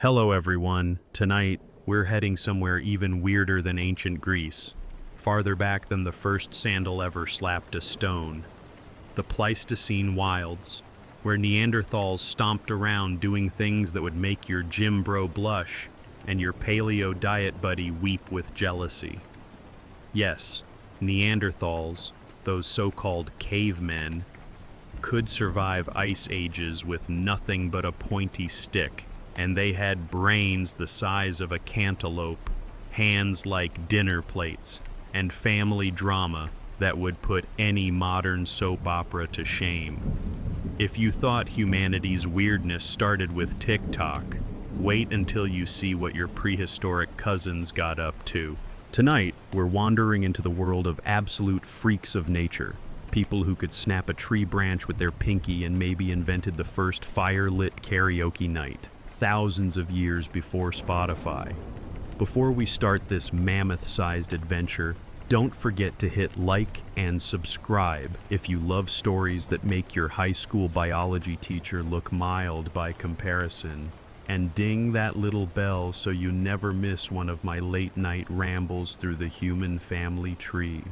Hello everyone. Tonight, we're heading somewhere even weirder than ancient Greece, farther back than the first sandal ever slapped a stone. The Pleistocene wilds, where Neanderthals stomped around doing things that would make your gym bro blush and your paleo diet buddy weep with jealousy. Yes, Neanderthals, those so-called cavemen, could survive ice ages with nothing but a pointy stick, and they had brains the size of a cantaloupe, hands like dinner plates, and family drama that would put any modern soap opera to shame. If you thought humanity's weirdness started with TikTok, wait until you see what your prehistoric cousins got up to. Tonight, we're wandering into the world of absolute freaks of nature. People who could snap a tree branch with their pinky and maybe invented the first fire-lit karaoke night, thousands of years before Spotify. Before we start this mammoth-sized adventure, don't forget to hit like and subscribe if you love stories that make your high school biology teacher look mild by comparison. And ding that little bell so you never miss one of my late-night rambles through the human family tree.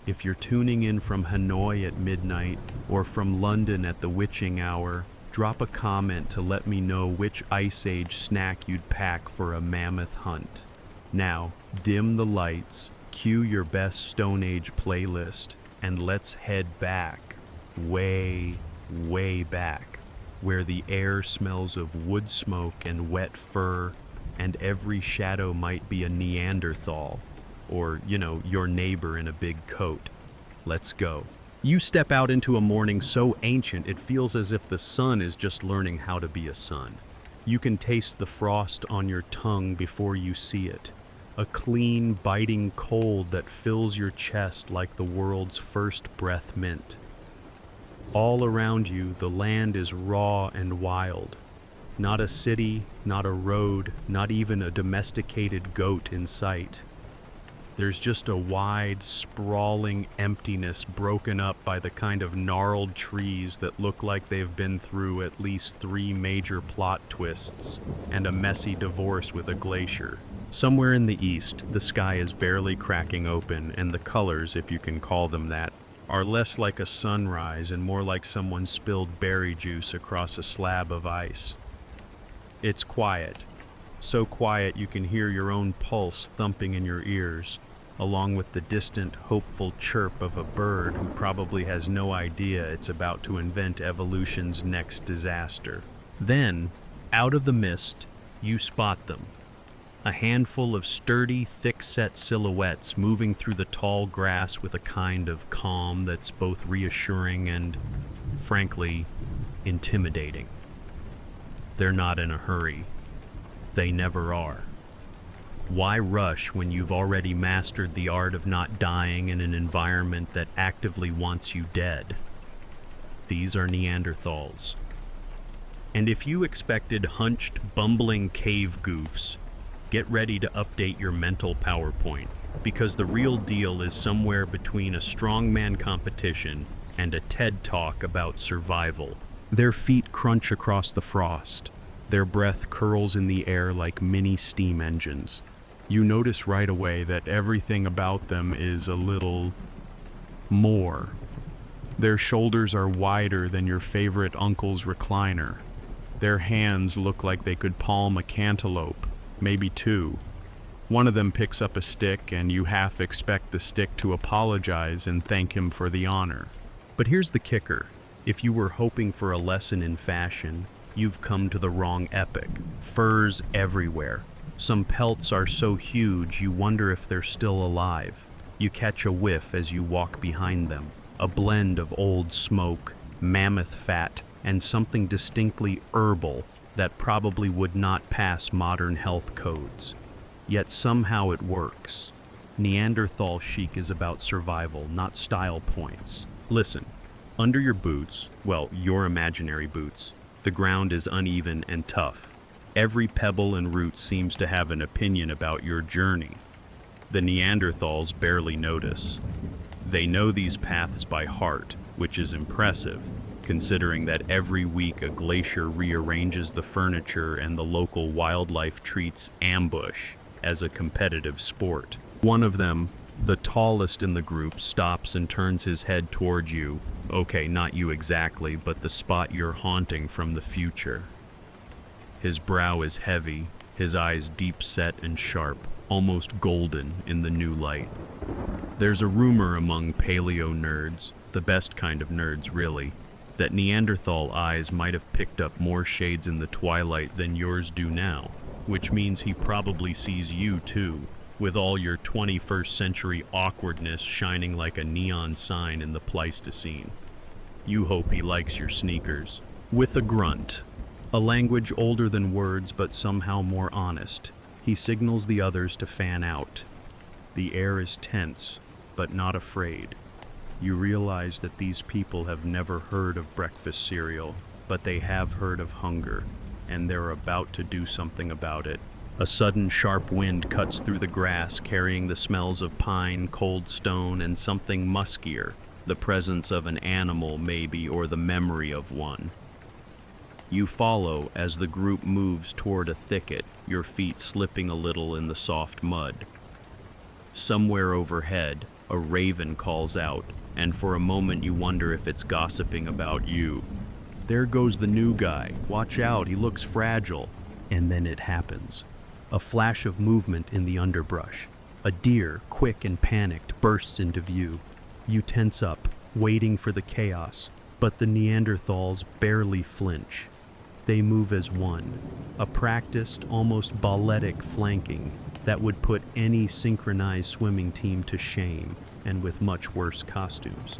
If you're tuning in from Hanoi at midnight or from London at the witching hour, drop a comment to let me know which Ice Age snack you'd pack for a mammoth hunt. Now, dim the lights, cue your best Stone Age playlist, and let's head back, way, way back, where the air smells of wood smoke and wet fur, and every shadow might be a Neanderthal, or, your neighbor in a big coat. Let's go. You step out into a morning so ancient it feels as if the sun is just learning how to be a sun. You can taste the frost on your tongue before you see it. A clean, biting cold that fills your chest like the world's first breath mint. All around you, the land is raw and wild. Not a city, not a road, not even a domesticated goat in sight. There's just a wide, sprawling emptiness broken up by the kind of gnarled trees that look like they've been through at least 3 major plot twists and a messy divorce with a glacier. Somewhere in the east, the sky is barely cracking open, and the colors, if you can call them that, are less like a sunrise and more like someone spilled berry juice across a slab of ice. It's quiet. So quiet you can hear your own pulse thumping in your ears, along with the distant, hopeful chirp of a bird who probably has no idea it's about to invent evolution's next disaster. Then, out of the mist, you spot them. A handful of sturdy, thick-set silhouettes moving through the tall grass with a kind of calm that's both reassuring and, frankly, intimidating. They're not in a hurry. They never are. Why rush when you've already mastered the art of not dying in an environment that actively wants you dead? These are Neanderthals. And if you expected hunched, bumbling cave goofs, get ready to update your mental PowerPoint, because the real deal is somewhere between a strongman competition and a TED Talk about survival. Their feet crunch across the frost. Their breath curls in the air like mini steam engines. You notice right away that everything about them is a little more. Their shoulders are wider than your favorite uncle's recliner. Their hands look like they could palm a cantaloupe, maybe 2. One of them picks up a stick, and you half expect the stick to apologize and thank him for the honor. But here's the kicker. If you were hoping for a lesson in fashion, you've come to the wrong epic. Furs everywhere. Some pelts are so huge you wonder if they're still alive. You catch a whiff as you walk behind them. A blend of old smoke, mammoth fat, and something distinctly herbal that probably would not pass modern health codes. Yet somehow it works. Neanderthal chic is about survival, not style points. Listen, under your boots, well, your imaginary boots, the ground is uneven and tough. Every pebble and root seems to have an opinion about your journey. The Neanderthals barely notice. They know these paths by heart, which is impressive, considering that every week a glacier rearranges the furniture and the local wildlife treats ambush as a competitive sport. One of them, the tallest in the group, stops and turns his head toward you. Okay, not you exactly, but the spot you're haunting from the future. His brow is heavy, his eyes deep set and sharp, almost golden in the new light. There's a rumor among paleo nerds, the best kind of nerds really, that Neanderthal eyes might have picked up more shades in the twilight than yours do now, which means he probably sees you too, with all your 21st century awkwardness shining like a neon sign in the Pleistocene. You hope he likes your sneakers. With a grunt, a language older than words but somehow more honest, he signals the others to fan out. The air is tense, but not afraid. You realize that these people have never heard of breakfast cereal, but they have heard of hunger, and they're about to do something about it. A sudden sharp wind cuts through the grass, carrying the smells of pine, cold stone, and something muskier, the presence of an animal maybe, or the memory of one. You follow as the group moves toward a thicket, your feet slipping a little in the soft mud. Somewhere overhead, a raven calls out, and for a moment you wonder if it's gossiping about you. There goes the new guy. Watch out, he looks fragile. And then it happens. A flash of movement in the underbrush. A deer, quick and panicked, bursts into view. You tense up, waiting for the chaos, but the Neanderthals barely flinch. They move as one, a practiced, almost balletic flanking that would put any synchronized swimming team to shame, and with much worse costumes.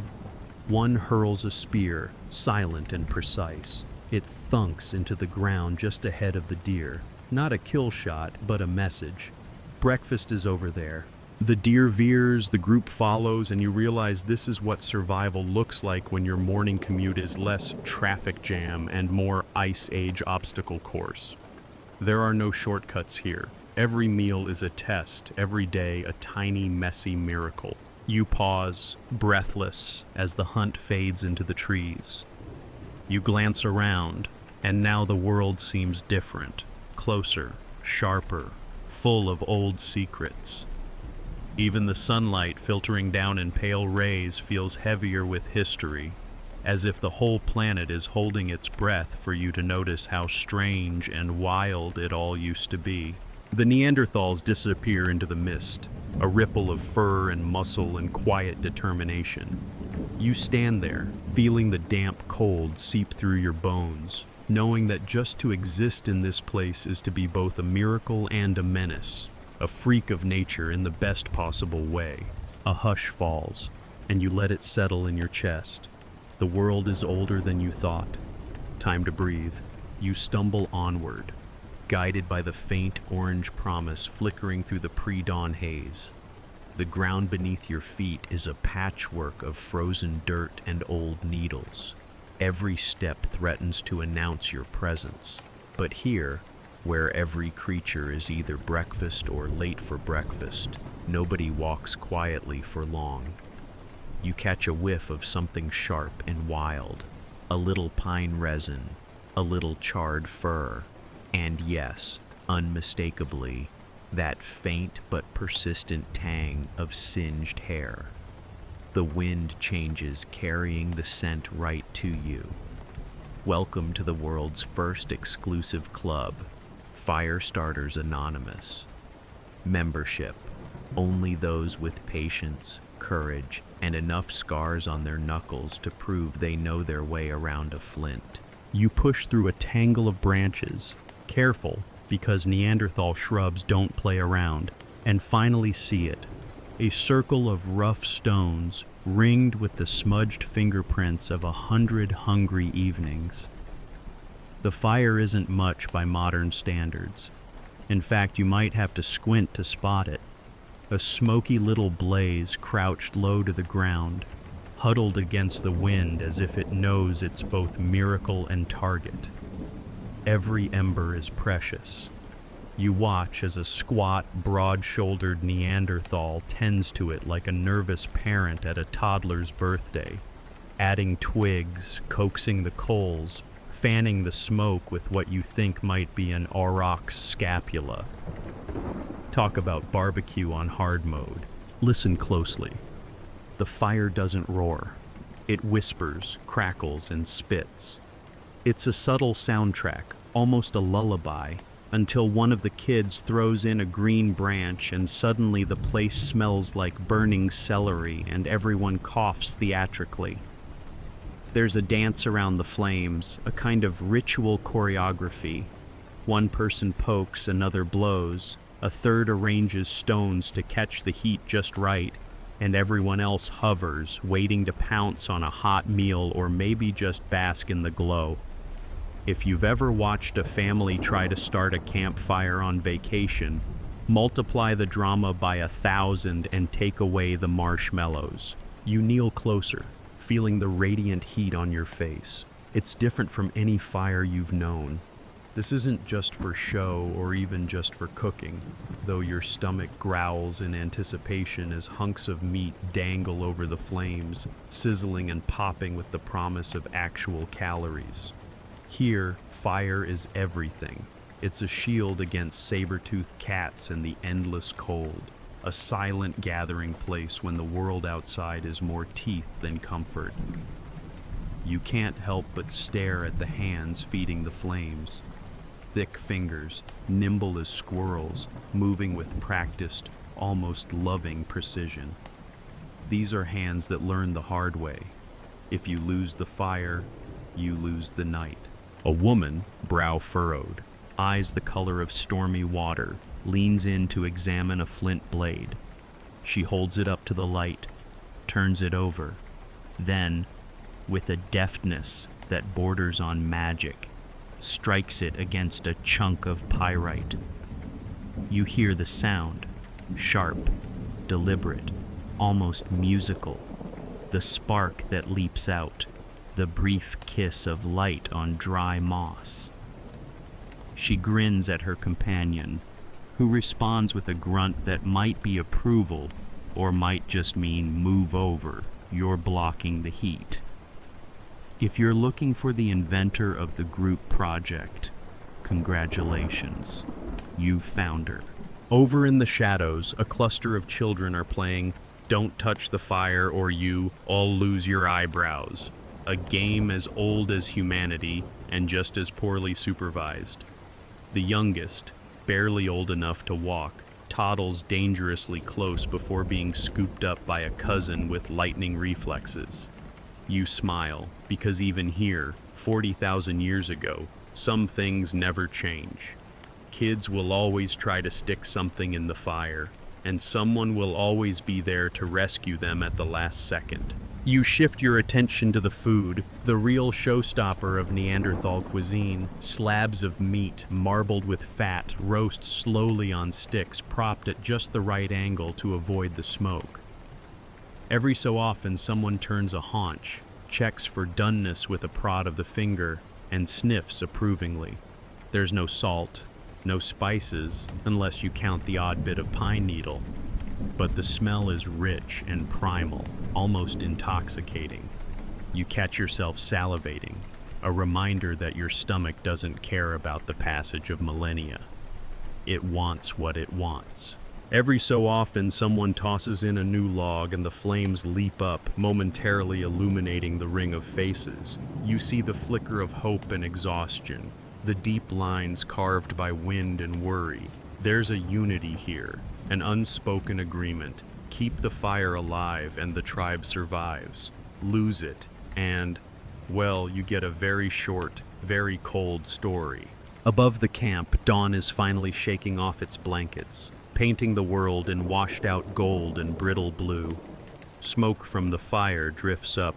One hurls a spear, silent and precise. It thunks into the ground just ahead of the deer. Not a kill shot, but a message. Breakfast is over there. The deer veers, the group follows, and you realize this is what survival looks like when your morning commute is less traffic jam and more ice age obstacle course. There are no shortcuts here. Every meal is a test, every day a tiny, messy miracle. You pause, breathless, as the hunt fades into the trees. You glance around, and now the world seems different, closer, sharper, full of old secrets. Even the sunlight filtering down in pale rays feels heavier with history, as if the whole planet is holding its breath for you to notice how strange and wild it all used to be. The Neanderthals disappear into the mist, a ripple of fur and muscle and quiet determination. You stand there, feeling the damp cold seep through your bones, knowing that just to exist in this place is to be both a miracle and a menace, a freak of nature in the best possible way. A hush falls, and you let it settle in your chest. The world is older than you thought. Time to breathe. You stumble onward, guided by the faint orange promise flickering through the pre-dawn haze. The ground beneath your feet is a patchwork of frozen dirt and old needles. Every step threatens to announce your presence. But here, where every creature is either breakfast or late for breakfast, nobody walks quietly for long. You catch a whiff of something sharp and wild, a little pine resin, a little charred fur, and yes, unmistakably, that faint but persistent tang of singed hair. The wind changes, carrying the scent right to you. Welcome to the world's first exclusive club, Firestarters Anonymous. Membership: only those with patience, courage, and enough scars on their knuckles to prove they know their way around a flint. You push through a tangle of branches, careful, because Neanderthal shrubs don't play around, and finally see it. A circle of rough stones, ringed with the smudged fingerprints of 100 hungry evenings. The fire isn't much by modern standards. In fact, you might have to squint to spot it. A smoky little blaze crouched low to the ground, huddled against the wind as if it knows it's both miracle and target. Every ember is precious. You watch as a squat, broad-shouldered Neanderthal tends to it like a nervous parent at a toddler's birthday. adding twigs, coaxing the coals, fanning the smoke with what you think might be an aurochs scapula. Talk about barbecue on hard mode. Listen closely. The fire doesn't roar. It whispers, crackles, and spits. It's a subtle soundtrack, almost a lullaby, until one of the kids throws in a green branch and suddenly the place smells like burning celery and everyone coughs theatrically. There's a dance around the flames, a kind of ritual choreography. One person pokes, another blows, a third arranges stones to catch the heat just right, and everyone else hovers, waiting to pounce on a hot meal or maybe just bask in the glow. If you've ever watched a family try to start a campfire on vacation, multiply the drama by 1,000 and take away the marshmallows. You kneel closer, feeling the radiant heat on your face. It's different from any fire you've known. This isn't just for show or even just for cooking, though your stomach growls in anticipation as hunks of meat dangle over the flames, sizzling and popping with the promise of actual calories. Here, fire is everything. It's a shield against saber-toothed cats and the endless cold, a silent gathering place when the world outside is more teeth than comfort. You can't help but stare at the hands feeding the flames. Thick fingers, nimble as squirrels, moving with practiced, almost loving precision. These are hands that learn the hard way. If you lose the fire, you lose the night. A woman, brow furrowed, eyes the color of stormy water, leans in to examine a flint blade. She holds it up to the light, turns it over. Then, with a deftness that borders on magic, strikes it against a chunk of pyrite. You hear the sound, sharp, deliberate, almost musical, the spark that leaps out, the brief kiss of light on dry moss. She grins at her companion, who responds with a grunt that might be approval or might just mean move over, you're blocking the heat. If you're looking for the inventor of the group project, congratulations, you've found her. Over in the shadows, a cluster of children are playing Don't Touch the Fire or You All Lose Your Eyebrows, a game as old as humanity and just as poorly supervised. The youngest, barely old enough to walk, toddles dangerously close before being scooped up by a cousin with lightning reflexes. You smile, because even here, 40,000 years ago, some things never change. Kids will always try to stick something in the fire, and someone will always be there to rescue them at the last second. You shift your attention to the food, the real showstopper of Neanderthal cuisine. Slabs of meat, marbled with fat, roast slowly on sticks propped at just the right angle to avoid the smoke. Every so often, someone turns a haunch, checks for doneness with a prod of the finger, and sniffs approvingly. There's no salt, no spices, unless you count the odd bit of pine needle. But the smell is rich and primal, almost intoxicating. You catch yourself salivating, a reminder that your stomach doesn't care about the passage of millennia. It wants what it wants. Every so often, someone tosses in a new log and the flames leap up, momentarily illuminating the ring of faces. You see the flicker of hope and exhaustion, the deep lines carved by wind and worry. There's a unity here, an unspoken agreement. Keep the fire alive and the tribe survives. Lose it and, well, you get a very short, very cold story. Above the camp, dawn is finally shaking off its blankets, painting the world in washed-out gold and brittle blue. Smoke from the fire drifts up,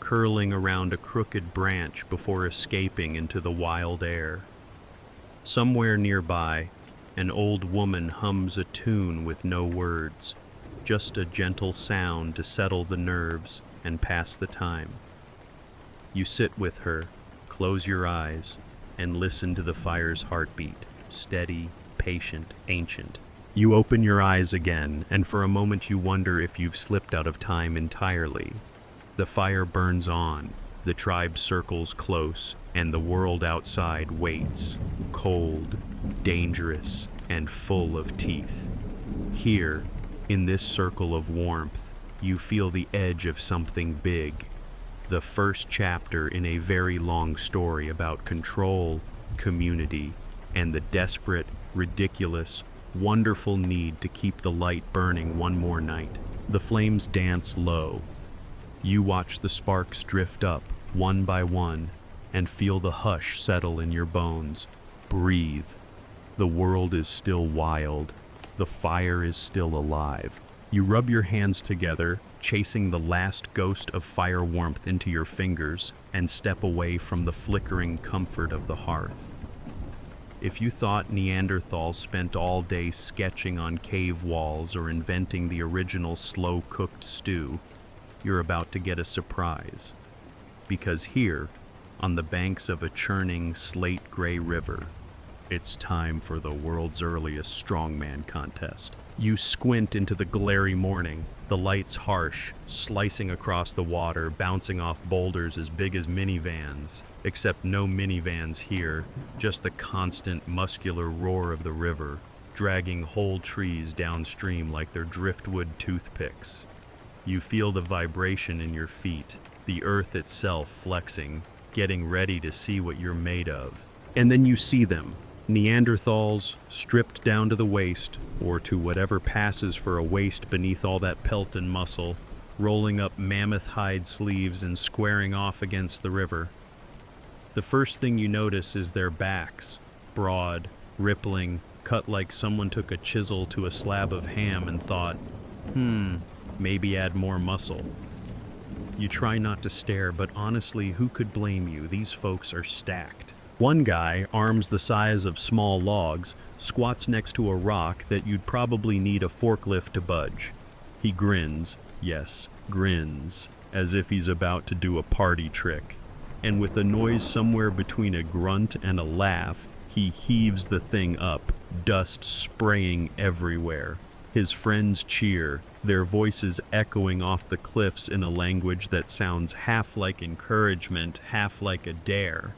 curling around a crooked branch before escaping into the wild air. Somewhere nearby, an old woman hums a tune with no words, just a gentle sound to settle the nerves and pass the time. You sit with her, close your eyes, and listen to the fire's heartbeat, steady, patient, ancient. You open your eyes again, and for a moment you wonder if you've slipped out of time entirely. The fire burns on, the tribe circles close, and the world outside waits, cold, dangerous, and full of teeth. Here, in this circle of warmth, you feel the edge of something big. The first chapter in a very long story about control, community, and the desperate, ridiculous, wonderful need to keep the light burning one more night. The flames dance low. You watch the sparks drift up, one by one, and feel the hush settle in your bones. Breathe. The world is still wild. The fire is still alive. You rub your hands together, chasing the last ghost of fire warmth into your fingers, and step away from the flickering comfort of the hearth. If you thought Neanderthals spent all day sketching on cave walls or inventing the original slow-cooked stew, you're about to get a surprise. Because here, on the banks of a churning slate-gray river, it's time for the world's earliest strongman contest. You squint into the glary morning, the lights harsh, slicing across the water, bouncing off boulders as big as minivans. Except no minivans here, just the constant muscular roar of the river, dragging whole trees downstream like they're driftwood toothpicks. You feel the vibration in your feet, the earth itself flexing, getting ready to see what you're made of. And then you see them. Neanderthals, stripped down to the waist, or to whatever passes for a waist beneath all that pelt and muscle, rolling up mammoth hide sleeves and squaring off against the river. The first thing you notice is their backs, broad, rippling, cut like someone took a chisel to a slab of ham and thought, maybe add more muscle. You try not to stare, but honestly, who could blame you? These folks are stacked. One guy, arms the size of small logs, squats next to a rock that you'd probably need a forklift to budge. He grins, yes, grins, as if he's about to do a party trick. And with a noise somewhere between a grunt and a laugh, he heaves the thing up, dust spraying everywhere. His friends cheer, their voices echoing off the cliffs in a language that sounds half like encouragement, half like a dare.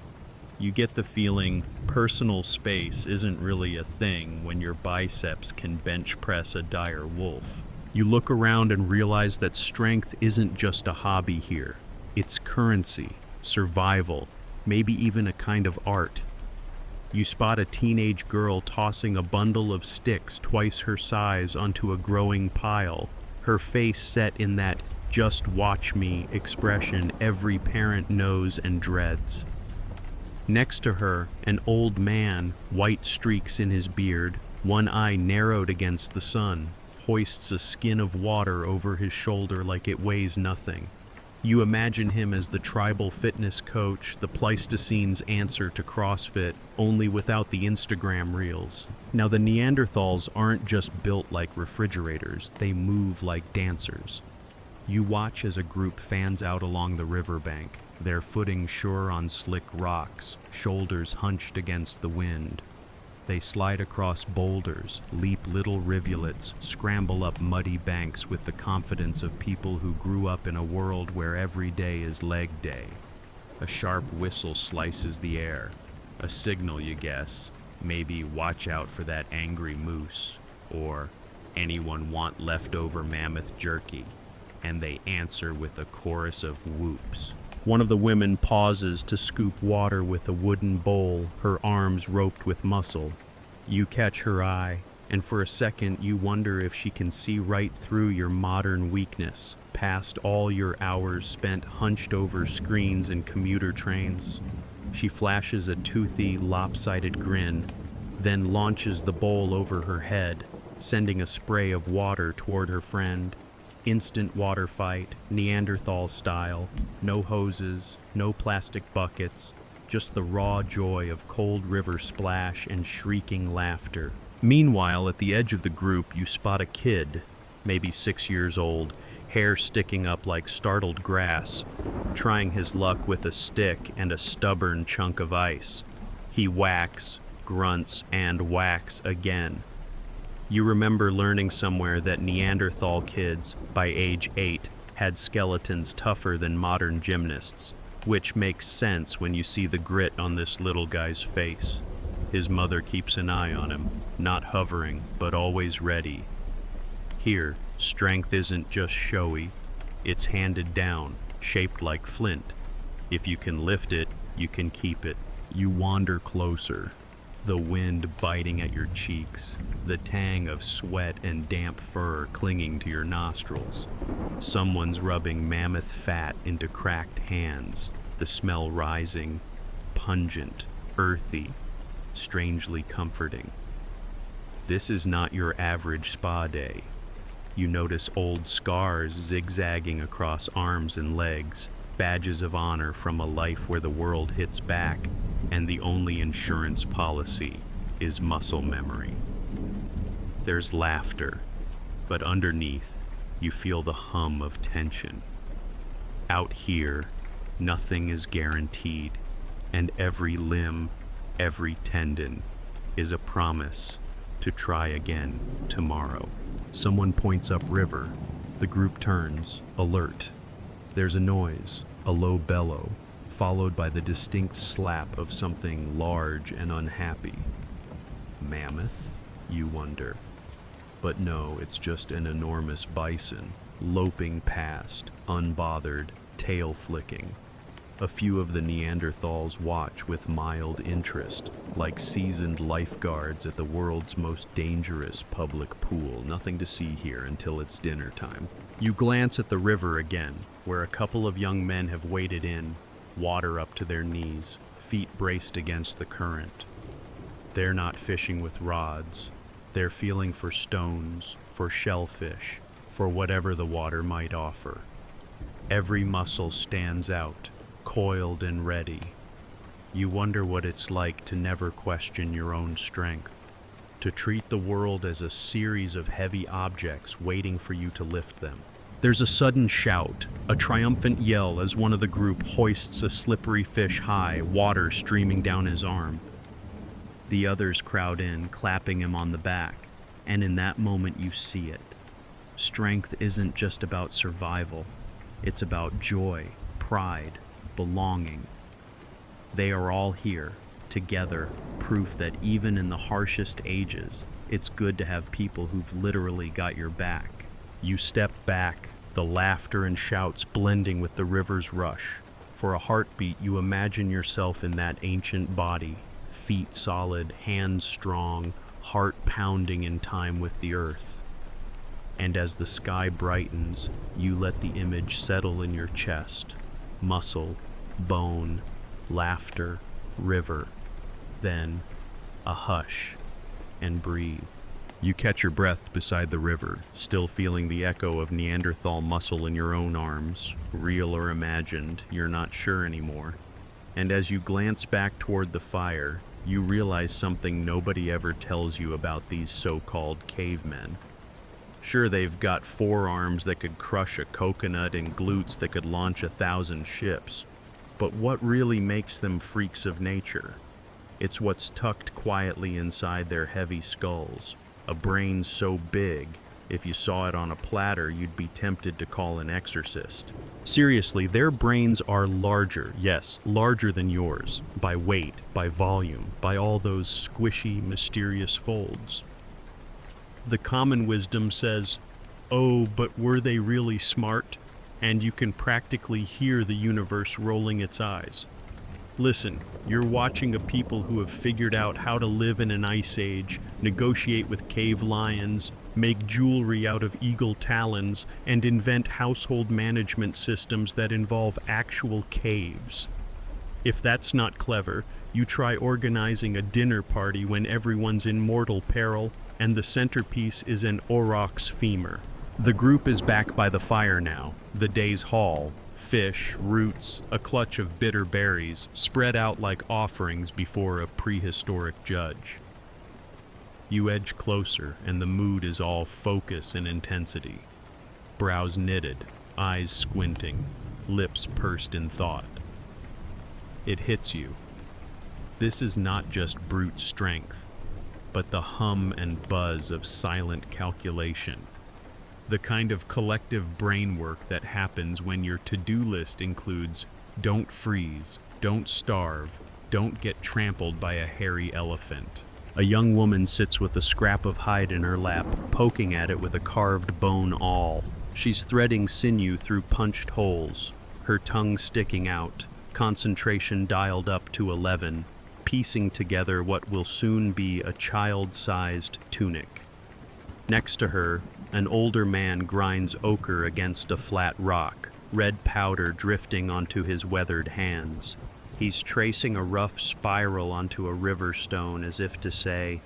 You get the feeling personal space isn't really a thing when your biceps can bench press a dire wolf. You look around and realize that strength isn't just a hobby here. It's currency, survival, maybe even a kind of art. You spot a teenage girl tossing a bundle of sticks twice her size onto a growing pile, her face set in that "just watch me" expression every parent knows and dreads. Next to her, an old man, white streaks in his beard, one eye narrowed against the sun, hoists a skin of water over his shoulder like it weighs nothing. You imagine him as the tribal fitness coach, the Pleistocene's answer to CrossFit, only without the Instagram reels. Now, the Neanderthals aren't just built like refrigerators, they move like dancers. You watch as a group fans out along the riverbank, their footing sure on slick rocks, shoulders hunched against the wind. They slide across boulders, leap little rivulets, scramble up muddy banks with the confidence of people who grew up in a world where every day is leg day. A sharp whistle slices the air. A signal, you guess. Maybe watch out for that angry moose. Or anyone want leftover mammoth jerky? And they answer with a chorus of whoops. One of the women pauses to scoop water with a wooden bowl, her arms roped with muscle. You catch her eye, and for a second you wonder if she can see right through your modern weakness, past all your hours spent hunched over screens and commuter trains. She flashes a toothy, lopsided grin, then launches the bowl over her head, sending a spray of water toward her friend. Instant water fight, Neanderthal style, no hoses, no plastic buckets, just the raw joy of cold river splash and shrieking laughter. Meanwhile, at the edge of the group, you spot a kid, maybe 6 years old, hair sticking up like startled grass, trying his luck with a stick and a stubborn chunk of ice. He whacks, grunts, and whacks again. You remember learning somewhere that Neanderthal kids, by age 8, had skeletons tougher than modern gymnasts, which makes sense when you see the grit on this little guy's face. His mother keeps an eye on him, not hovering, but always ready. Here, strength isn't just showy, it's handed down, shaped like flint. If you can lift it, you can keep it. You wander closer, the wind biting at your cheeks, the tang of sweat and damp fur clinging to your nostrils. Someone's rubbing mammoth fat into cracked hands, the smell rising, pungent, earthy, strangely comforting. This is not your average spa day. You notice old scars zigzagging across arms and legs, badges of honor from a life where the world hits back, and the only insurance policy is muscle memory. There's laughter, but underneath, you feel the hum of tension. Out here, nothing is guaranteed, and every limb, every tendon is a promise to try again tomorrow. Someone points upriver. The group turns, alert. There's a noise, a low bellow, followed by the distinct slap of something large and unhappy. Mammoth, you wonder. But no, it's just an enormous bison, loping past, unbothered, tail flicking. A few of the Neanderthals watch with mild interest, like seasoned lifeguards at the world's most dangerous public pool. Nothing to see here until it's dinner time. You glance at the river again, where a couple of young men have waded in, water up to their knees, feet braced against the current. They're not fishing with rods. They're feeling for stones, for shellfish, for whatever the water might offer. Every muscle stands out, coiled and ready. You wonder what it's like to never question your own strength, to treat the world as a series of heavy objects waiting for you to lift them. There's a sudden shout, a triumphant yell as one of the group hoists a slippery fish high, water streaming down his arm. The others crowd in, clapping him on the back, and in that moment you see it. Strength isn't just about survival, it's about joy, pride, belonging. They are all here, together, proof that even in the harshest ages, it's good to have people who've literally got your back. You step back, the laughter and shouts blending with the river's rush. For a heartbeat, you imagine yourself in that ancient body, feet solid, hands strong, heart pounding in time with the earth. And as the sky brightens, you let the image settle in your chest. Muscle, bone, laughter, river. Then, a hush, and breathe. You catch your breath beside the river, still feeling the echo of Neanderthal muscle in your own arms, real or imagined, you're not sure anymore. And as you glance back toward the fire, you realize something nobody ever tells you about these so-called cavemen. Sure, they've got forearms that could crush a coconut and glutes that could launch 1,000 ships. But what really makes them freaks of nature? It's what's tucked quietly inside their heavy skulls. A brain so big, if you saw it on a platter, you'd be tempted to call an exorcist. Seriously, their brains are larger, yes, larger than yours, by weight, by volume, by all those squishy, mysterious folds. The common wisdom says, oh, but were they really smart? And you can practically hear the universe rolling its eyes. Listen, you're watching a people who have figured out how to live in an ice age, negotiate with cave lions, make jewelry out of eagle talons, and invent household management systems that involve actual caves. If that's not clever, you try organizing a dinner party when everyone's in mortal peril, and the centerpiece is an aurochs femur. The group is back by the fire now, the day's haul. Fish, roots, a clutch of bitter berries, spread out like offerings before a prehistoric judge. You edge closer, and the mood is all focus and intensity. Brows knitted, eyes squinting, lips pursed in thought. It hits you. This is not just brute strength, but the hum and buzz of silent calculation. The kind of collective brain work that happens when your to-do list includes don't freeze, don't starve, don't get trampled by a hairy elephant. A young woman sits with a scrap of hide in her lap, poking at it with a carved bone awl. She's threading sinew through punched holes, her tongue sticking out, concentration dialed up to 11, piecing together what will soon be a child-sized tunic. Next to her, an older man grinds ochre against a flat rock, red powder drifting onto his weathered hands. He's tracing a rough spiral onto a river stone as if to say,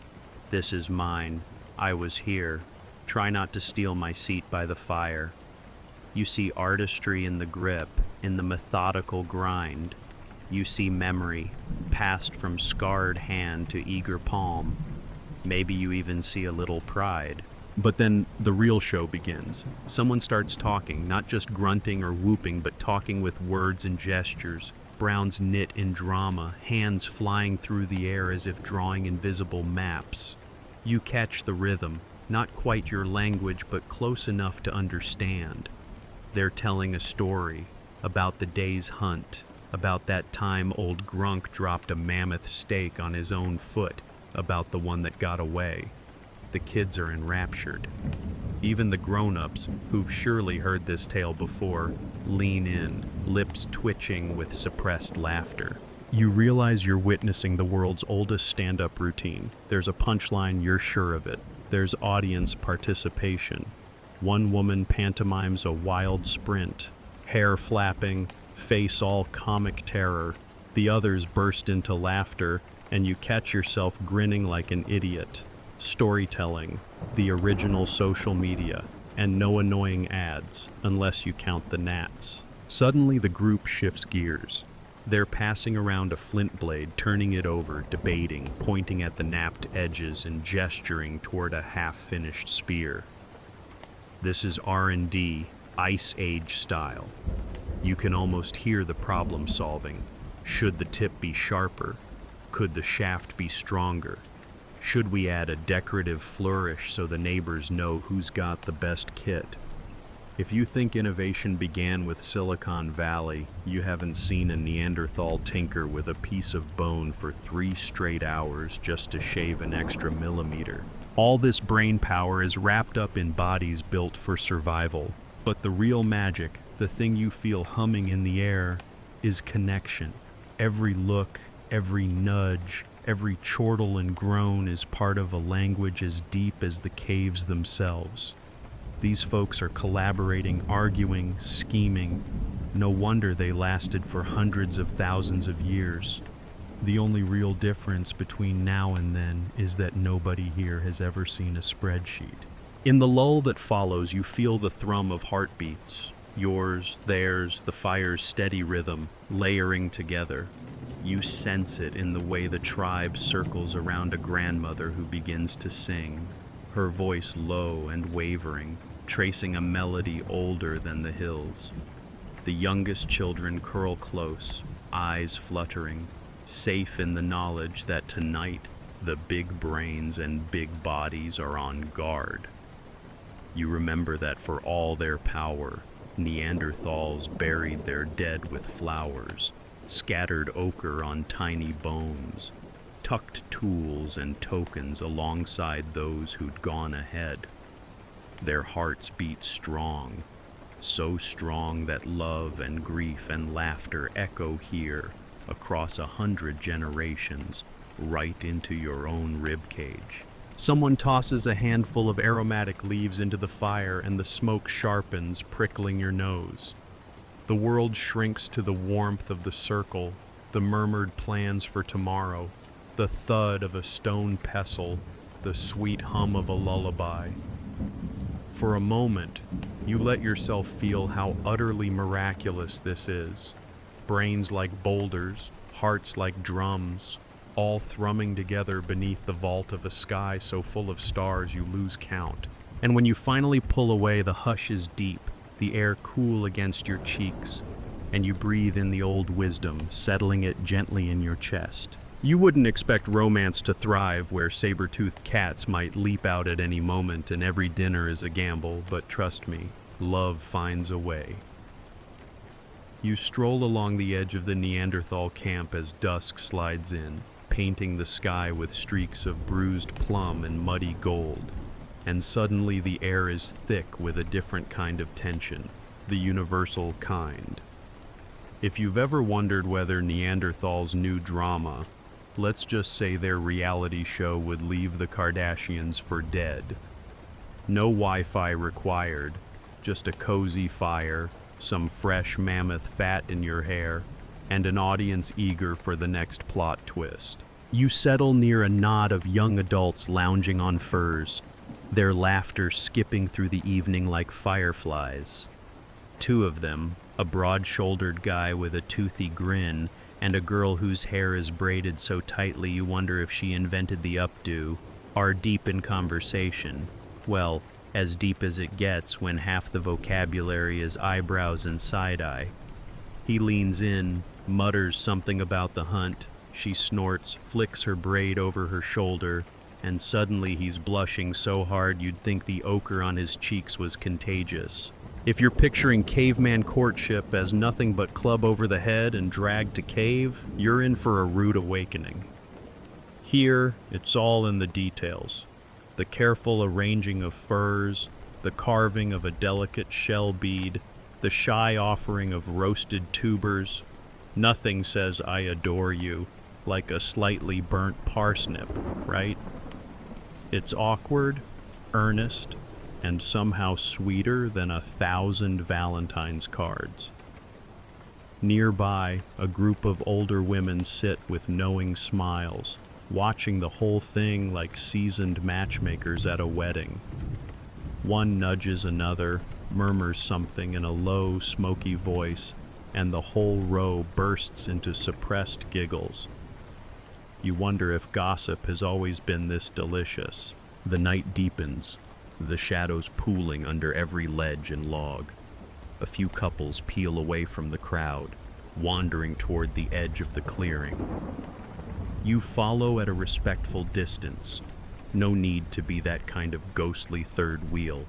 "This is mine. I was here. Try not to steal my seat by the fire." You see artistry in the grip, in the methodical grind. You see memory, passed from scarred hand to eager palm. Maybe you even see a little pride. But then the real show begins. Someone starts talking, not just grunting or whooping, but talking with words and gestures. Brows knit in drama, hands flying through the air as if drawing invisible maps. You catch the rhythm, not quite your language, but close enough to understand. They're telling a story about the day's hunt, about that time old Grunk dropped a mammoth steak on his own foot, about the one that got away. The kids are enraptured. Even the grown-ups, who've surely heard this tale before, lean in, lips twitching with suppressed laughter. You realize you're witnessing the world's oldest stand-up routine. There's a punchline, you're sure of it. There's audience participation. One woman pantomimes a wild sprint, hair flapping, face all comic terror. The others burst into laughter, and you catch yourself grinning like an idiot. Storytelling, the original social media, and no annoying ads, unless you count the gnats. Suddenly the group shifts gears. They're passing around a flint blade, turning it over, debating, pointing at the napped edges and gesturing toward a half-finished spear. This is R&D, Ice Age style. You can almost hear the problem solving. Should the tip be sharper? Could the shaft be stronger? Should we add a decorative flourish so the neighbors know who's got the best kit? If you think innovation began with Silicon Valley, you haven't seen a Neanderthal tinker with a piece of bone for 3 straight hours just to shave an extra millimeter. All this brain power is wrapped up in bodies built for survival. But the real magic, the thing you feel humming in the air, is connection. Every look, every nudge, every chortle and groan is part of a language as deep as the caves themselves. These folks are collaborating, arguing, scheming. No wonder they lasted for hundreds of thousands of years. The only real difference between now and then is that nobody here has ever seen a spreadsheet. In the lull that follows, you feel the thrum of heartbeats. Yours, theirs, the fire's steady rhythm, layering together. You sense it in the way the tribe circles around a grandmother who begins to sing, her voice low and wavering, tracing a melody older than the hills. The youngest children curl close, eyes fluttering, safe in the knowledge that tonight the big brains and big bodies are on guard. You remember that for all their power, Neanderthals buried their dead with flowers, scattered ochre on tiny bones, tucked tools and tokens alongside those who'd gone ahead. Their hearts beat strong, so strong that love and grief and laughter echo here across 100 generations, right into your own ribcage. Someone tosses a handful of aromatic leaves into the fire and the smoke sharpens, prickling your nose. The world shrinks to the warmth of the circle, the murmured plans for tomorrow, the thud of a stone pestle, the sweet hum of a lullaby. For a moment, you let yourself feel how utterly miraculous this is. Brains like boulders, hearts like drums, all thrumming together beneath the vault of a sky so full of stars you lose count. And when you finally pull away, the hush is deep, the air cool against your cheeks, and you breathe in the old wisdom, settling it gently in your chest. You wouldn't expect romance to thrive where saber-toothed cats might leap out at any moment and every dinner is a gamble, but trust me, love finds a way. You stroll along the edge of the Neanderthal camp as dusk slides in, painting the sky with streaks of bruised plum and muddy gold. And suddenly the air is thick with a different kind of tension, the universal kind. If you've ever wondered whether Neanderthals knew drama, let's just say their reality show would leave the Kardashians for dead. No Wi-Fi required, just a cozy fire, some fresh mammoth fat in your hair, and an audience eager for the next plot twist. You settle near a knot of young adults lounging on furs, their laughter skipping through the evening like fireflies. Two of them, a broad-shouldered guy with a toothy grin and a girl whose hair is braided so tightly you wonder if she invented the updo, are deep in conversation. Well, as deep as it gets when half the vocabulary is eyebrows and side-eye. He leans in, mutters something about the hunt. She snorts, flicks her braid over her shoulder, and suddenly he's blushing so hard you'd think the ochre on his cheeks was contagious. If you're picturing caveman courtship as nothing but club over the head and drag to cave, you're in for a rude awakening. Here, it's all in the details. The careful arranging of furs, the carving of a delicate shell bead, the shy offering of roasted tubers. Nothing says I adore you like a slightly burnt parsnip, right? It's awkward, earnest, and somehow sweeter than 1,000 Valentine's cards. Nearby, a group of older women sit with knowing smiles, watching the whole thing like seasoned matchmakers at a wedding. One nudges another, murmurs something in a low, smoky voice, and the whole row bursts into suppressed giggles. You wonder if gossip has always been this delicious. The night deepens, the shadows pooling under every ledge and log. A few couples peel away from the crowd, wandering toward the edge of the clearing. You follow at a respectful distance, no need to be that kind of ghostly third wheel,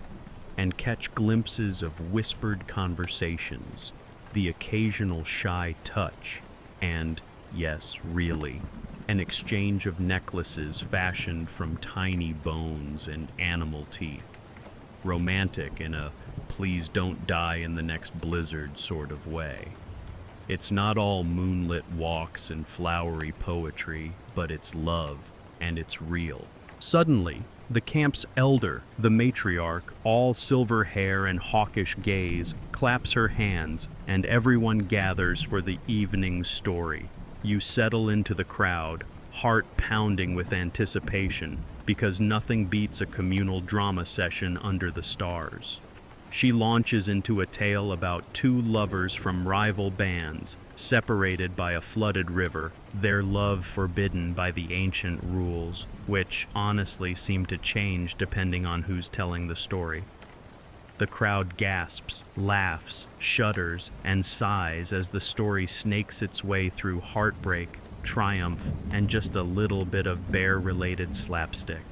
and catch glimpses of whispered conversations, the occasional shy touch, and, yes, really, an exchange of necklaces fashioned from tiny bones and animal teeth. Romantic in a please don't die in the next blizzard sort of way. It's not all moonlit walks and flowery poetry, but it's love, and it's real. Suddenly, the camp's elder, the matriarch, all silver hair and hawkish gaze, claps her hands, and everyone gathers for the evening story. You settle into the crowd, heart pounding with anticipation, because nothing beats a communal drama session under the stars. She launches into a tale about two lovers from rival bands, separated by a flooded river, their love forbidden by the ancient rules, which honestly seem to change depending on who's telling the story. The crowd gasps, laughs, shudders, and sighs as the story snakes its way through heartbreak, triumph, and just a little bit of bear-related slapstick.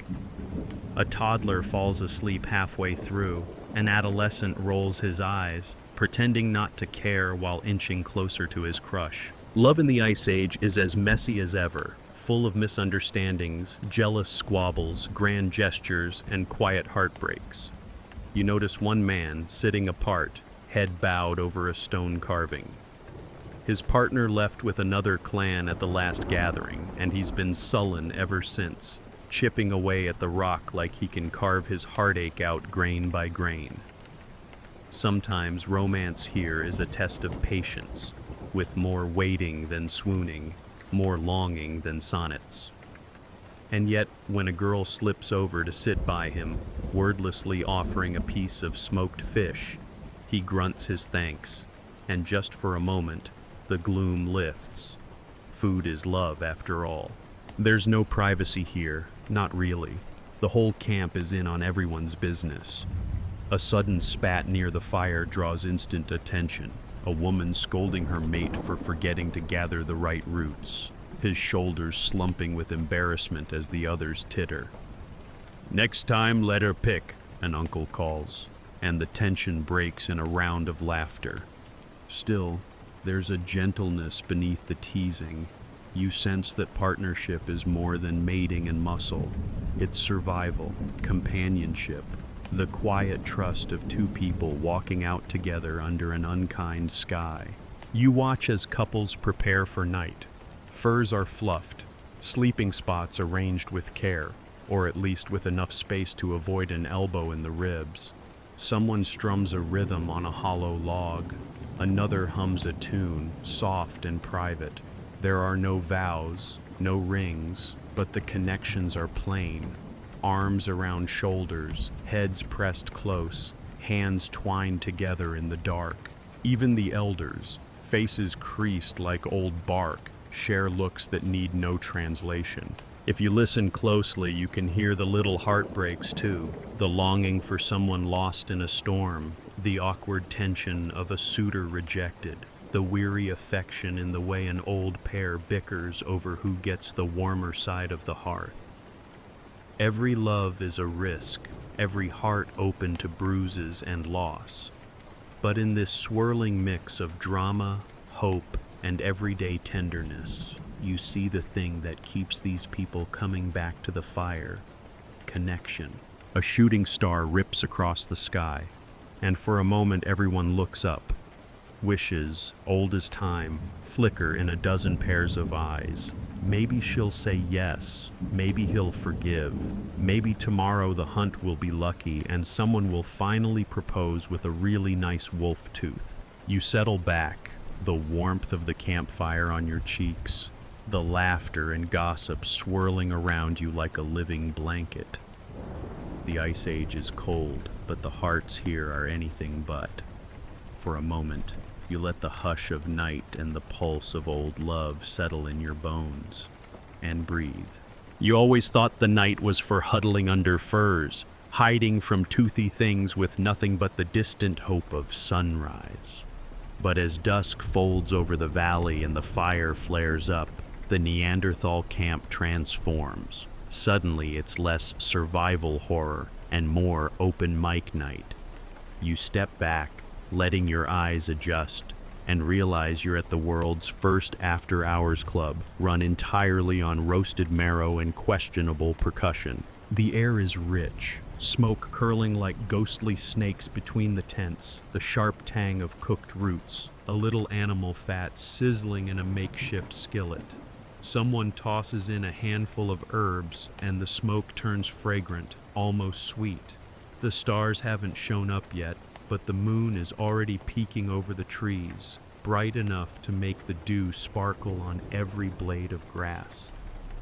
A toddler falls asleep halfway through. An adolescent rolls his eyes, pretending not to care while inching closer to his crush. Love in the Ice Age is as messy as ever, full of misunderstandings, jealous squabbles, grand gestures, and quiet heartbreaks. You notice one man sitting apart, head bowed over a stone carving. His partner left with another clan at the last gathering, and he's been sullen ever since, chipping away at the rock like he can carve his heartache out grain by grain. Sometimes romance here is a test of patience, with more waiting than swooning, more longing than sonnets. And yet, when a girl slips over to sit by him, wordlessly offering a piece of smoked fish, he grunts his thanks, and just for a moment, the gloom lifts. Food is love, after all. There's no privacy here, not really. The whole camp is in on everyone's business. A sudden spat near the fire draws instant attention, a woman scolding her mate for forgetting to gather the right roots. his shoulders slumping with embarrassment as the others titter. "Next time, let her pick," an uncle calls, and the tension breaks in a round of laughter. Still, there's a gentleness beneath the teasing. You sense that partnership is more than mating and muscle. It's survival, companionship, the quiet trust of two people walking out together under an unkind sky. You watch as couples prepare for night. Furs are fluffed, sleeping spots arranged with care, or at least with enough space to avoid an elbow in the ribs. Someone strums a rhythm on a hollow log. Another hums a tune, soft and private. There are no vows, no rings, but the connections are plain. Arms around shoulders, heads pressed close, hands twined together in the dark. Even the elders, faces creased like old bark, share looks that need no translation. If you listen closely, you can hear the little heartbreaks too, the longing for someone lost in a storm, the awkward tension of a suitor rejected, the weary affection in the way an old pair bickers over who gets the warmer side of the hearth. Every love is a risk, every heart open to bruises and loss. But in this swirling mix of drama, hope, and everyday tenderness, you see the thing that keeps these people coming back to the fire: connection. A shooting star rips across the sky, and for a moment everyone looks up. Wishes, old as time, flicker in a dozen pairs of eyes. Maybe she'll say yes, maybe he'll forgive, maybe tomorrow the hunt will be lucky and someone will finally propose with a really nice wolf tooth. You settle back, the warmth of the campfire on your cheeks, the laughter and gossip swirling around you like a living blanket. The Ice Age is cold, but the hearts here are anything but. For a moment, you let the hush of night and the pulse of old love settle in your bones, and breathe. You always thought the night was for huddling under furs, hiding from toothy things with nothing but the distant hope of sunrise. But as dusk folds over the valley and the fire flares up, the Neanderthal camp transforms. Suddenly, it's less survival horror and more open mic night. You step back, letting your eyes adjust, and realize you're at the world's first after-hours club, run entirely on roasted marrow and questionable percussion. The air is rich, smoke curling like ghostly snakes between the tents, the sharp tang of cooked roots, a little animal fat sizzling in a makeshift skillet. Someone tosses in a handful of herbs, and the smoke turns fragrant, almost sweet. The stars haven't shown up yet, but the moon is already peeking over the trees, bright enough to make the dew sparkle on every blade of grass.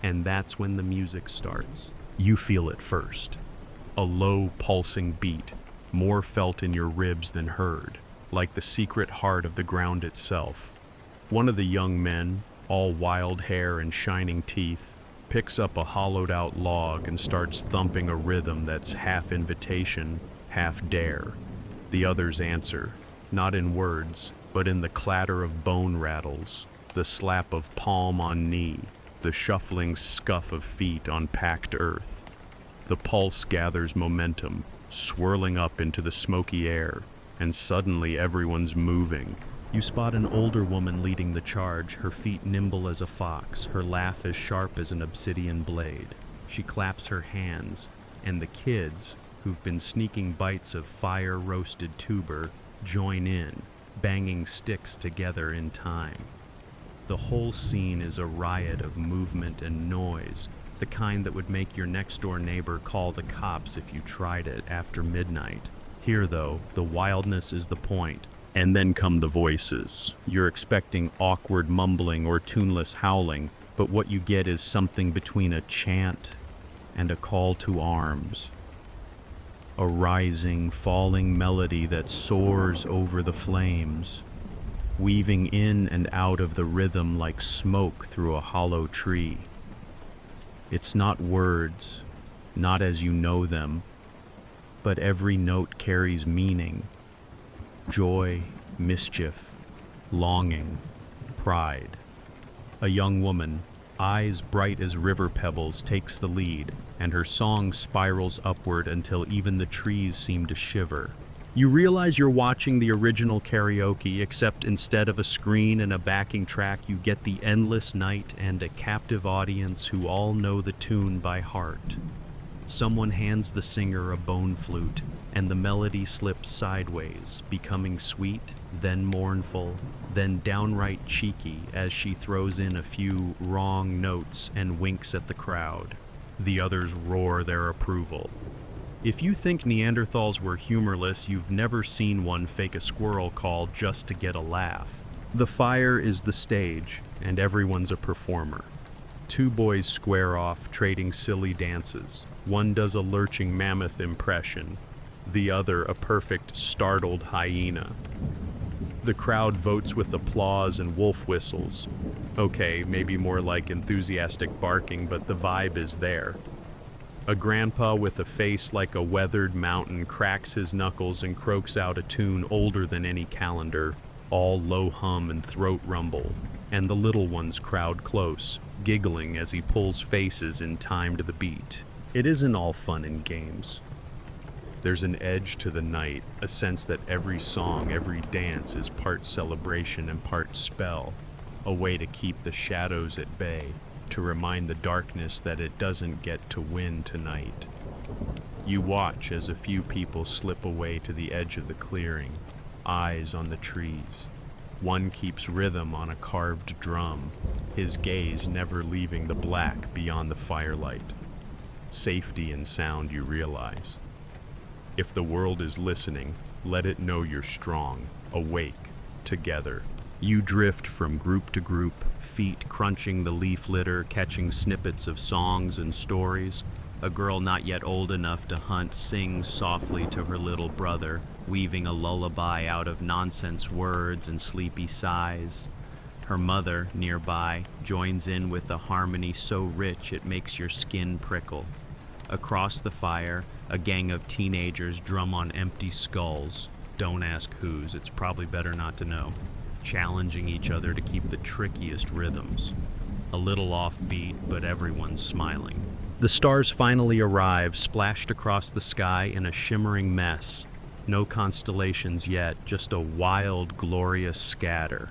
And that's when the music starts. You feel it first. A low, pulsing beat, more felt in your ribs than heard, like the secret heart of the ground itself. One of the young men, all wild hair and shining teeth, picks up a hollowed-out log and starts thumping a rhythm that's half invitation, half dare. The others answer, not in words, but in the clatter of bone rattles, the slap of palm on knee, the shuffling scuff of feet on packed earth. The pulse gathers momentum, swirling up into the smoky air, and suddenly everyone's moving. You spot an older woman leading the charge, her feet nimble as a fox, her laugh as sharp as an obsidian blade. She claps her hands, and the kids, who've been sneaking bites of fire-roasted tuber, join in, banging sticks together in time. The whole scene is a riot of movement and noise, the kind that would make your next-door neighbor call the cops if you tried it after midnight. Here, though, the wildness is the point. And then come the voices. You're expecting awkward mumbling or tuneless howling, but what you get is something between a chant and a call to arms. A rising, falling melody that soars over the flames, weaving in and out of the rhythm like smoke through a hollow tree. It's not words, not as you know them, but every note carries meaning. Joy, mischief, longing, pride. A young woman, eyes bright as river pebbles, takes the lead, and her song spirals upward until even the trees seem to shiver. You realize you're watching the original karaoke, except instead of a screen and a backing track, you get the endless night and a captive audience who all know the tune by heart. Someone hands the singer a bone flute, and the melody slips sideways, becoming sweet, then mournful, then downright cheeky as she throws in a few wrong notes and winks at the crowd. The others roar their approval. If you think Neanderthals were humorless, you've never seen one fake a squirrel call just to get a laugh. The fire is the stage, and everyone's a performer. Two boys square off, trading silly dances. One does a lurching mammoth impression, the other a perfect startled hyena. The crowd votes with applause and wolf whistles. Okay, maybe more like enthusiastic barking, but the vibe is there. A grandpa with a face like a weathered mountain cracks his knuckles and croaks out a tune older than any calendar, all low hum and throat rumble, and the little ones crowd close, giggling as he pulls faces in time to the beat. It isn't all fun and games. There's an edge to the night, a sense that every song, every dance is part celebration and part spell, a way to keep the shadows at bay, to remind the darkness that it doesn't get to win tonight. You watch as a few people slip away to the edge of the clearing, eyes on the trees. One keeps rhythm on a carved drum, his gaze never leaving the black beyond the firelight. Safety in sound, you realize. If the world is listening, let it know you're strong, awake, together. You drift from group to group, feet crunching the leaf litter, catching snippets of songs and stories. A girl not yet old enough to hunt sings softly to her little brother, weaving a lullaby out of nonsense words and sleepy sighs. Her mother, nearby, joins in with a harmony so rich it makes your skin prickle. Across the fire, a gang of teenagers drum on empty skulls. Don't ask whose, it's probably better not to know. Challenging each other to keep the trickiest rhythms. A little offbeat, but everyone's smiling. The stars finally arrive, splashed across the sky in a shimmering mess. No constellations yet, just a wild, glorious scatter.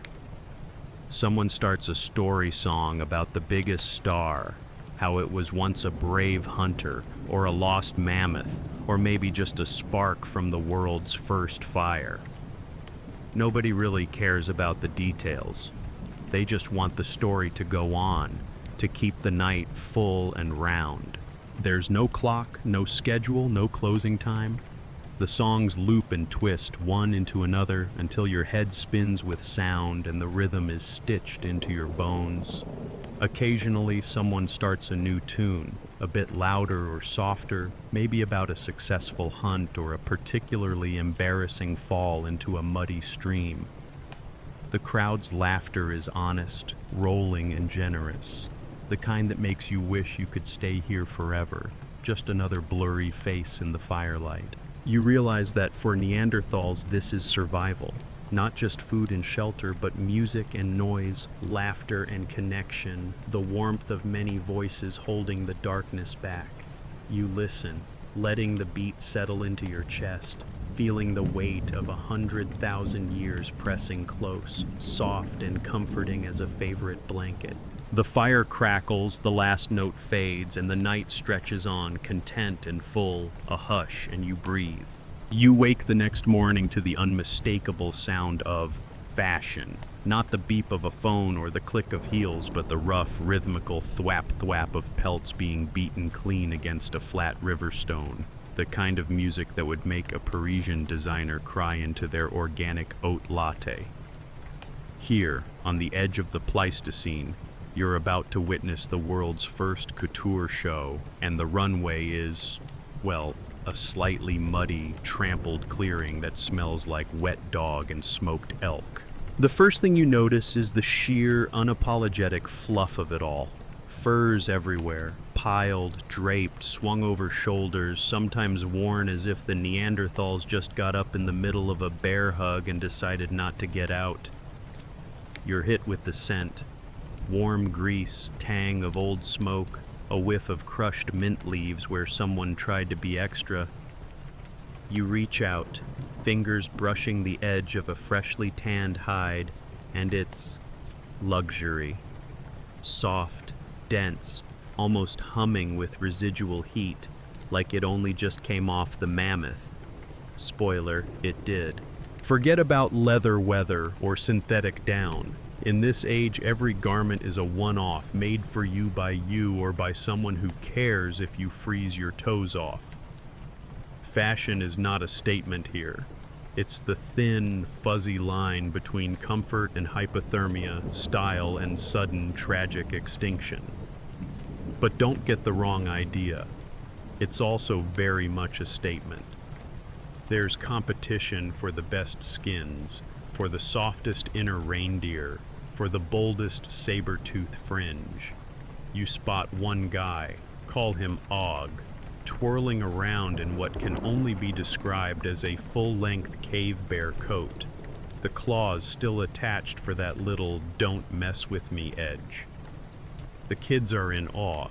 Someone starts a story song about the biggest star, how it was once a brave hunter, or a lost mammoth, or maybe just a spark from the world's first fire. Nobody really cares about the details. They just want the story to go on, to keep the night full and round. There's no clock, no schedule, no closing time. The songs loop and twist one into another until your head spins with sound and the rhythm is stitched into your bones. Occasionally, someone starts a new tune, a bit louder or softer, maybe about a successful hunt or a particularly embarrassing fall into a muddy stream. The crowd's laughter is honest, rolling, and generous, the kind that makes you wish you could stay here forever, just another blurry face in the firelight. You realize that for Neanderthals, this is survival. Not just food and shelter, but music and noise, laughter and connection, the warmth of many voices holding the darkness back. You listen, letting the beat settle into your chest, feeling the weight of 100,000 years pressing close, soft and comforting as a favorite blanket. The fire crackles, the last note fades, and the night stretches on, content and full, a hush, and you breathe. You wake the next morning to the unmistakable sound of fashion. Not the beep of a phone or the click of heels, but the rough, rhythmical thwap-thwap of pelts being beaten clean against a flat river stone. The kind of music that would make a Parisian designer cry into their organic oat latte. Here, on the edge of the Pleistocene, you're about to witness the world's first couture show, and the runway is, well, a slightly muddy, trampled clearing that smells like wet dog and smoked elk. The first thing you notice is the sheer, unapologetic fluff of it all. Furs everywhere, piled, draped, swung over shoulders, sometimes worn as if the Neanderthals just got up in the middle of a bear hug and decided not to get out. You're hit with the scent. Warm grease, tang of old smoke, a whiff of crushed mint leaves where someone tried to be extra. You reach out, fingers brushing the edge of a freshly tanned hide, and it's luxury. Soft, dense, almost humming with residual heat, like it only just came off the mammoth. Spoiler, it did. Forget about leather weather or synthetic down. In this age, every garment is a one-off, made for you by you or by someone who cares if you freeze your toes off. Fashion is not a statement here. It's the thin, fuzzy line between comfort and hypothermia, style and sudden, tragic extinction. But don't get the wrong idea. It's also very much a statement. There's competition for the best skins, for the softest inner reindeer, for the boldest saber-tooth fringe. You spot one guy, call him Og, twirling around in what can only be described as a full-length cave bear coat, the claws still attached for that little "don't mess with me" edge. The kids are in awe,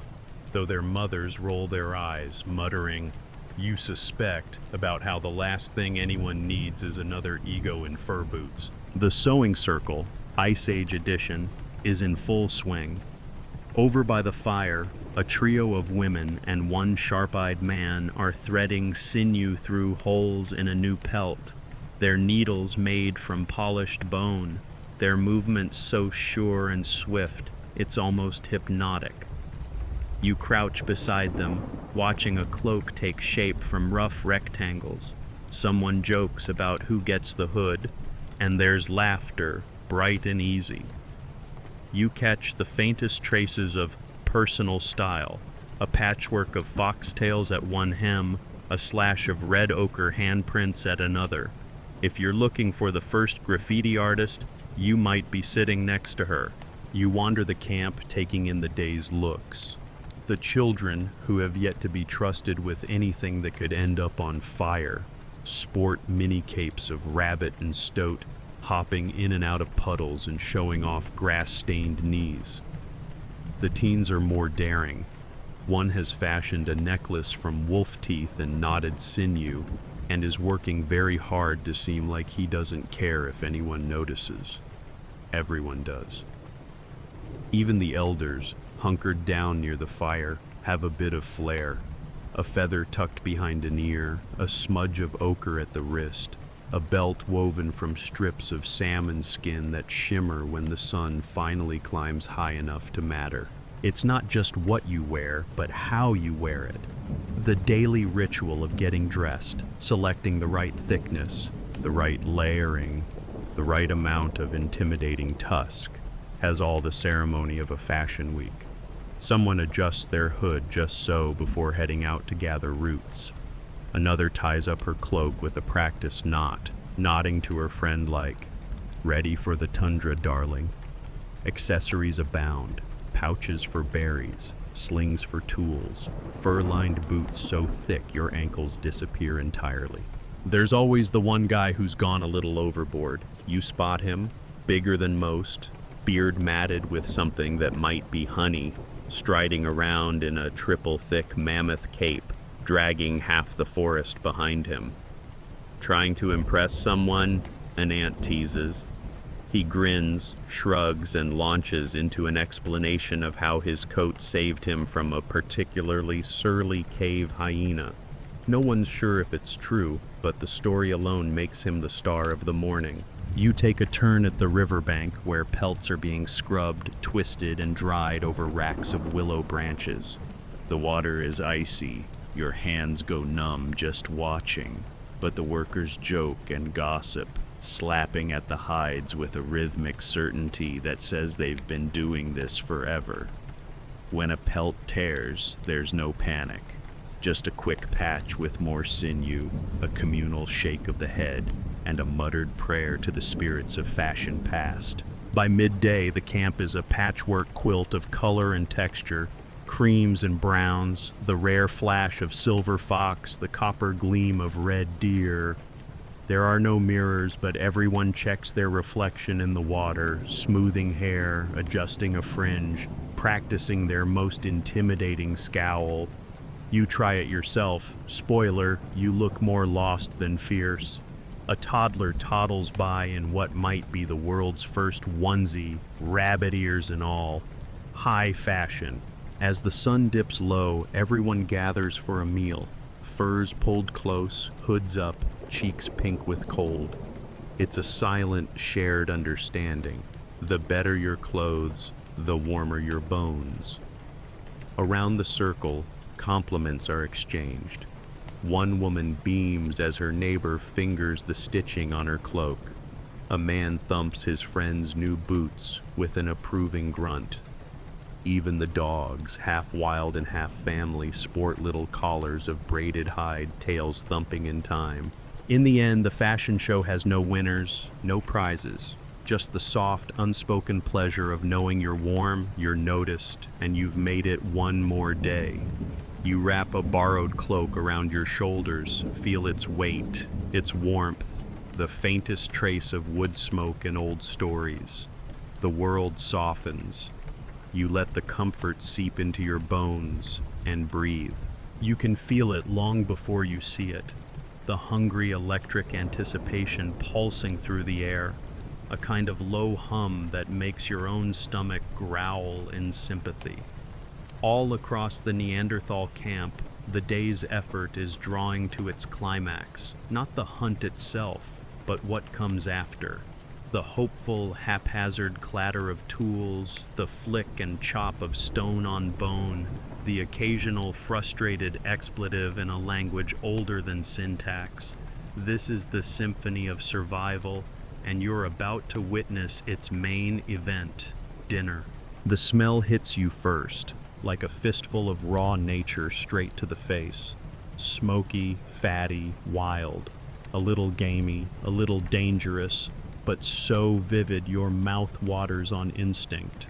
though their mothers roll their eyes, muttering, "You suspect," about how the last thing anyone needs is another ego in fur boots. The sewing circle, Ice Age edition, is in full swing. Over by the fire, a trio of women and one sharp-eyed man are threading sinew through holes in a new pelt, their needles made from polished bone, their movements so sure and swift, it's almost hypnotic. You crouch beside them, watching a cloak take shape from rough rectangles. Someone jokes about who gets the hood, and there's laughter, bright and easy. You catch the faintest traces of personal style, a patchwork of foxtails at one hem, a slash of red ochre handprints at another. If you're looking for the first graffiti artist, you might be sitting next to her. You wander the camp, taking in the day's looks. The children, who have yet to be trusted with anything that could end up on fire, sport mini capes of rabbit and stoat, hopping in and out of puddles and showing off grass-stained knees. The teens are more daring. One has fashioned a necklace from wolf teeth and knotted sinew, and is working very hard to seem like he doesn't care if anyone notices. Everyone does. Even the elders, hunkered down near the fire, have a bit of flair. A feather tucked behind an ear, a smudge of ochre at the wrist, a belt woven from strips of salmon skin that shimmer when the sun finally climbs high enough to matter. It's not just what you wear, but how you wear it. The daily ritual of getting dressed, selecting the right thickness, the right layering, the right amount of intimidating tusk, has all the ceremony of a fashion week. Someone adjusts their hood just so before heading out to gather roots. Another ties up her cloak with a practiced knot, nodding to her friend like, "Ready for the tundra, darling." Accessories abound, pouches for berries, slings for tools, fur-lined boots so thick your ankles disappear entirely. There's always the one guy who's gone a little overboard. You spot him, bigger than most, beard matted with something that might be honey, striding around in a triple-thick mammoth cape, dragging half the forest behind him. Trying to impress someone, an ant teases. He grins, shrugs, and launches into an explanation of how his coat saved him from a particularly surly cave hyena. No one's sure if it's true, but the story alone makes him the star of the morning. You take a turn at the riverbank where pelts are being scrubbed, twisted, and dried over racks of willow branches. The water is icy. Your hands go numb just watching, but the workers joke and gossip, slapping at the hides with a rhythmic certainty that says they've been doing this forever. When a pelt tears, there's no panic. Just a quick patch with more sinew, a communal shake of the head, and a muttered prayer to the spirits of fashion past. By midday, the camp is a patchwork quilt of color and texture, creams and browns, the rare flash of silver fox, the copper gleam of red deer. There are no mirrors, but everyone checks their reflection in the water, smoothing hair, adjusting a fringe, practicing their most intimidating scowl. You try it yourself. Spoiler, you look more lost than fierce. A toddler toddles by in what might be the world's first onesie, rabbit ears and all. High fashion. As the sun dips low, everyone gathers for a meal. Furs pulled close, hoods up, cheeks pink with cold. It's a silent, shared understanding. The better your clothes, the warmer your bones. Around the circle, compliments are exchanged. One woman beams as her neighbor fingers the stitching on her cloak. A man thumps his friend's new boots with an approving grunt. Even the dogs, half wild and half family, sport little collars of braided hide, tails thumping in time. In the end, the fashion show has no winners, no prizes, just the soft, unspoken pleasure of knowing you're warm, you're noticed, and you've made it one more day. You wrap a borrowed cloak around your shoulders, feel its weight, its warmth, the faintest trace of wood smoke and old stories. The world softens. You let the comfort seep into your bones and breathe. You can feel it long before you see it. The hungry electric anticipation pulsing through the air, a kind of low hum that makes your own stomach growl in sympathy. All across the Neanderthal camp, the day's effort is drawing to its climax, not the hunt itself, but what comes after. The hopeful, haphazard clatter of tools, the flick and chop of stone on bone, the occasional frustrated expletive in a language older than syntax. This is the symphony of survival, and you're about to witness its main event, dinner. The smell hits you first, like a fistful of raw nature straight to the face. Smoky, fatty, wild, a little gamey, a little dangerous, but so vivid your mouth waters on instinct.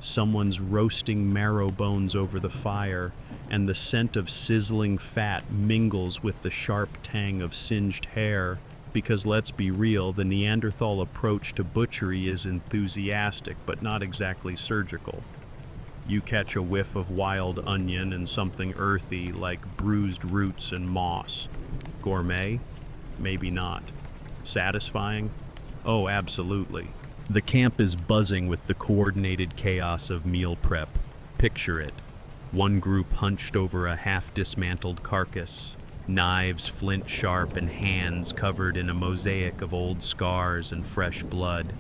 Someone's roasting marrow bones over the fire, and the scent of sizzling fat mingles with the sharp tang of singed hair, because let's be real, the Neanderthal approach to butchery is enthusiastic, but not exactly surgical. You catch a whiff of wild onion and something earthy like bruised roots and moss. Gourmet? Maybe not. Satisfying? Oh, absolutely. The camp is buzzing with the coordinated chaos of meal prep. Picture it. One group hunched over a half-dismantled carcass, knives flint sharp and hands covered in a mosaic of old scars and fresh blood.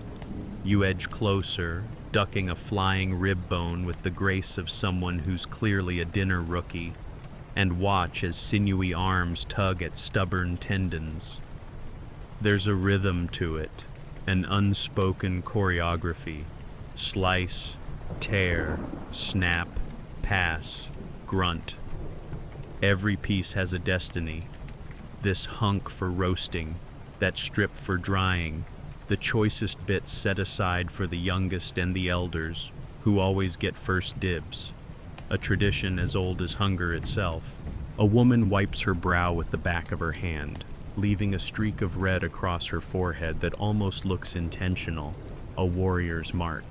You edge closer, ducking a flying rib bone with the grace of someone who's clearly a dinner rookie, and watch as sinewy arms tug at stubborn tendons. There's a rhythm to it, an unspoken choreography. Slice, tear, snap, pass, grunt. Every piece has a destiny. This hunk for roasting, that strip for drying, the choicest bits set aside for the youngest and the elders, who always get first dibs. A tradition as old as hunger itself. A woman wipes her brow with the back of her hand, leaving a streak of red across her forehead that almost looks intentional, a warrior's mark.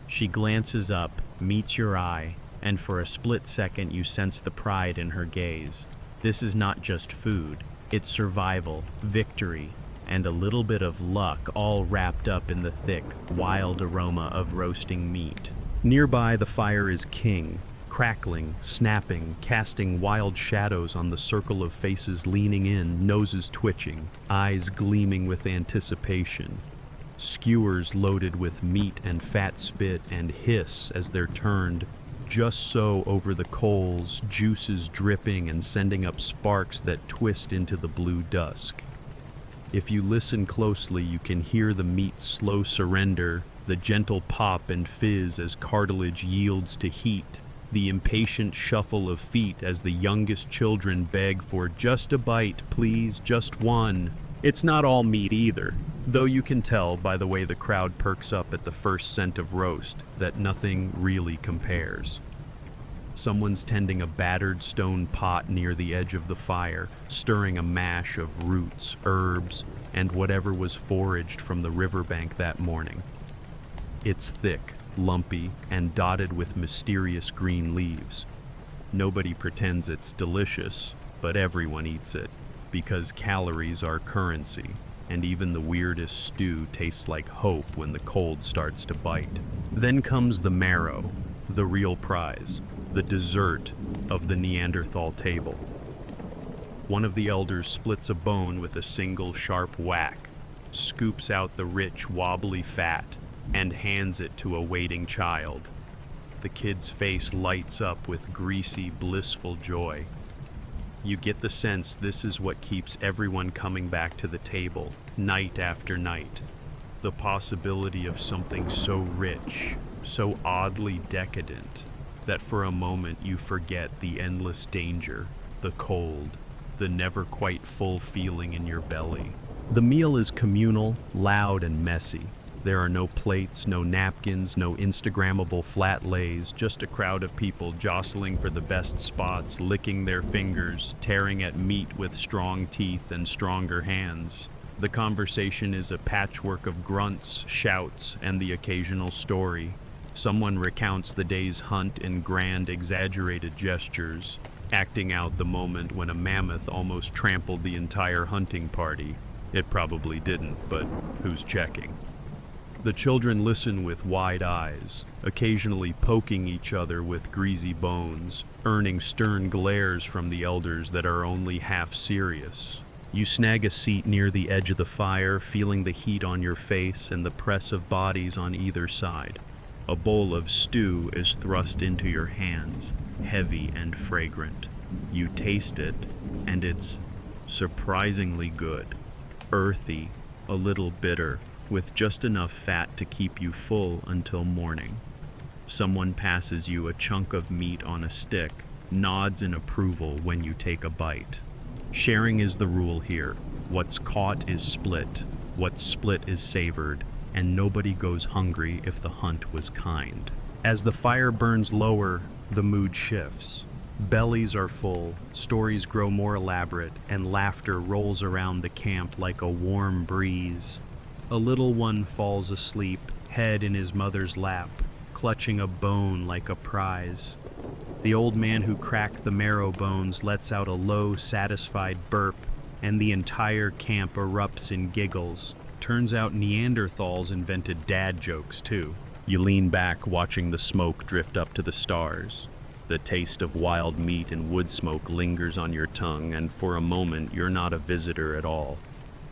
She glances up, meets your eye, and for a split second you sense the pride in her gaze. This is not just food, it's survival, victory, and a little bit of luck, all wrapped up in the thick, wild aroma of roasting meat. Nearby, the fire is king, crackling, snapping, casting wild shadows on the circle of faces leaning in, noses twitching, eyes gleaming with anticipation. Skewers loaded with meat and fat spit and hiss as they're turned, just so over the coals, juices dripping and sending up sparks that twist into the blue dusk. If you listen closely, you can hear the meat's slow surrender, the gentle pop and fizz as cartilage yields to heat, the impatient shuffle of feet as the youngest children beg for just a bite, please, just one. It's not all meat either, though you can tell by the way the crowd perks up at the first scent of roast that nothing really compares. Someone's tending a battered stone pot near the edge of the fire, stirring a mash of roots, herbs, and whatever was foraged from the riverbank that morning. It's thick, lumpy, and dotted with mysterious green leaves. Nobody pretends it's delicious, but everyone eats it, because calories are currency, and even the weirdest stew tastes like hope when the cold starts to bite. Then comes the marrow, the real prize, the dessert of the Neanderthal table. One of the elders splits a bone with a single sharp whack, scoops out the rich, wobbly fat, and hands it to a waiting child. The kid's face lights up with greasy, blissful joy. You get the sense this is what keeps everyone coming back to the table, night after night. The possibility of something so rich, so oddly decadent, that for a moment you forget the endless danger, the cold, the never quite full feeling in your belly. The meal is communal, loud, and messy. There are no plates, no napkins, no Instagrammable flat lays, just a crowd of people jostling for the best spots, licking their fingers, tearing at meat with strong teeth and stronger hands. The conversation is a patchwork of grunts, shouts, and the occasional story. Someone recounts the day's hunt in grand, exaggerated gestures, acting out the moment when a mammoth almost trampled the entire hunting party. It probably didn't, but who's checking? The children listen with wide eyes, occasionally poking each other with greasy bones, earning stern glares from the elders that are only half serious. You snag a seat near the edge of the fire, feeling the heat on your face and the press of bodies on either side. A bowl of stew is thrust into your hands, heavy and fragrant. You taste it, and it's surprisingly good. Earthy, a little bitter, with just enough fat to keep you full until morning. Someone passes you a chunk of meat on a stick, nods in approval when you take a bite. Sharing is the rule here. What's caught is split, what's split is savored, and nobody goes hungry if the hunt was kind. As the fire burns lower, the mood shifts. Bellies are full, stories grow more elaborate, and laughter rolls around the camp like a warm breeze. A little one falls asleep, head in his mother's lap, clutching a bone like a prize. The old man who cracked the marrow bones lets out a low, satisfied burp, and the entire camp erupts in giggles. Turns out Neanderthals invented dad jokes, too. You lean back, watching the smoke drift up to the stars. The taste of wild meat and wood smoke lingers on your tongue, and for a moment you're not a visitor at all.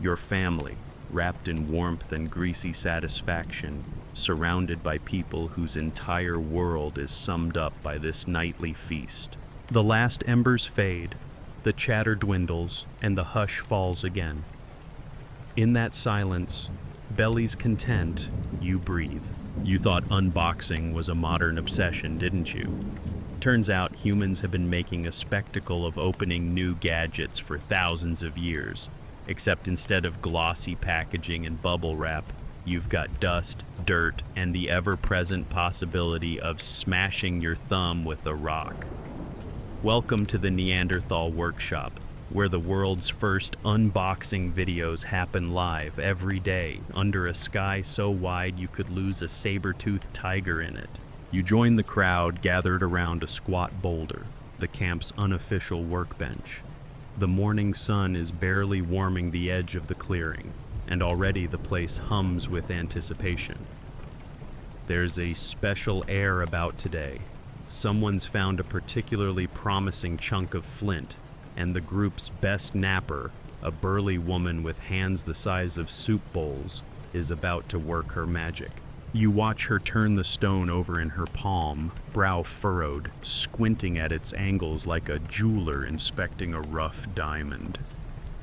You're family, wrapped in warmth and greasy satisfaction, surrounded by people whose entire world is summed up by this nightly feast. The last embers fade, the chatter dwindles, and the hush falls again. In that silence, bellies content, you breathe. You thought unboxing was a modern obsession, didn't you? Turns out humans have been making a spectacle of opening new gadgets for thousands of years. Except instead of glossy packaging and bubble wrap, you've got dust, dirt, and the ever-present possibility of smashing your thumb with a rock. Welcome to the Neanderthal Workshop, where the world's first unboxing videos happen live every day, under a sky so wide you could lose a saber-toothed tiger in it. You join the crowd gathered around a squat boulder, the camp's unofficial workbench. The morning sun is barely warming the edge of the clearing, and already the place hums with anticipation. There's a special air about today. Someone's found a particularly promising chunk of flint, and the group's best napper, a burly woman with hands the size of soup bowls, is about to work her magic. You watch her turn the stone over in her palm, brow furrowed, squinting at its angles like a jeweler inspecting a rough diamond.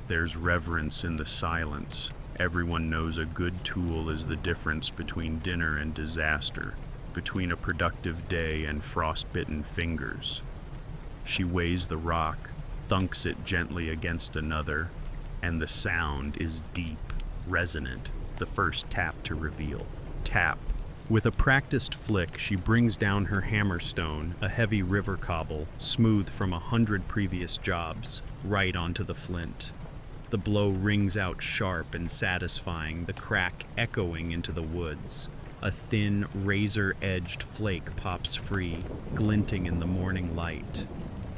There's reverence in the silence. Everyone knows a good tool is the difference between dinner and disaster, between a productive day and frostbitten fingers. She weighs the rock, thunks it gently against another, and the sound is deep, resonant, the first tap to reveal. Tap, With a practiced flick, she brings down her hammerstone, a heavy river cobble, smooth from 100 previous jobs, right onto the flint. The blow rings out sharp and satisfying, the crack echoing into the woods. A thin, razor-edged flake pops free, glinting in the morning light.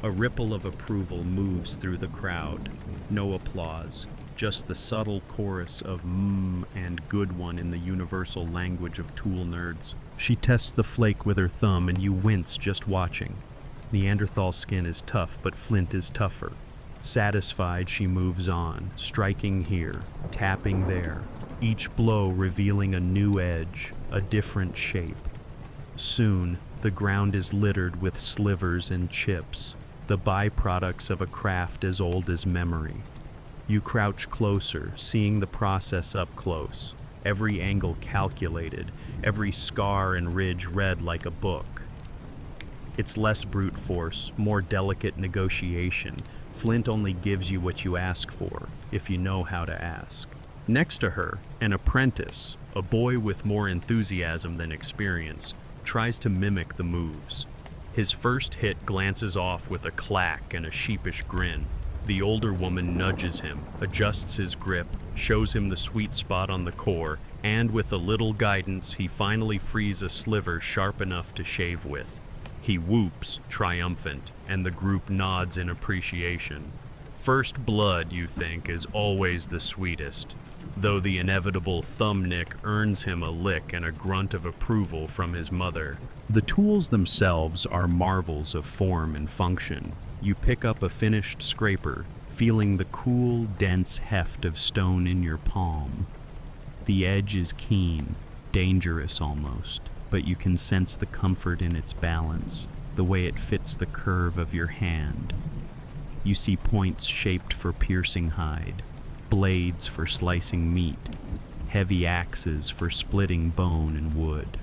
A ripple of approval moves through the crowd. No applause, just the subtle chorus of and good one in the universal language of tool nerds. She tests the flake with her thumb and you wince just watching. Neanderthal skin is tough, but flint is tougher. Satisfied, she moves on, striking here, tapping there, each blow revealing a new edge, a different shape. Soon, the ground is littered with slivers and chips, the byproducts of a craft as old as memory. You crouch closer, seeing the process up close, every angle calculated, every scar and ridge read like a book. It's less brute force, more delicate negotiation. Flint only gives you what you ask for, if you know how to ask. Next to her, an apprentice, a boy with more enthusiasm than experience, tries to mimic the moves. His first hit glances off with a clack and a sheepish grin. The older woman nudges him, adjusts his grip, shows him the sweet spot on the core, and with a little guidance, he finally frees a sliver sharp enough to shave with. He whoops, triumphant, and the group nods in appreciation. First blood, you think, is always the sweetest, though the inevitable thumb nick earns him a lick and a grunt of approval from his mother. The tools themselves are marvels of form and function. You pick up a finished scraper, feeling the cool, dense heft of stone in your palm. The edge is keen, dangerous almost, but you can sense the comfort in its balance, the way it fits the curve of your hand. You see points shaped for piercing hide, blades for slicing meat, heavy axes for splitting bone and wood.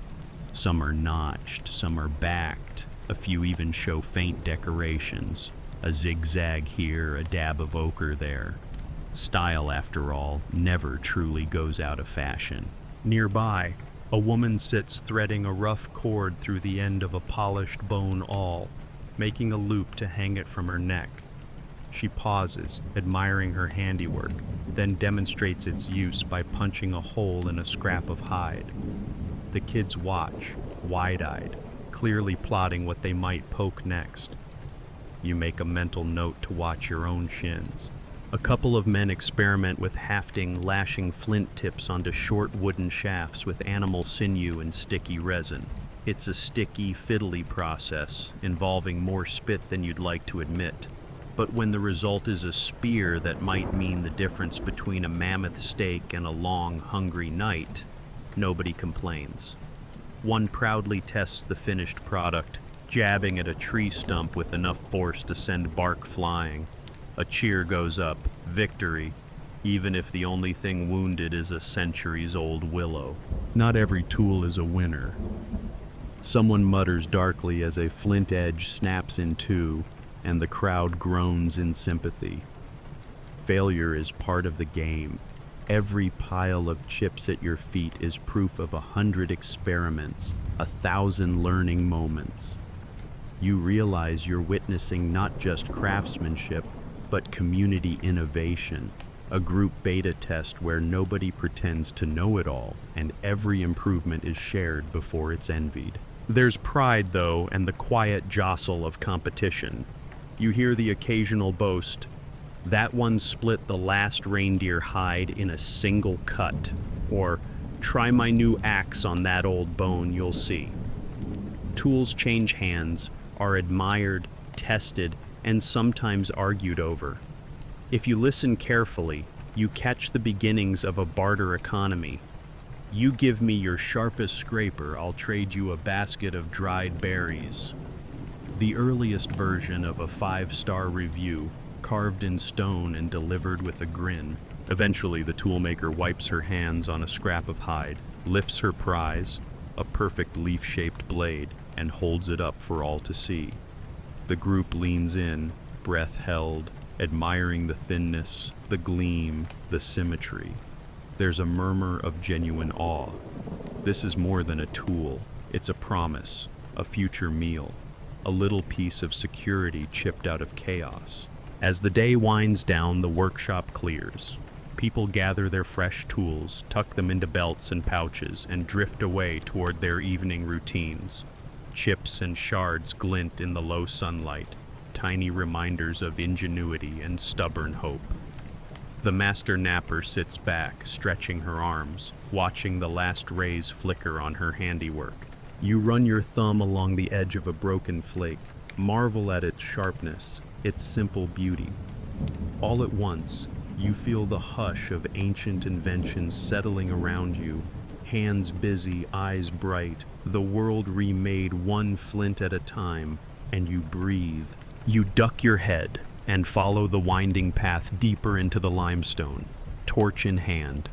Some are notched, some are backed, a few even show faint decorations, a zigzag here, a dab of ochre there. Style, after all, never truly goes out of fashion. Nearby, a woman sits threading a rough cord through the end of a polished bone awl, making a loop to hang it from her neck. She pauses, admiring her handiwork, then demonstrates its use by punching a hole in a scrap of hide. The kids watch, wide-eyed, clearly plotting what they might poke next. You make a mental note to watch your own shins. A couple of men experiment with hafting, lashing flint tips onto short wooden shafts with animal sinew and sticky resin. It's a sticky, fiddly process, involving more spit than you'd like to admit. But when the result is a spear that might mean the difference between a mammoth steak and a long, hungry night, nobody complains. One proudly tests the finished product, jabbing at a tree stump with enough force to send bark flying. A cheer goes up, victory, even if the only thing wounded is a centuries-old willow. Not every tool is a winner. Someone mutters darkly as a flint edge snaps in two, and the crowd groans in sympathy. Failure is part of the game. Every pile of chips at your feet is proof of 100 experiments, 1,000 learning moments. You realize you're witnessing not just craftsmanship, but community innovation, a group beta test where nobody pretends to know it all, and every improvement is shared before it's envied. There's pride, though, and the quiet jostle of competition. You hear the occasional boast, "That one split the last reindeer hide in a single cut," or "Try my new axe on that old bone, you'll see." Tools change hands, are admired, tested, and sometimes argued over. If you listen carefully, you catch the beginnings of a barter economy. You give me your sharpest scraper, I'll trade you a basket of dried berries. The earliest version of a 5-star review, carved in stone and delivered with a grin. Eventually, the toolmaker wipes her hands on a scrap of hide, lifts her prize, a perfect leaf-shaped blade, and holds it up for all to see. The group leans in, breath held, admiring the thinness, the gleam, the symmetry. There's a murmur of genuine awe. This is more than a tool. It's a promise, a future meal, a little piece of security chipped out of chaos. As the day winds down, the workshop clears. People gather their fresh tools, tuck them into belts and pouches, and drift away toward their evening routines. Chips and shards glint in the low sunlight, tiny reminders of ingenuity and stubborn hope. The master napper sits back, stretching her arms, watching the last rays flicker on her handiwork. You run your thumb along the edge of a broken flake, marvel at its sharpness, its simple beauty. All at once, you feel the hush of ancient inventions settling around you, hands busy, eyes bright, the world remade one flint at a time, and you breathe. You duck your head and follow the winding path deeper into the limestone, torch in hand,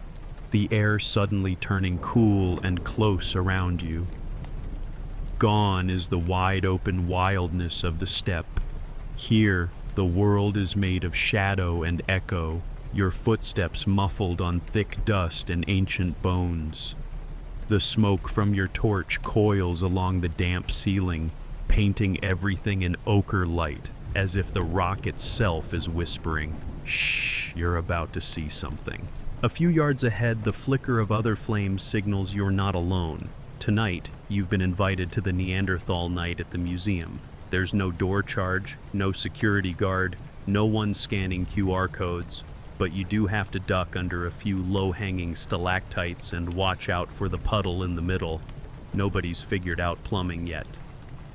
the air suddenly turning cool and close around you. Gone is the wide-open wildness of the steppe. Here, the world is made of shadow and echo, your footsteps muffled on thick dust and ancient bones. The smoke from your torch coils along the damp ceiling, painting everything in ochre light, as if the rock itself is whispering, "Shh, you're about to see something." A few yards ahead, the flicker of other flames signals you're not alone. Tonight, you've been invited to the Neanderthal night at the museum. There's no door charge, no security guard, no one scanning QR codes, but you do have to duck under a few low-hanging stalactites and watch out for the puddle in the middle. Nobody's figured out plumbing yet.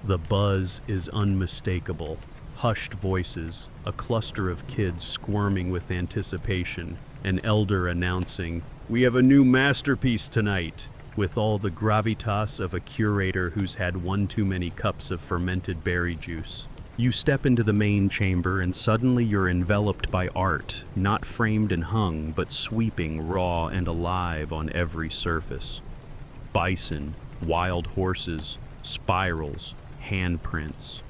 The buzz is unmistakable. Hushed voices, a cluster of kids squirming with anticipation, an elder announcing, "We have a new masterpiece tonight," with all the gravitas of a curator who's had one too many cups of fermented berry juice. You step into the main chamber and suddenly you're enveloped by art, not framed and hung, but sweeping raw and alive on every surface. Bison, wild horses, spirals, handprints.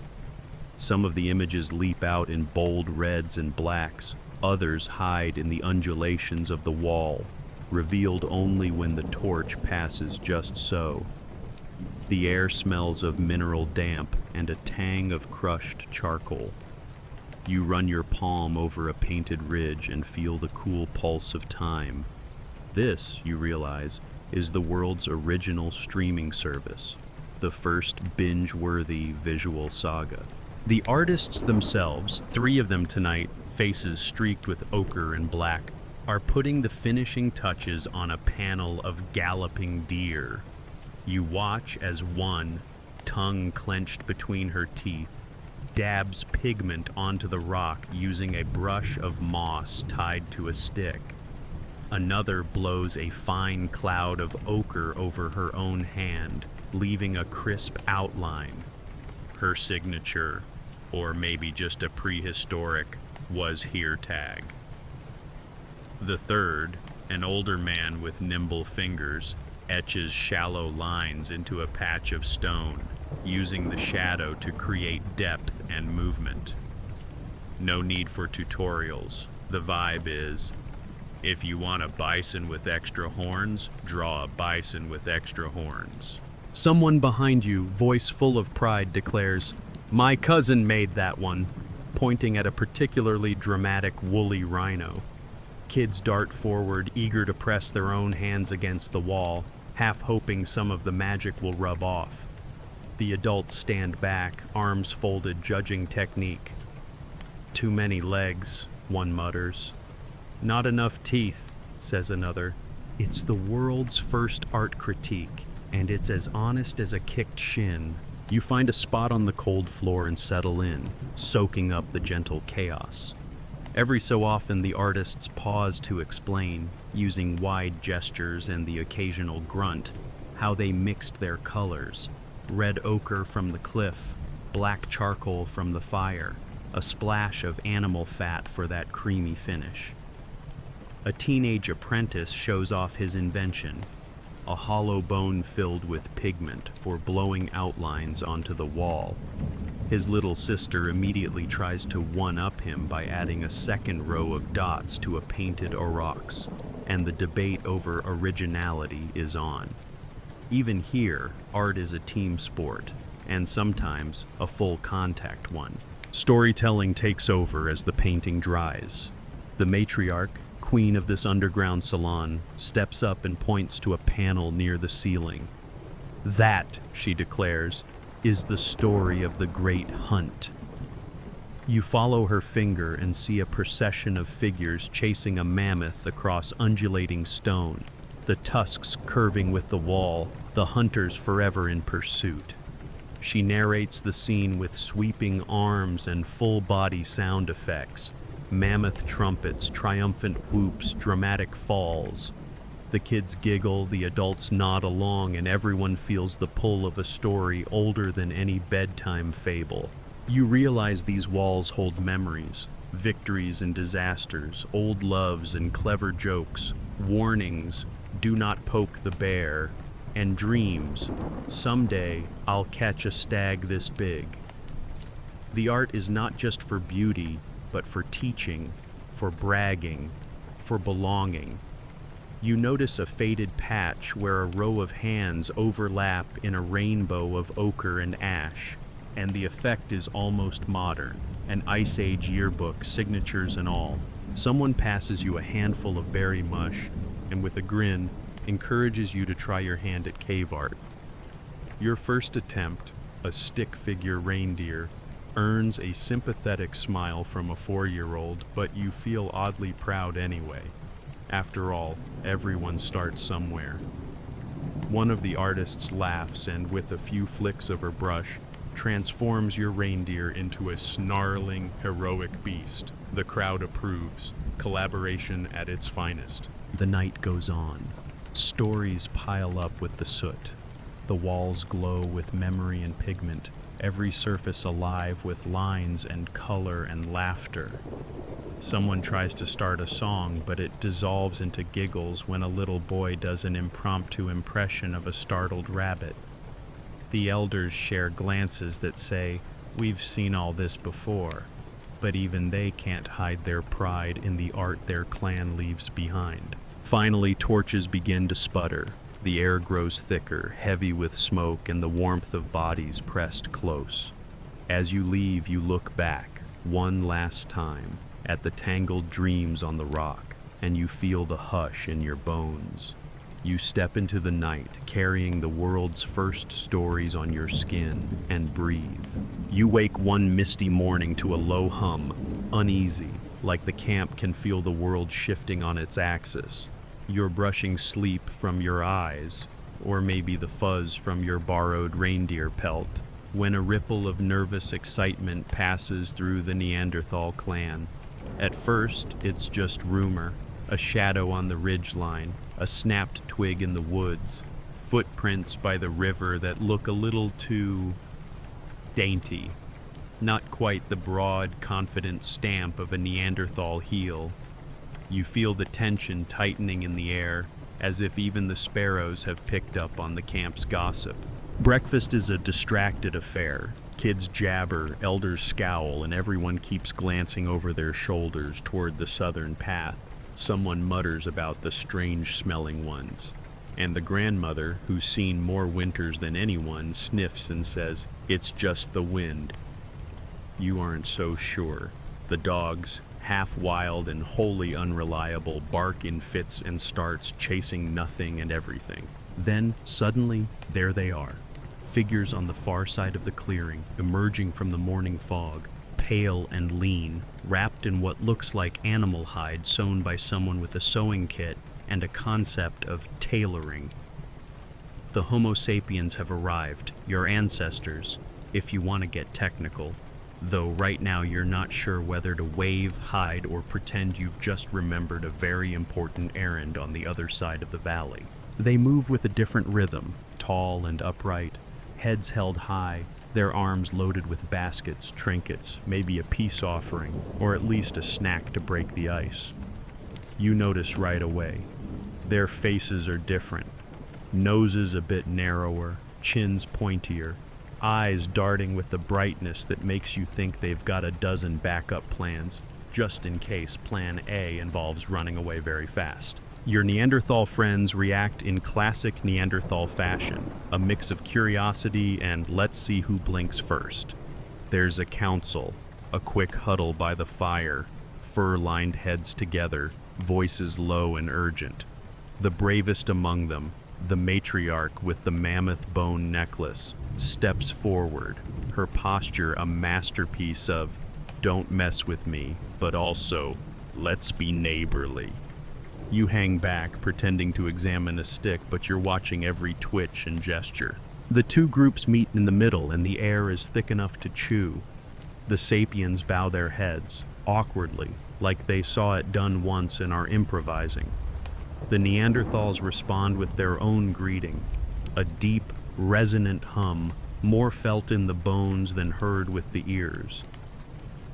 Some of the images leap out in bold reds and blacks, others hide in the undulations of the wall, revealed only when the torch passes just so. The air smells of mineral damp and a tang of crushed charcoal. You run your palm over a painted ridge and feel the cool pulse of time. This, you realize, is the world's original streaming service, the first binge-worthy visual saga. The artists themselves, 3 of them tonight, faces streaked with ochre and black, are putting the finishing touches on a panel of galloping deer. You watch as one, tongue clenched between her teeth, dabs pigment onto the rock using a brush of moss tied to a stick. Another blows a fine cloud of ochre over her own hand, leaving a crisp outline. Her signature, or maybe just a prehistoric "was here" tag. The third, an older man with nimble fingers, etches shallow lines into a patch of stone, using the shadow to create depth and movement. No need for tutorials. The vibe is, if you want a bison with extra horns, draw a bison with extra horns. Someone behind you, voice full of pride, declares, "My cousin made that one," pointing at a particularly dramatic woolly rhino. Kids dart forward, eager to press their own hands against the wall, half hoping some of the magic will rub off. The adults stand back, arms folded, judging technique. "Too many legs," one mutters. "Not enough teeth," says another. It's the world's first art critique, and it's as honest as a kicked shin. You find a spot on the cold floor and settle in, soaking up the gentle chaos. Every so often, the artists pause to explain, using wide gestures and the occasional grunt, how they mixed their colors. Red ochre from the cliff, black charcoal from the fire, a splash of animal fat for that creamy finish. A teenage apprentice shows off his invention, a hollow bone filled with pigment for blowing outlines onto the wall. His little sister immediately tries to one-up him by adding a second row of dots to a painted aurochs, and the debate over originality is on. Even here, art is a team sport, and sometimes a full contact one. Storytelling takes over as the painting dries. The matriarch, queen of this underground salon, steps up and points to a panel near the ceiling. That, she declares, is the story of the Great Hunt. You follow her finger and see a procession of figures chasing a mammoth across undulating stone, the tusks curving with the wall, the hunters forever in pursuit. She narrates the scene with sweeping arms and full-body sound effects, mammoth trumpets, triumphant whoops, dramatic falls. The kids giggle, the adults nod along, and everyone feels the pull of a story older than any bedtime fable. You realize these walls hold memories, victories and disasters, old loves and clever jokes, warnings, do not poke the bear, and dreams, someday I'll catch a stag this big. The art is not just for beauty, but for teaching, for bragging, for belonging. You notice a faded patch where a row of hands overlap in a rainbow of ochre and ash, and the effect is almost modern, an Ice Age yearbook, signatures and all. Someone passes you a handful of berry mush, and with a grin, encourages you to try your hand at cave art. Your first attempt, a stick figure reindeer, earns a sympathetic smile from a 4-year-old, but you feel oddly proud anyway. After all, everyone starts somewhere. One of the artists laughs and, with a few flicks of her brush, transforms your reindeer into a snarling, heroic beast. The crowd approves. Collaboration at its finest. The night goes on. Stories pile up with the soot. The walls glow with memory and pigment, every surface alive with lines and color and laughter. Someone tries to start a song, but it dissolves into giggles when a little boy does an impromptu impression of a startled rabbit. The elders share glances that say, "We've seen all this before," but even they can't hide their pride in the art their clan leaves behind. Finally, torches begin to sputter. The air grows thicker, heavy with smoke and the warmth of bodies pressed close. As you leave, you look back, one last time, at the tangled dreams on the rock, and you feel the hush in your bones. You step into the night, carrying the world's first stories on your skin, and breathe. You wake one misty morning to a low hum, uneasy, like the camp can feel the world shifting on its axis. You're brushing sleep from your eyes, or maybe the fuzz from your borrowed reindeer pelt, when a ripple of nervous excitement passes through the Neanderthal clan. At first, it's just rumor, a shadow on the ridgeline, a snapped twig in the woods, footprints by the river that look a little too dainty. Not quite the broad, confident stamp of a Neanderthal heel. You feel the tension tightening in the air, as if even the sparrows have picked up on the camp's gossip. Breakfast is a distracted affair. Kids jabber, elders scowl, and everyone keeps glancing over their shoulders toward the southern path. Someone mutters about the strange-smelling ones. And the grandmother, who's seen more winters than anyone, sniffs and says, "It's just the wind." You aren't so sure. The dogs, half wild and wholly unreliable, bark in fits and starts, chasing nothing and everything. Then, suddenly, there they are. Figures on the far side of the clearing, emerging from the morning fog, pale and lean, wrapped in what looks like animal hide sewn by someone with a sewing kit and a concept of tailoring. The Homo sapiens have arrived, your ancestors, if you want to get technical. Though right now you're not sure whether to wave, hide, or pretend you've just remembered a very important errand on the other side of the valley. They move with a different rhythm, tall and upright, heads held high, their arms loaded with baskets, trinkets, maybe a peace offering, or at least a snack to break the ice. You notice right away. Their faces are different. Noses a bit narrower, chins pointier, eyes darting with the brightness that makes you think they've got a dozen backup plans, just in case plan A involves running away very fast. Your Neanderthal friends react in classic Neanderthal fashion, a mix of curiosity and let's see who blinks first. There's a council, a quick huddle by the fire, fur-lined heads together, voices low and urgent. The bravest among them, the matriarch with the mammoth bone necklace, steps forward, her posture a masterpiece of "don't mess with me," but also "let's be neighborly." You hang back, pretending to examine a stick, but you're watching every twitch and gesture. The two groups meet in the middle, and the air is thick enough to chew. The sapiens bow their heads, awkwardly, like they saw it done once and are improvising. The Neanderthals respond with their own greeting, a deep, resonant hum, more felt in the bones than heard with the ears.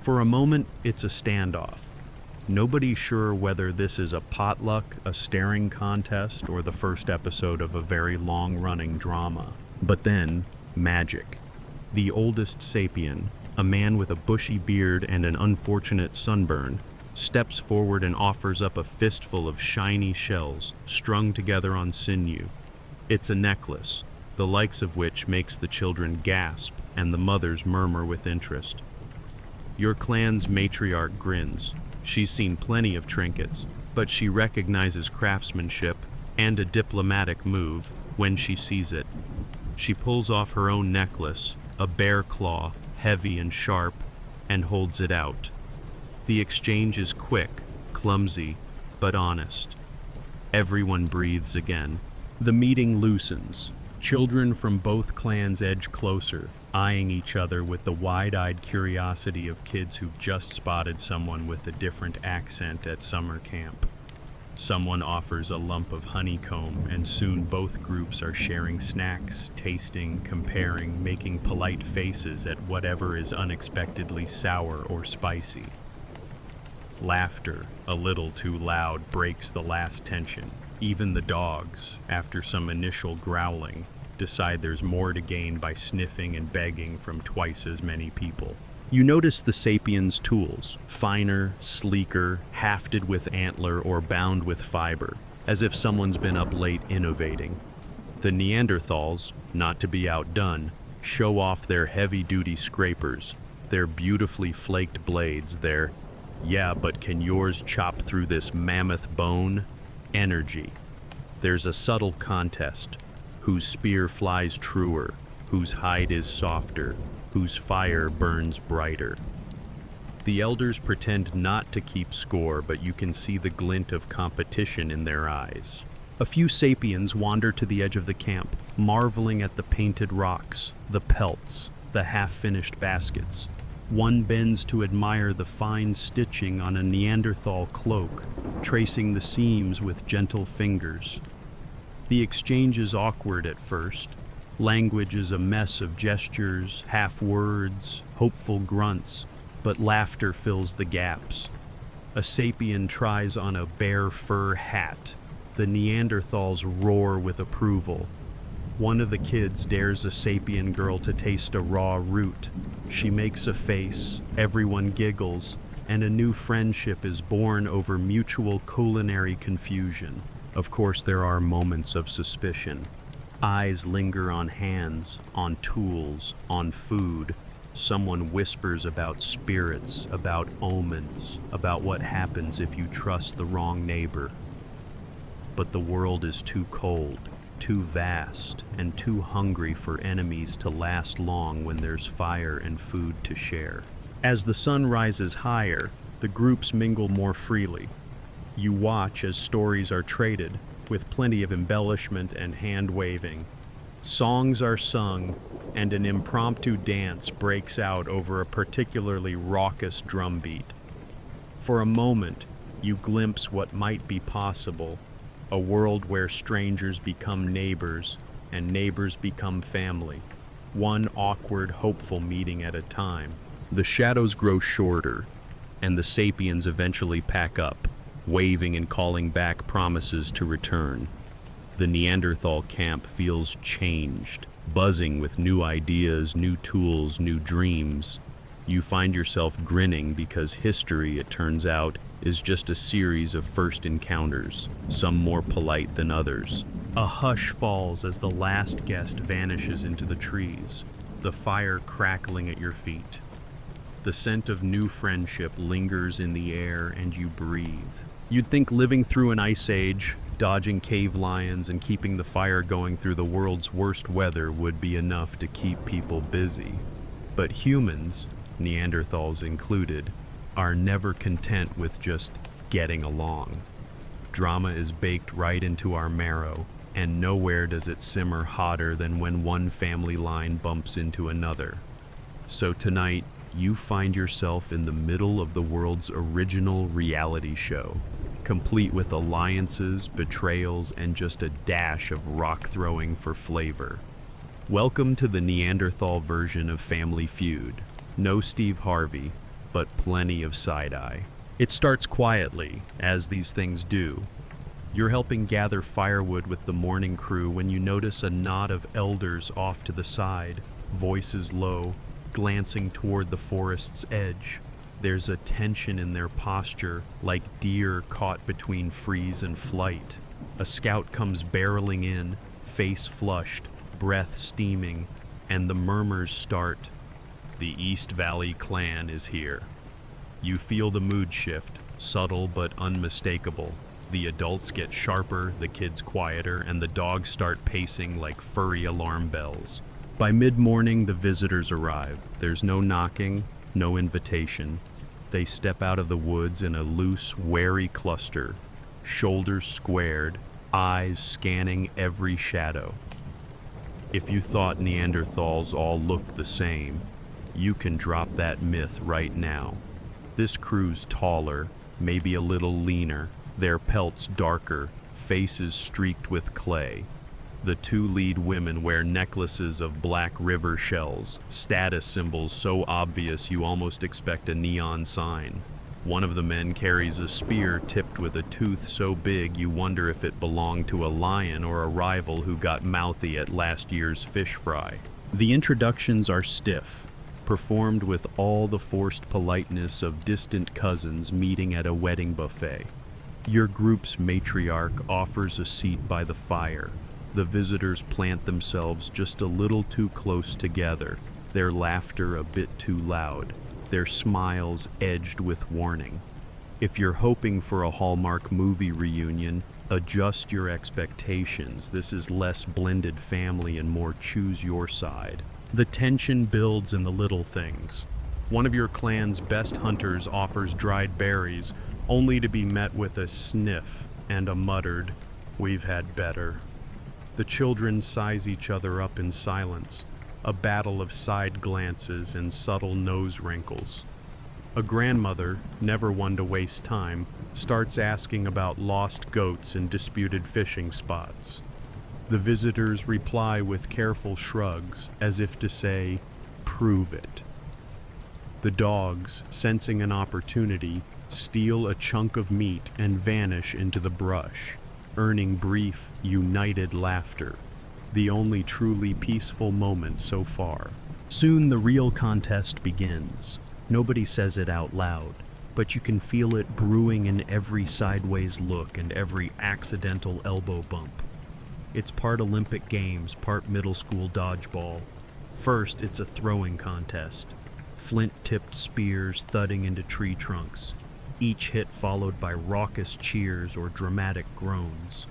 For a moment, it's a standoff. Nobody's sure whether this is a potluck, a staring contest, or the first episode of a very long-running drama. But then, magic. The oldest sapien, a man with a bushy beard and an unfortunate sunburn, steps forward and offers up a fistful of shiny shells strung together on sinew. It's a necklace, the likes of which makes the children gasp and the mothers murmur with interest. Your clan's matriarch grins. She's seen plenty of trinkets, but she recognizes craftsmanship and a diplomatic move when she sees it. She pulls off her own necklace, a bear claw, heavy and sharp, and holds it out. The exchange is quick, clumsy, but honest. Everyone breathes again. The meeting loosens. Children from both clans edge closer, eyeing each other with the wide-eyed curiosity of kids who've just spotted someone with a different accent at summer camp. Someone offers a lump of honeycomb, and soon both groups are sharing snacks, tasting, comparing, making polite faces at whatever is unexpectedly sour or spicy. Laughter, a little too loud, breaks the last tension. Even the dogs, after some initial growling, decide there's more to gain by sniffing and begging from twice as many people. You notice the sapiens' tools, finer, sleeker, hafted with antler or bound with fiber, as if someone's been up late innovating. The Neanderthals, not to be outdone, show off their heavy-duty scrapers, their beautifully flaked blades, their "yeah, but can yours chop through this mammoth bone?" energy. There's a subtle contest. Whose spear flies truer, whose hide is softer, whose fire burns brighter. The elders pretend not to keep score, but you can see the glint of competition in their eyes. A few sapiens wander to the edge of the camp, marveling at the painted rocks, the pelts, the half-finished baskets. One bends to admire the fine stitching on a Neanderthal cloak, tracing the seams with gentle fingers. The exchange is awkward at first. Language is a mess of gestures, half-words, hopeful grunts, but laughter fills the gaps. A sapien tries on a bear fur hat. The Neanderthals roar with approval. One of the kids dares a sapien girl to taste a raw root. She makes a face, everyone giggles, and a new friendship is born over mutual culinary confusion. Of course, there are moments of suspicion. Eyes linger on hands, on tools, on food. Someone whispers about spirits, about omens, about what happens if you trust the wrong neighbor. But the world is too cold, too vast, and too hungry for enemies to last long when there's fire and food to share. As the sun rises higher, the groups mingle more freely. You watch as stories are traded, with plenty of embellishment and hand-waving. Songs are sung, and an impromptu dance breaks out over a particularly raucous drumbeat. For a moment, you glimpse what might be possible, a world where strangers become neighbors, and neighbors become family, one awkward, hopeful meeting at a time. The shadows grow shorter, and the sapiens eventually pack up, waving and calling back promises to return. The Neanderthal camp feels changed, buzzing with new ideas, new tools, new dreams. You find yourself grinning because history, it turns out, is just a series of first encounters, some more polite than others. A hush falls as the last guest vanishes into the trees, the fire crackling at your feet. The scent of new friendship lingers in the air and you breathe. You'd think living through an ice age, dodging cave lions and keeping the fire going through the world's worst weather would be enough to keep people busy. But humans, Neanderthals included, are never content with just getting along. Drama is baked right into our marrow, and nowhere does it simmer hotter than when one family line bumps into another. So tonight, you find yourself in the middle of the world's original reality show, complete with alliances, betrayals, and just a dash of rock throwing for flavor. Welcome to the Neanderthal version of Family Feud. No Steve Harvey, but plenty of side-eye. It starts quietly, as these things do. You're helping gather firewood with the morning crew when you notice a knot of elders off to the side, voices low, glancing toward the forest's edge. There's a tension in their posture, like deer caught between freeze and flight. A scout comes barreling in, face flushed, breath steaming, and the murmurs start. The East Valley clan is here. You feel the mood shift, subtle but unmistakable. The adults get sharper, the kids quieter, and the dogs start pacing like furry alarm bells. By mid-morning, the visitors arrive. There's no knocking, no invitation. They step out of the woods in a loose, wary cluster, shoulders squared, eyes scanning every shadow. If you thought Neanderthals all looked the same, you can drop that myth right now. This crew's taller, maybe a little leaner, their pelts darker, faces streaked with clay. The two lead women wear necklaces of black river shells, status symbols so obvious you almost expect a neon sign. One of the men carries a spear tipped with a tooth so big you wonder if it belonged to a lion or a rival who got mouthy at last year's fish fry. The introductions are stiff, performed with all the forced politeness of distant cousins meeting at a wedding buffet. Your group's matriarch offers a seat by the fire. The visitors plant themselves just a little too close together, their laughter a bit too loud, their smiles edged with warning. If you're hoping for a Hallmark movie reunion, adjust your expectations. This is less blended family and more choose your side. The tension builds in the little things. One of your clan's best hunters offers dried berries, only to be met with a sniff and a muttered, "We've had better." The children size each other up in silence, a battle of side glances and subtle nose wrinkles. A grandmother, never one to waste time, starts asking about lost goats and disputed fishing spots. The visitors reply with careful shrugs, as if to say, "Prove it." The dogs, sensing an opportunity, steal a chunk of meat and vanish into the brush, earning brief, united laughter, the only truly peaceful moment so far. Soon the real contest begins. Nobody says it out loud, but you can feel it brewing in every sideways look and every accidental elbow bump. It's part Olympic Games, part middle school dodgeball. First, it's a throwing contest. Flint-tipped spears thudding into tree trunks, each hit followed by raucous cheers or dramatic groans.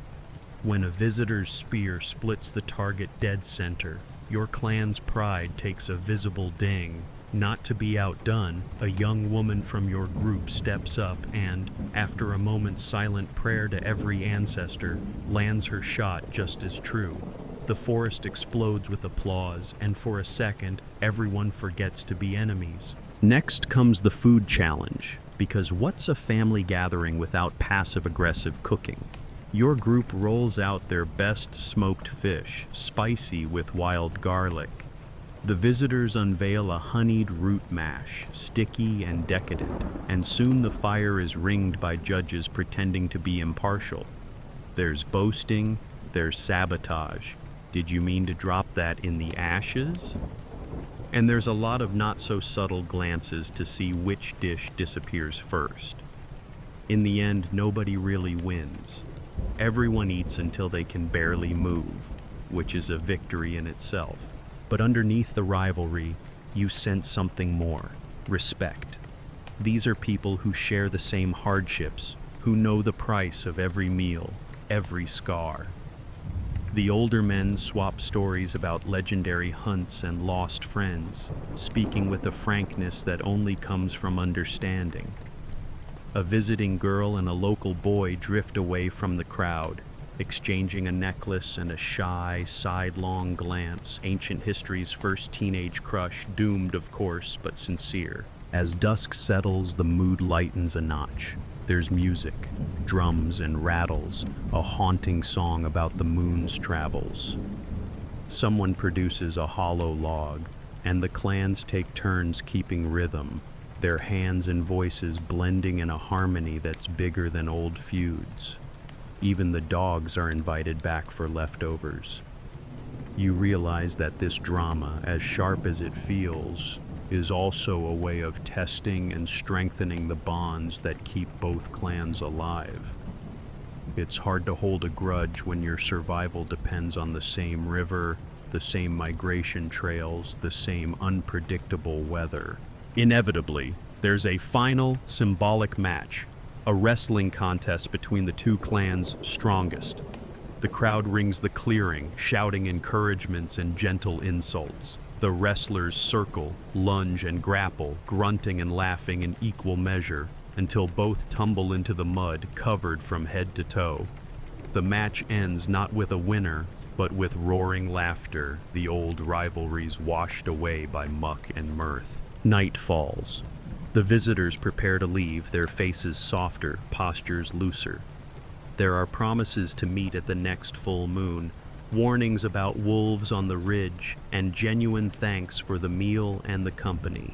When a visitor's spear splits the target dead center, your clan's pride takes a visible ding. Not to be outdone, a young woman from your group steps up and, after a moment's silent prayer to every ancestor, lands her shot just as true. The forest explodes with applause, and for a second, everyone forgets to be enemies. Next comes the food challenge, because what's a family gathering without passive-aggressive cooking? Your group rolls out their best smoked fish, spicy with wild garlic. The visitors unveil a honeyed root mash, sticky and decadent, and soon the fire is ringed by judges pretending to be impartial. There's boasting, there's sabotage. Did you mean to drop that in the ashes? And there's a lot of not so subtle glances to see which dish disappears first. In the end, nobody really wins. Everyone eats until they can barely move, which is a victory in itself. But underneath the rivalry, you sense something more: respect. These are people who share the same hardships, who know the price of every meal, every scar. The older men swap stories about legendary hunts and lost friends, speaking with a frankness that only comes from understanding. A visiting girl and a local boy drift away from the crowd, exchanging a necklace and a shy, sidelong glance, ancient history's first teenage crush, doomed of course, but sincere. As dusk settles, the mood lightens a notch. There's music, drums and rattles, a haunting song about the moon's travels. Someone produces a hollow log, and the clans take turns keeping rhythm, their hands and voices blending in a harmony that's bigger than old feuds. Even the dogs are invited back for leftovers. You realize that this drama, as sharp as it feels, is also a way of testing and strengthening the bonds that keep both clans alive. It's hard to hold a grudge when your survival depends on the same river, the same migration trails, the same unpredictable weather. Inevitably, there's a final symbolic match, a wrestling contest between the two clans' strongest. The crowd rings the clearing, shouting encouragements and gentle insults. The wrestlers circle, lunge, and grapple, grunting and laughing in equal measure, until both tumble into the mud, covered from head to toe. The match ends not with a winner, but with roaring laughter, the old rivalries washed away by muck and mirth. Night falls. The visitors prepare to leave, their faces softer, postures looser. There are promises to meet at the next full moon, warnings about wolves on the ridge, and genuine thanks for the meal and the company.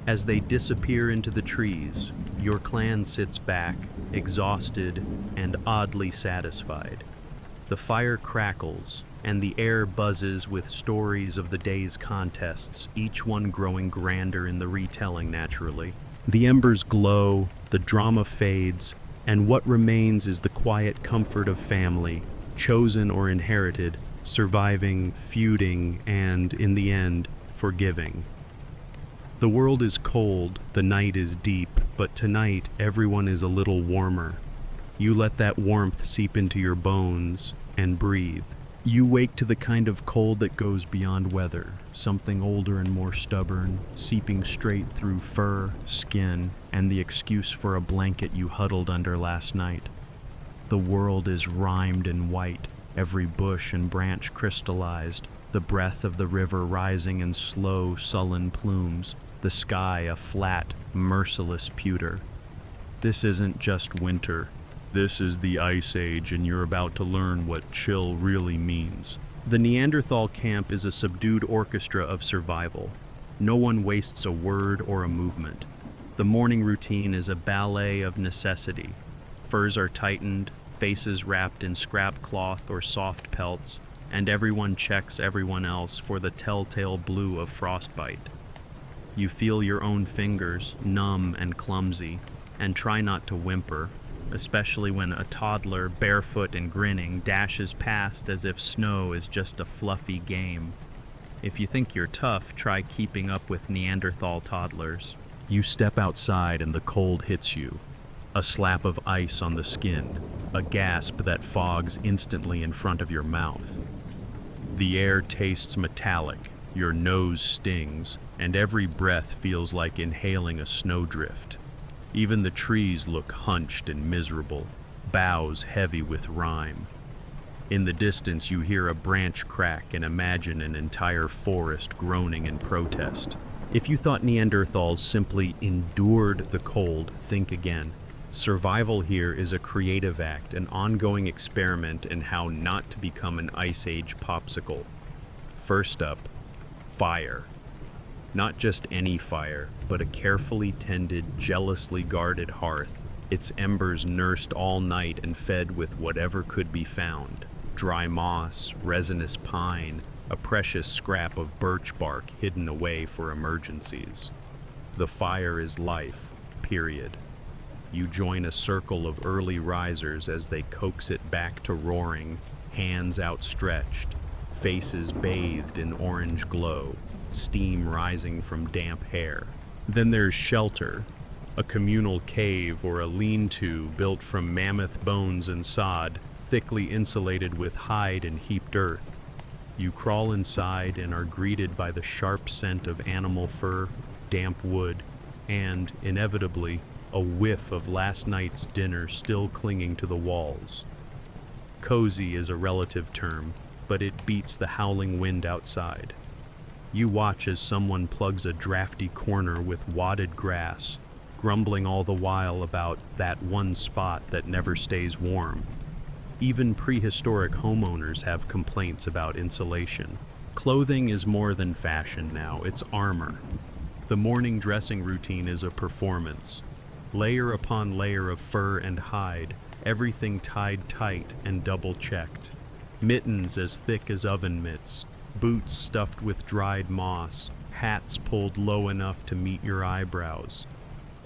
As they disappear into the trees, your clan sits back, exhausted and oddly satisfied. The fire crackles, and the air buzzes with stories of the day's contests, each one growing grander in the retelling naturally. The embers glow, the drama fades, and what remains is the quiet comfort of family, chosen or inherited, surviving, feuding, and, in the end, forgiving. The world is cold, the night is deep, but tonight everyone is a little warmer. You let that warmth seep into your bones and breathe. You wake to the kind of cold that goes beyond weather, something older and more stubborn, seeping straight through fur, skin, and the excuse for a blanket you huddled under last night. The world is rimed in white, every bush and branch crystallized, the breath of the river rising in slow, sullen plumes, the sky a flat, merciless pewter. This isn't just winter. This is the Ice Age, and you're about to learn what chill really means. The Neanderthal camp is a subdued orchestra of survival. No one wastes a word or a movement. The morning routine is a ballet of necessity. Furs are tightened, faces wrapped in scrap cloth or soft pelts, and everyone checks everyone else for the telltale blue of frostbite. You feel your own fingers, numb and clumsy, and try not to whimper, especially when a toddler, barefoot and grinning, dashes past as if snow is just a fluffy game. If you think you're tough, try keeping up with Neanderthal toddlers. You step outside and the cold hits you. A slap of ice on the skin, a gasp that fogs instantly in front of your mouth. The air tastes metallic, your nose stings, and every breath feels like inhaling a snowdrift. Even the trees look hunched and miserable, boughs heavy with rime. In the distance you hear a branch crack and imagine an entire forest groaning in protest. If you thought Neanderthals simply endured the cold, think again. Survival here is a creative act, an ongoing experiment in how not to become an Ice Age popsicle. First up, fire. Not just any fire, but a carefully tended, jealously guarded hearth, its embers nursed all night and fed with whatever could be found. Dry moss, resinous pine, a precious scrap of birch bark hidden away for emergencies. The fire is life, period. You join a circle of early risers as they coax it back to roaring, hands outstretched, faces bathed in orange glow, steam rising from damp hair. Then there's shelter, a communal cave or a lean-to built from mammoth bones and sod, thickly insulated with hide and heaped earth. You crawl inside and are greeted by the sharp scent of animal fur, damp wood, and, inevitably, a whiff of last night's dinner still clinging to the walls. Cozy is a relative term, but it beats the howling wind outside. You watch as someone plugs a drafty corner with wadded grass, grumbling all the while about that one spot that never stays warm. Even prehistoric homeowners have complaints about insulation. Clothing is more than fashion now, it's armor. The morning dressing routine is a performance. Layer upon layer of fur and hide, everything tied tight and double-checked. Mittens as thick as oven mitts, boots stuffed with dried moss, hats pulled low enough to meet your eyebrows.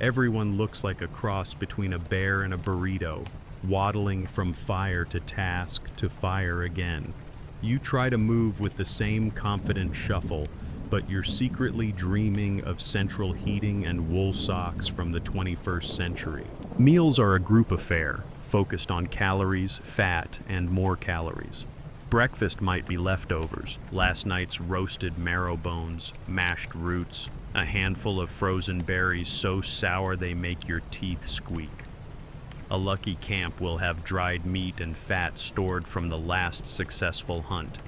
Everyone looks like a cross between a bear and a burrito, waddling from fire to task to fire again. You try to move with the same confident shuffle, but you're secretly dreaming of central heating and wool socks from the 21st century. Meals are a group affair, focused on calories, fat, and more calories. Breakfast might be leftovers, last night's roasted marrow bones, mashed roots, a handful of frozen berries so sour they make your teeth squeak. A lucky camp will have dried meat and fat stored from the last successful hunt.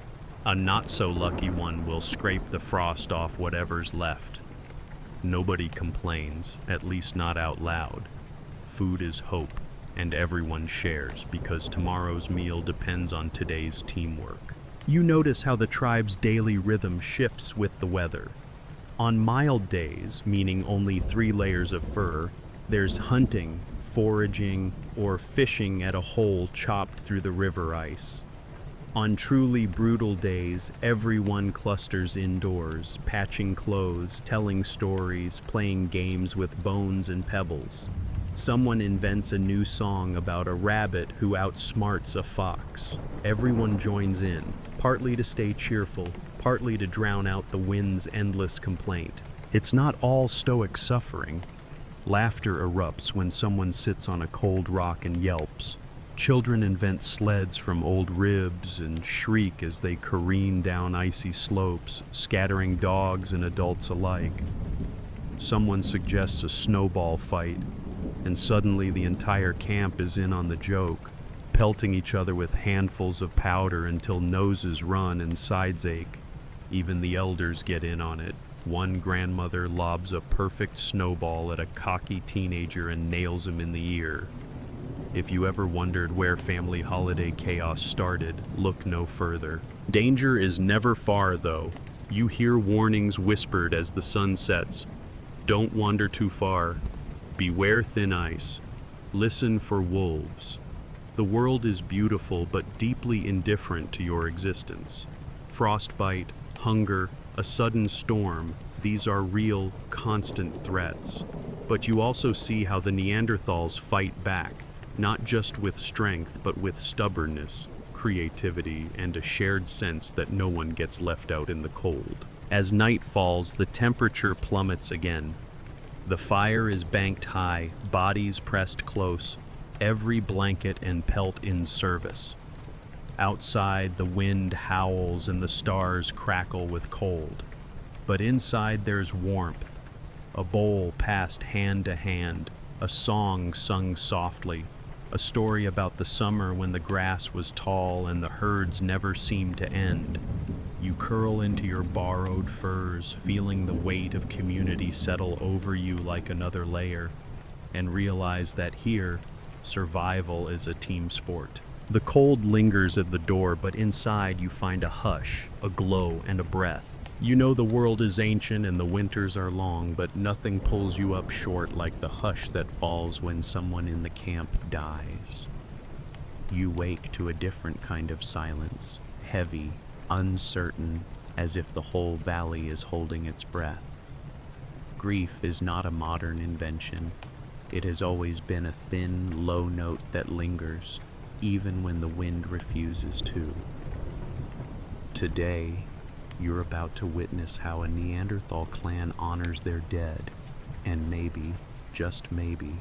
A not-so-lucky one will scrape the frost off whatever's left. Nobody complains, at least not out loud. Food is hope, and everyone shares because tomorrow's meal depends on today's teamwork. You notice how the tribe's daily rhythm shifts with the weather. On mild days, meaning only 3 layers of fur, there's hunting, foraging, or fishing at a hole chopped through the river ice. On truly brutal days, everyone clusters indoors, patching clothes, telling stories, playing games with bones and pebbles. Someone invents a new song about a rabbit who outsmarts a fox. Everyone joins in, partly to stay cheerful, partly to drown out the wind's endless complaint. It's not all stoic suffering. Laughter erupts when someone sits on a cold rock and yelps. Children invent sleds from old ribs and shriek as they careen down icy slopes, scattering dogs and adults alike. Someone suggests a snowball fight, and suddenly the entire camp is in on the joke, pelting each other with handfuls of powder until noses run and sides ache. Even the elders get in on it. One grandmother lobs a perfect snowball at a cocky teenager and nails him in the ear. If you ever wondered where family holiday chaos started, look no further. Danger is never far, though. You hear warnings whispered as the sun sets. Don't wander too far. Beware thin ice. Listen for wolves. The world is beautiful but deeply indifferent to your existence. Frostbite, hunger, a sudden storm, these are real, constant threats. But you also see how the Neanderthals fight back. Not just with strength, but with stubbornness, creativity, and a shared sense that no one gets left out in the cold. As night falls, the temperature plummets again. The fire is banked high, bodies pressed close, every blanket and pelt in service. Outside, the wind howls and the stars crackle with cold. But inside there's warmth, a bowl passed hand to hand, a song sung softly, a story about the summer when the grass was tall and the herds never seemed to end. You curl into your borrowed furs, feeling the weight of community settle over you like another layer, and realize that here, survival is a team sport. The cold lingers at the door, but inside you find a hush, a glow, and a breath. You know the world is ancient and the winters are long, but nothing pulls you up short like the hush that falls when someone in the camp dies. You wake to a different kind of silence, heavy, uncertain, as if the whole valley is holding its breath. Grief is not a modern invention. It has always been a thin, low note that lingers, even when the wind refuses to. Today, you're about to witness how a Neanderthal clan honors their dead, and maybe, just maybe,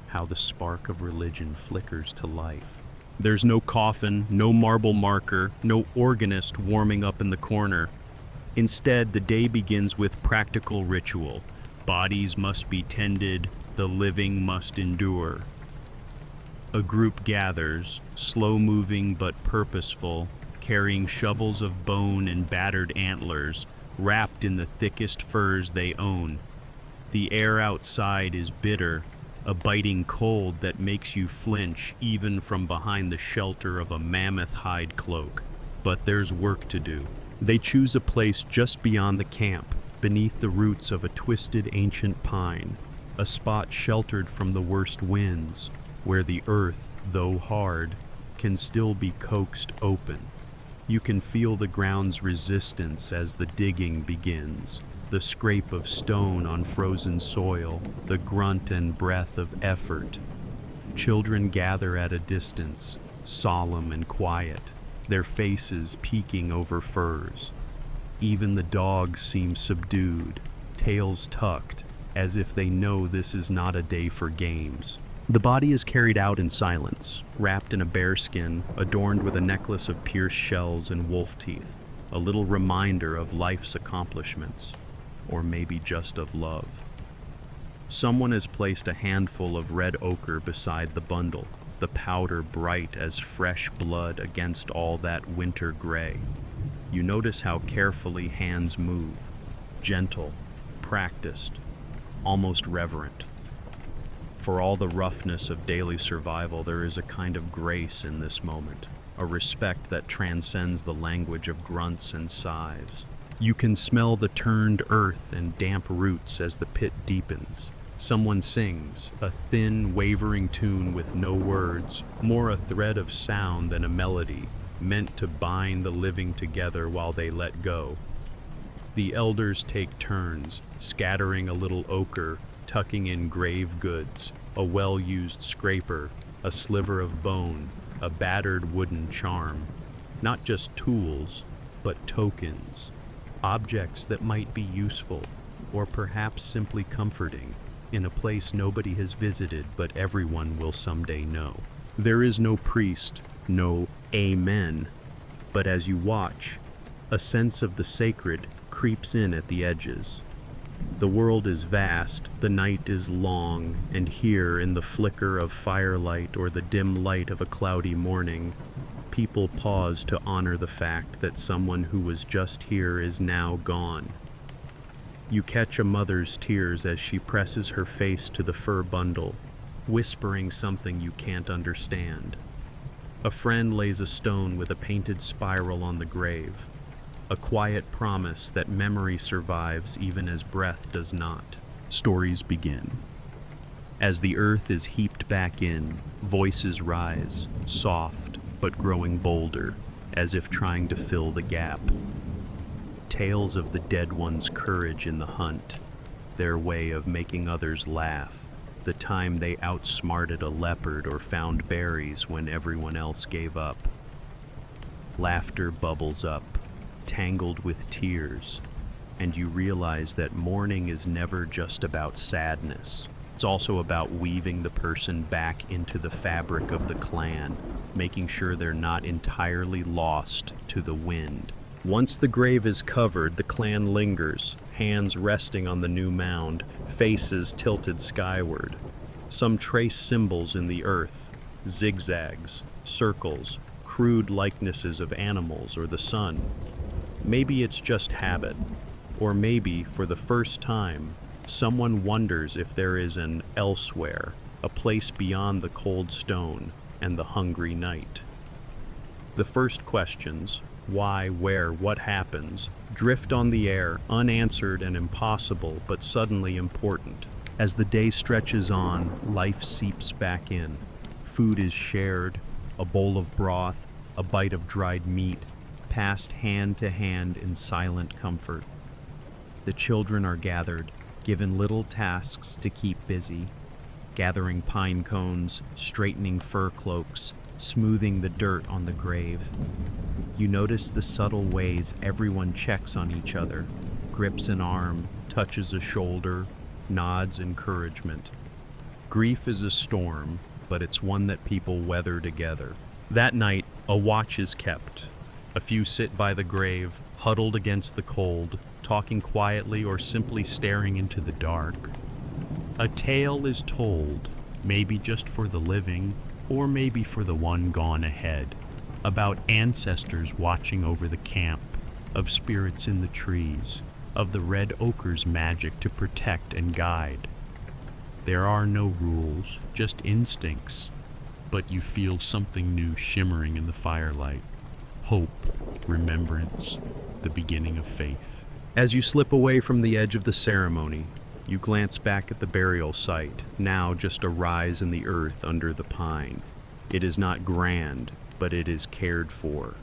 how the spark of religion flickers to life. There's no coffin, no marble marker, no organist warming up in the corner. Instead, the day begins with practical ritual. Bodies must be tended, the living must endure. A group gathers, slow-moving but purposeful, carrying shovels of bone and battered antlers, wrapped in the thickest furs they own. The air outside is bitter, a biting cold that makes you flinch even from behind the shelter of a mammoth hide cloak. But there's work to do. They choose a place just beyond the camp, beneath the roots of a twisted ancient pine, a spot sheltered from the worst winds, where the earth, though hard, can still be coaxed open. You can feel the ground's resistance as the digging begins. The scrape of stone on frozen soil, the grunt and breath of effort. Children gather at a distance, solemn and quiet, their faces peeking over furs. Even the dogs seem subdued, tails tucked, as if they know this is not a day for games. The body is carried out in silence, wrapped in a bearskin, adorned with a necklace of pierced shells and wolf teeth, a little reminder of life's accomplishments. Or maybe just of love. Someone has placed a handful of red ochre beside the bundle, the powder bright as fresh blood against all that winter gray. You notice how carefully hands move, gentle, practiced, almost reverent. For all the roughness of daily survival, there is a kind of grace in this moment, a respect that transcends the language of grunts and sighs. You can smell the turned earth and damp roots as the pit deepens. Someone sings, a thin, wavering tune with no words, more a thread of sound than a melody, meant to bind the living together while they let go. The elders take turns, scattering a little ochre, tucking in grave goods, a well-used scraper, a sliver of bone, a battered wooden charm. Not just tools, but tokens. Objects that might be useful, or perhaps simply comforting, in a place nobody has visited but everyone will someday know. There is no priest, no amen, but as you watch, a sense of the sacred creeps in at the edges. The world is vast, the night is long, and here in the flicker of firelight or the dim light of a cloudy morning, people pause to honor the fact that someone who was just here is now gone. You catch a mother's tears as she presses her face to the fur bundle, whispering something you can't understand. A friend lays a stone with a painted spiral on the grave, a quiet promise that memory survives even as breath does not. Stories begin. As the earth is heaped back in, voices rise, soft, but growing bolder, as if trying to fill the gap. Tales of the dead one's courage in the hunt, their way of making others laugh, the time they outsmarted a leopard or found berries when everyone else gave up. Laughter bubbles up, tangled with tears, and you realize that mourning is never just about sadness. It's also about weaving the person back into the fabric of the clan, making sure they're not entirely lost to the wind. Once the grave is covered, the clan lingers, hands resting on the new mound, faces tilted skyward. Some trace symbols in the earth, zigzags, circles, crude likenesses of animals or the sun. Maybe it's just habit, or maybe, for the first time, someone wonders if there is an elsewhere, a place beyond the cold stone and the hungry night. The first questions, why, where, what happens, drift on the air, unanswered and impossible, but suddenly important. As the day stretches on, life seeps back in. Food is shared, a bowl of broth, a bite of dried meat, passed hand to hand in silent comfort. The children are gathered, given little tasks to keep busy, gathering pine cones, straightening fur cloaks, smoothing the dirt on the grave. You notice the subtle ways everyone checks on each other, grips an arm, touches a shoulder, nods encouragement. Grief is a storm, but it's one that people weather together. That night, a watch is kept. A few sit by the grave, huddled against the cold, talking quietly or simply staring into the dark. A tale is told, maybe just for the living, or maybe for the one gone ahead, about ancestors watching over the camp, of spirits in the trees, of the red ochre's magic to protect and guide. There are no rules, just instincts, but you feel something new shimmering in the firelight. Hope, remembrance, the beginning of faith. As you slip away from the edge of the ceremony, you glance back at the burial site, now just a rise in the earth under the pine. It is not grand, but it is cared for.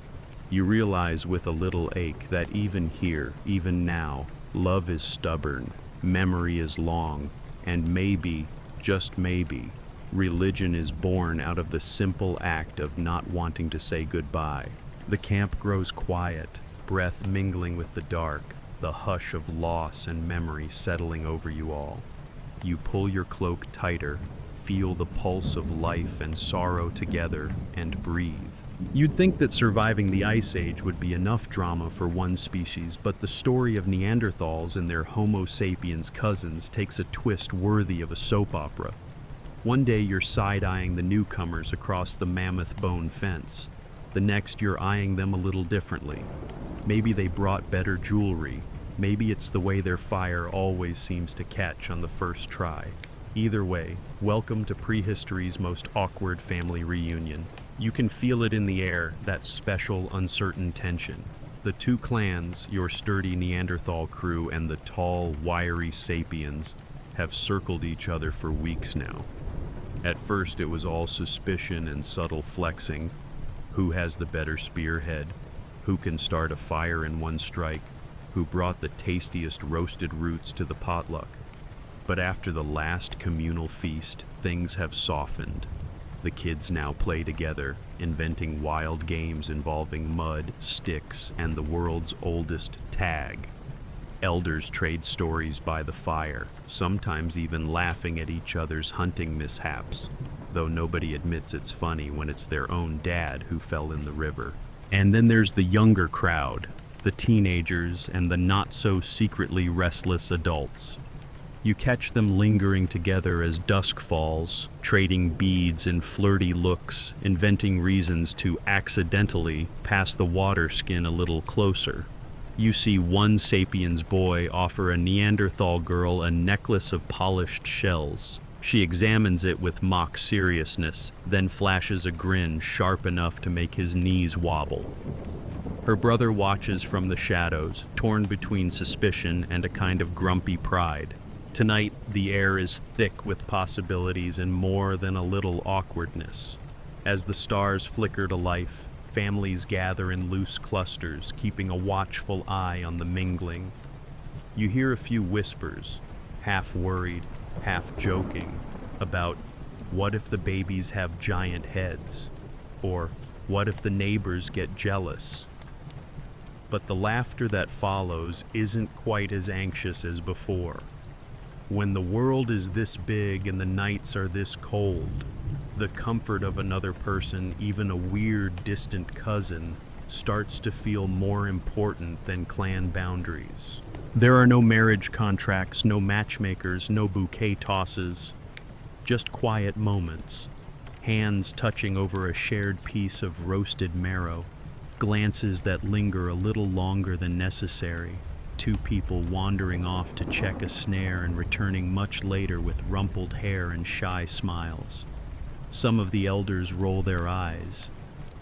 You realize with a little ache that even here, even now, love is stubborn, memory is long, and maybe, just maybe, religion is born out of the simple act of not wanting to say goodbye. The camp grows quiet, breath mingling with the dark, the hush of loss and memory settling over you all. You pull your cloak tighter, feel the pulse of life and sorrow together, and breathe. You'd think that surviving the Ice Age would be enough drama for one species, but the story of Neanderthals and their Homo sapiens cousins takes a twist worthy of a soap opera. One day you're side-eyeing the newcomers across the mammoth bone fence. The next you're eyeing them a little differently. Maybe they brought better jewelry. Maybe it's the way their fire always seems to catch on the first try. Either way, welcome to prehistory's most awkward family reunion. You can feel it in the air, that special, uncertain tension. The two clans, your sturdy Neanderthal crew and the tall, wiry sapiens, have circled each other for weeks now. At first it was all suspicion and subtle flexing. Who has the better spearhead? Who can start a fire in one strike? Who brought the tastiest roasted roots to the potluck? But after the last communal feast, things have softened. The kids now play together, inventing wild games involving mud, sticks, and the world's oldest tag. Elders trade stories by the fire, sometimes even laughing at each other's hunting mishaps, though nobody admits it's funny when it's their own dad who fell in the river. And then there's the younger crowd, the teenagers and the not-so-secretly restless adults. You catch them lingering together as dusk falls, trading beads and flirty looks, inventing reasons to accidentally pass the water skin a little closer. You see one sapiens boy offer a Neanderthal girl a necklace of polished shells. She examines it with mock seriousness, then flashes a grin sharp enough to make his knees wobble. Her brother watches from the shadows, torn between suspicion and a kind of grumpy pride. Tonight, the air is thick with possibilities and more than a little awkwardness. As the stars flicker to life, families gather in loose clusters, keeping a watchful eye on the mingling. You hear a few whispers, half worried, half joking, about what if the babies have giant heads, or what if the neighbors get jealous. But the laughter that follows isn't quite as anxious as before. When the world is this big and the nights are this cold, the comfort of another person, even a weird, distant cousin, starts to feel more important than clan boundaries. There are no marriage contracts, no matchmakers, no bouquet tosses, just quiet moments, hands touching over a shared piece of roasted marrow, glances that linger a little longer than necessary, two people wandering off to check a snare and returning much later with rumpled hair and shy smiles. Some of the elders roll their eyes.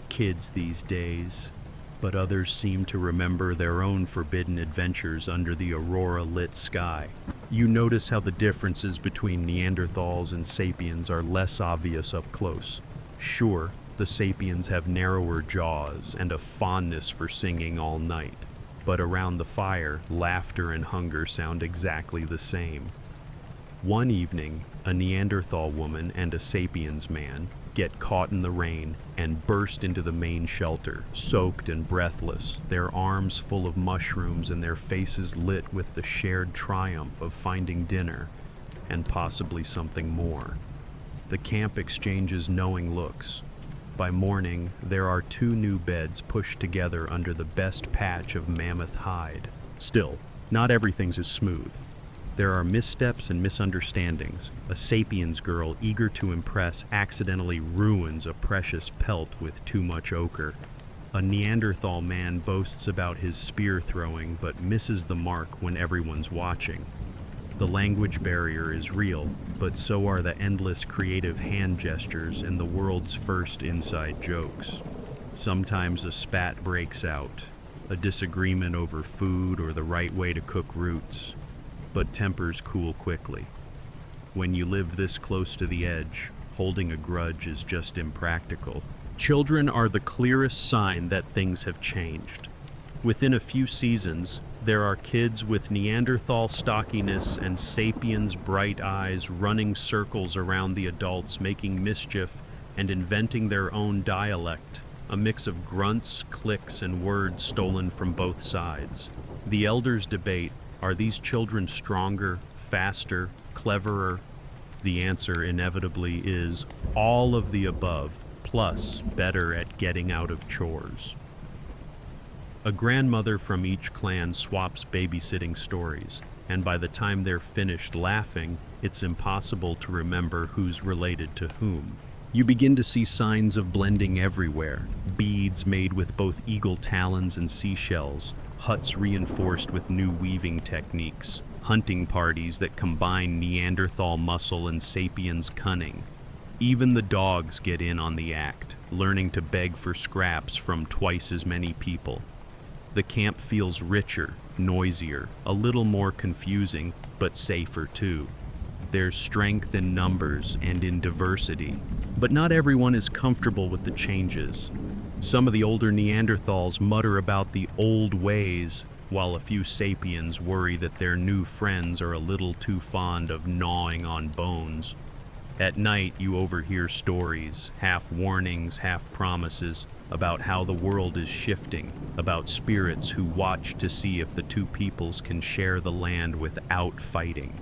Kids these days. But others seem to remember their own forbidden adventures under the aurora-lit sky. You notice how the differences between Neanderthals and sapiens are less obvious up close. Sure, the The sapiens have narrower jaws and a fondness for singing all night, but around the fire, laughter and hunger sound exactly the same. One evening, a Neanderthal woman and a sapiens man get caught in the rain and burst into the main shelter, soaked and breathless, their arms full of mushrooms and their faces lit with the shared triumph of finding dinner and possibly something more. The camp exchanges knowing looks. By morning, there are 2 new beds pushed together under the best patch of mammoth hide. Still, not everything's as smooth. There are missteps and misunderstandings. A sapiens girl eager to impress accidentally ruins a precious pelt with too much ochre. A Neanderthal man boasts about his spear throwing but misses the mark when everyone's watching. The language barrier is real, but so are the endless creative hand gestures and the world's first inside jokes. Sometimes a spat breaks out, a disagreement over food or the right way to cook roots, but tempers cool quickly. When you live this close to the edge, holding a grudge is just impractical. Children are the clearest sign that things have changed. Within a few seasons, there are kids with Neanderthal stockiness and sapiens bright eyes running circles around the adults, making mischief and inventing their own dialect, a mix of grunts, clicks, and words stolen from both sides. The elders debate, are these children stronger, faster, cleverer? The answer inevitably is all of the above, plus better at getting out of chores. A grandmother from each clan swaps babysitting stories, and by the time they're finished laughing, it's impossible to remember who's related to whom. You begin to see signs of blending everywhere, beads made with both eagle talons and seashells, huts reinforced with new weaving techniques, hunting parties that combine Neanderthal muscle and sapiens cunning. Even the dogs get in on the act, learning to beg for scraps from twice as many people. The camp feels richer, noisier, a little more confusing, but safer too. There's strength in numbers and in diversity, but not everyone is comfortable with the changes. Some of the older Neanderthals mutter about the old ways, while a few sapiens worry that their new friends are a little too fond of gnawing on bones. At night, you overhear stories, half warnings, half promises, about how the world is shifting, about spirits who watch to see if the two peoples can share the land without fighting.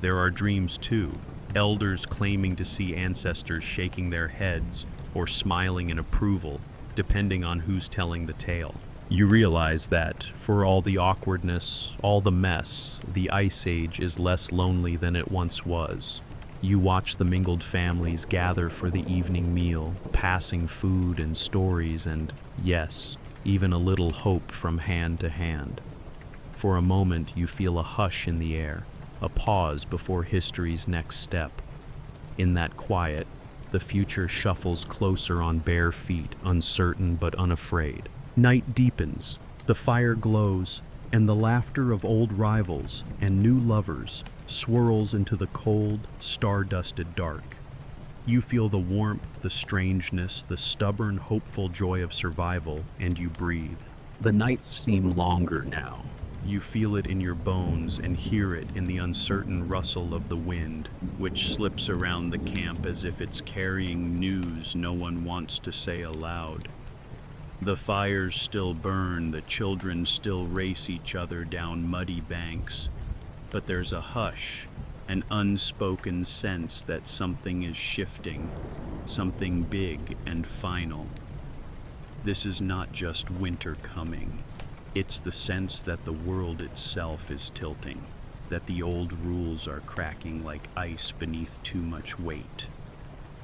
There are dreams too, elders claiming to see ancestors shaking their heads or smiling in approval, depending on who's telling the tale. You realize that, for all the awkwardness, all the mess, the Ice Age is less lonely than it once was. You watch the mingled families gather for the evening meal, passing food and stories and, yes, even a little hope from hand to hand. For a moment you feel a hush in the air, a pause before history's next step. In that quiet, the future shuffles closer on bare feet, uncertain but unafraid. Night deepens, the fire glows, and the laughter of old rivals and new lovers swirls into the cold, star-dusted dark. You feel the warmth, the strangeness, the stubborn, hopeful joy of survival, and you breathe. The nights seem longer now. You feel it in your bones and hear it in the uncertain rustle of the wind, which slips around the camp as if it's carrying news no one wants to say aloud. The fires still burn, the children still race each other down muddy banks, but there's a hush, an unspoken sense that something is shifting, something big and final. This is not just winter coming. It's the sense that the world itself is tilting, that the old rules are cracking like ice beneath too much weight.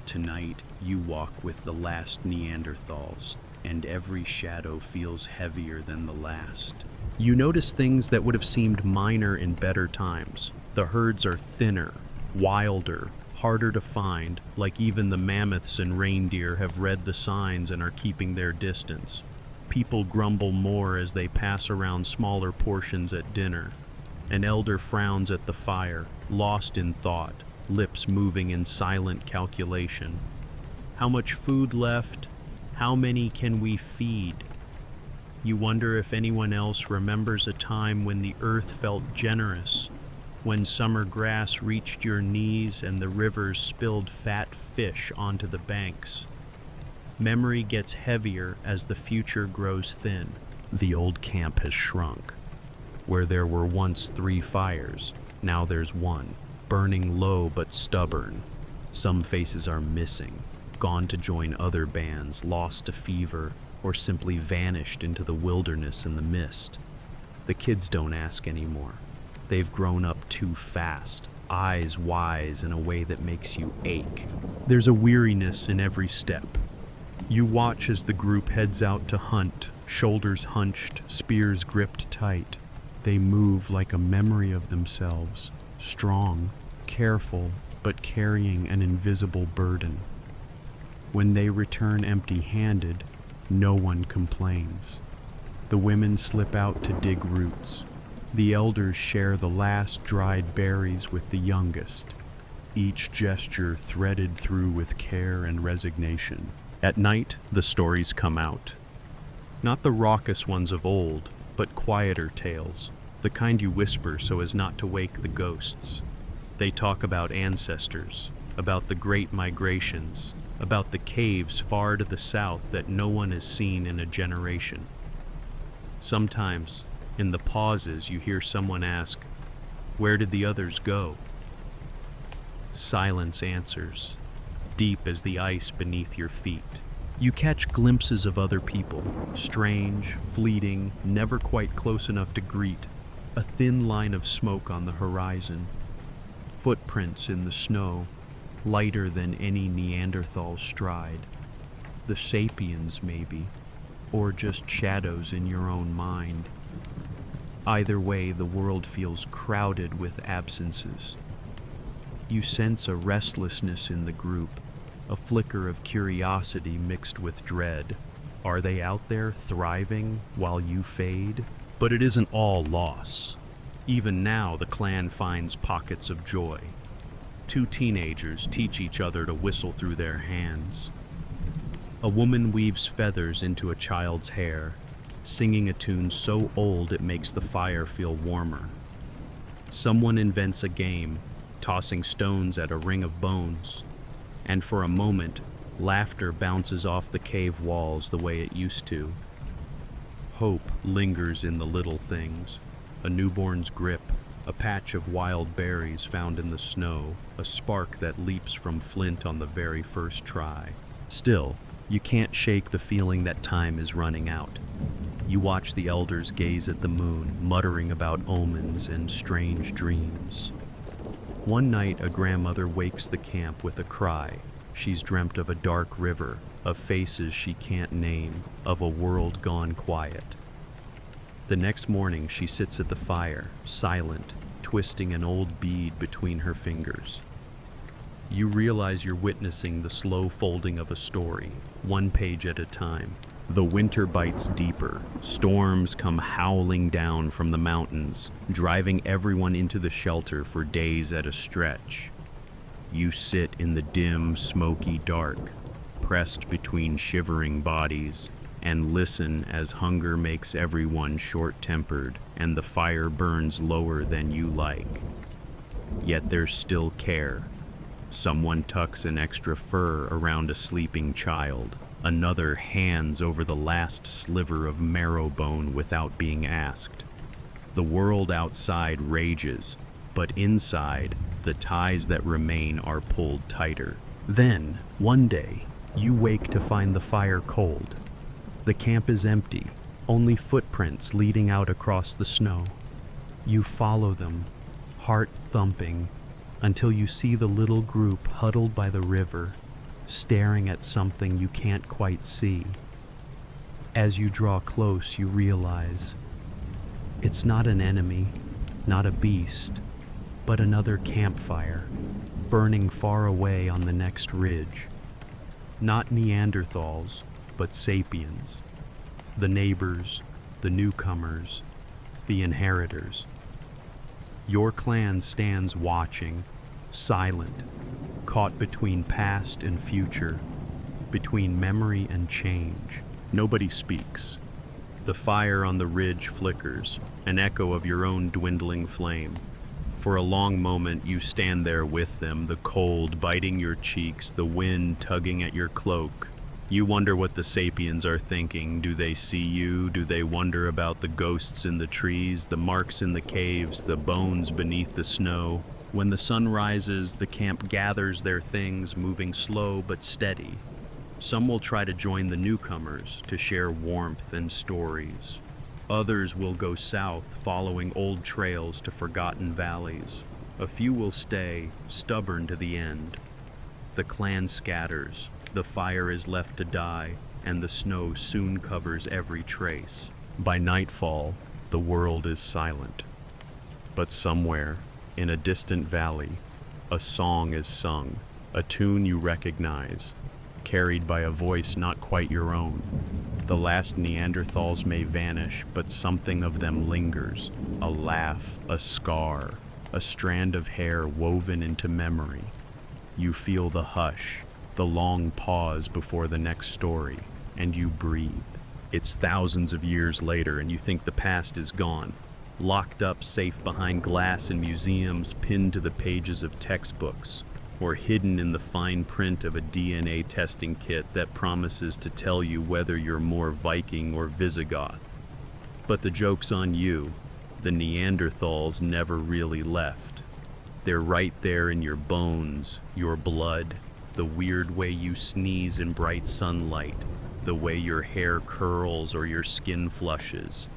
Tonight, you walk with the last Neanderthals, and every shadow feels heavier than the last. You notice things that would have seemed minor in better times. The herds are thinner, wilder, harder to find, like even the mammoths and reindeer have read the signs and are keeping their distance. People grumble more as they pass around smaller portions at dinner. An elder frowns at the fire, lost in thought, lips moving in silent calculation. How much food left? How many can we feed? You wonder if anyone else remembers a time when the earth felt generous, when summer grass reached your knees and the rivers spilled fat fish onto the banks. Memory gets heavier as the future grows thin. The old camp has shrunk. Where there were once 3 fires, now there's one, burning low but stubborn. Some faces are missing, gone to join other bands, lost to fever, or simply vanished into the wilderness in the mist. The kids don't ask anymore. They've grown up too fast, eyes wise in a way that makes you ache. There's a weariness in every step. You watch as the group heads out to hunt, shoulders hunched, spears gripped tight. They move like a memory of themselves, strong, careful, but carrying an invisible burden. When they return empty-handed, no one complains. The women slip out to dig roots. The elders share the last dried berries with the youngest, each gesture threaded through with care and resignation. At night, the stories come out. Not the raucous ones of old, but quieter tales, the kind you whisper so as not to wake the ghosts. They talk about ancestors, about the great migrations, about the caves far to the south that no one has seen in a generation. Sometimes, in the pauses, you hear someone ask, "Where did the others go?" Silence answers, deep as the ice beneath your feet. You catch glimpses of other people, strange, fleeting, never quite close enough to greet, a thin line of smoke on the horizon, footprints in the snow, lighter than any Neanderthal stride. The sapiens, maybe, or just shadows in your own mind. Either way, the world feels crowded with absences. You sense a restlessness in the group, a flicker of curiosity mixed with dread. Are they out there thriving while you fade? But it isn't all loss. Even now, the clan finds pockets of joy. 2 teenagers teach each other to whistle through their hands. A woman weaves feathers into a child's hair, singing a tune so old it makes the fire feel warmer. Someone invents a game, tossing stones at a ring of bones, and for a moment, laughter bounces off the cave walls the way it used to. Hope lingers in the little things, a newborn's grip, a patch of wild berries found in the snow, a spark that leaps from flint on the very first try. Still, you can't shake the feeling that time is running out. You watch the elders gaze at the moon, muttering about omens and strange dreams. One night, a grandmother wakes the camp with a cry. She's dreamt of a dark river, of faces she can't name, of a world gone quiet. The next morning, she sits at the fire, silent, twisting an old bead between her fingers. You realize you're witnessing the slow folding of a story, one page at a time. The winter bites deeper. Storms come howling down from the mountains, driving everyone into the shelter for days at a stretch. You sit in the dim, smoky dark, pressed between shivering bodies, and listen as hunger makes everyone short-tempered and the fire burns lower than you like. Yet there's still care. Someone tucks an extra fur around a sleeping child. Another hands over the last sliver of marrow bone without being asked. The world outside rages, but inside, the ties that remain are pulled tighter. Then, one day, you wake to find the fire cold. The camp is empty, only footprints leading out across the snow. You follow them, heart thumping, until you see the little group huddled by the river, staring at something you can't quite see. As you draw close, you realize it's not an enemy, not a beast, but another campfire, burning far away on the next ridge. Not Neanderthals, but sapiens. The neighbors, the newcomers, the inheritors. Your clan stands watching, silent, caught between past and future. between memory and change. Nobody speaks. The fire on the ridge flickers, an echo of your own dwindling flame. For a long moment you stand there with them, the cold biting your cheeks, the wind tugging at your cloak. You wonder what the sapiens are thinking. Do they see you? Do they wonder about the ghosts in the trees, the marks in the caves, the bones beneath the snow? When the sun rises, the camp gathers their things, moving slow but steady. Some will try to join the newcomers, to share warmth and stories. Others will go south, following old trails to forgotten valleys. A few will stay, stubborn to the end. The clan scatters, the fire is left to die, and the snow soon covers every trace. By nightfall, the world is silent. But somewhere, in a distant valley, a song is sung, a tune you recognize, carried by a voice not quite your own. The last Neanderthals may vanish, but something of them lingers. A laugh, a scar, a strand of hair woven into memory. You feel the hush, the long pause before the next story, and you breathe. It's thousands of years later, and you think the past is gone, locked up safe behind glass in museums, pinned to the pages of textbooks, or hidden in the fine print of a DNA testing kit that promises to tell you whether you're more Viking or Visigoth. But the joke's on you. The Neanderthals never really left. They're right there in your bones, your blood, the weird way you sneeze in bright sunlight, the way your hair curls or your skin flushes.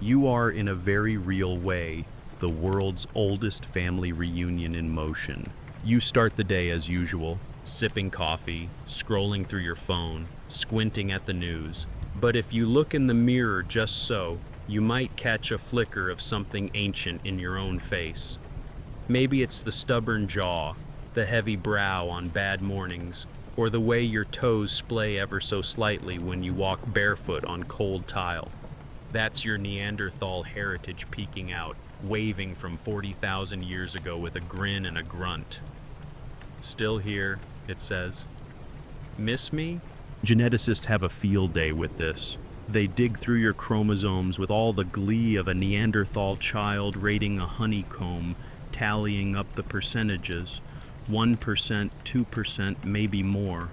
You are, in a very real way, the world's oldest family reunion in motion. You start the day as usual, sipping coffee, scrolling through your phone, squinting at the news. But if you look in the mirror just so, you might catch a flicker of something ancient in your own face. Maybe it's the stubborn jaw, the heavy brow on bad mornings, or the way your toes splay ever so slightly when you walk barefoot on cold tile. That's your Neanderthal heritage peeking out, waving from 40,000 years ago with a grin and a grunt. Still here, it says. Miss me? Geneticists have a field day with this. They dig through your chromosomes with all the glee of a Neanderthal child raiding a honeycomb, tallying up the percentages. 1%, 2%, maybe more.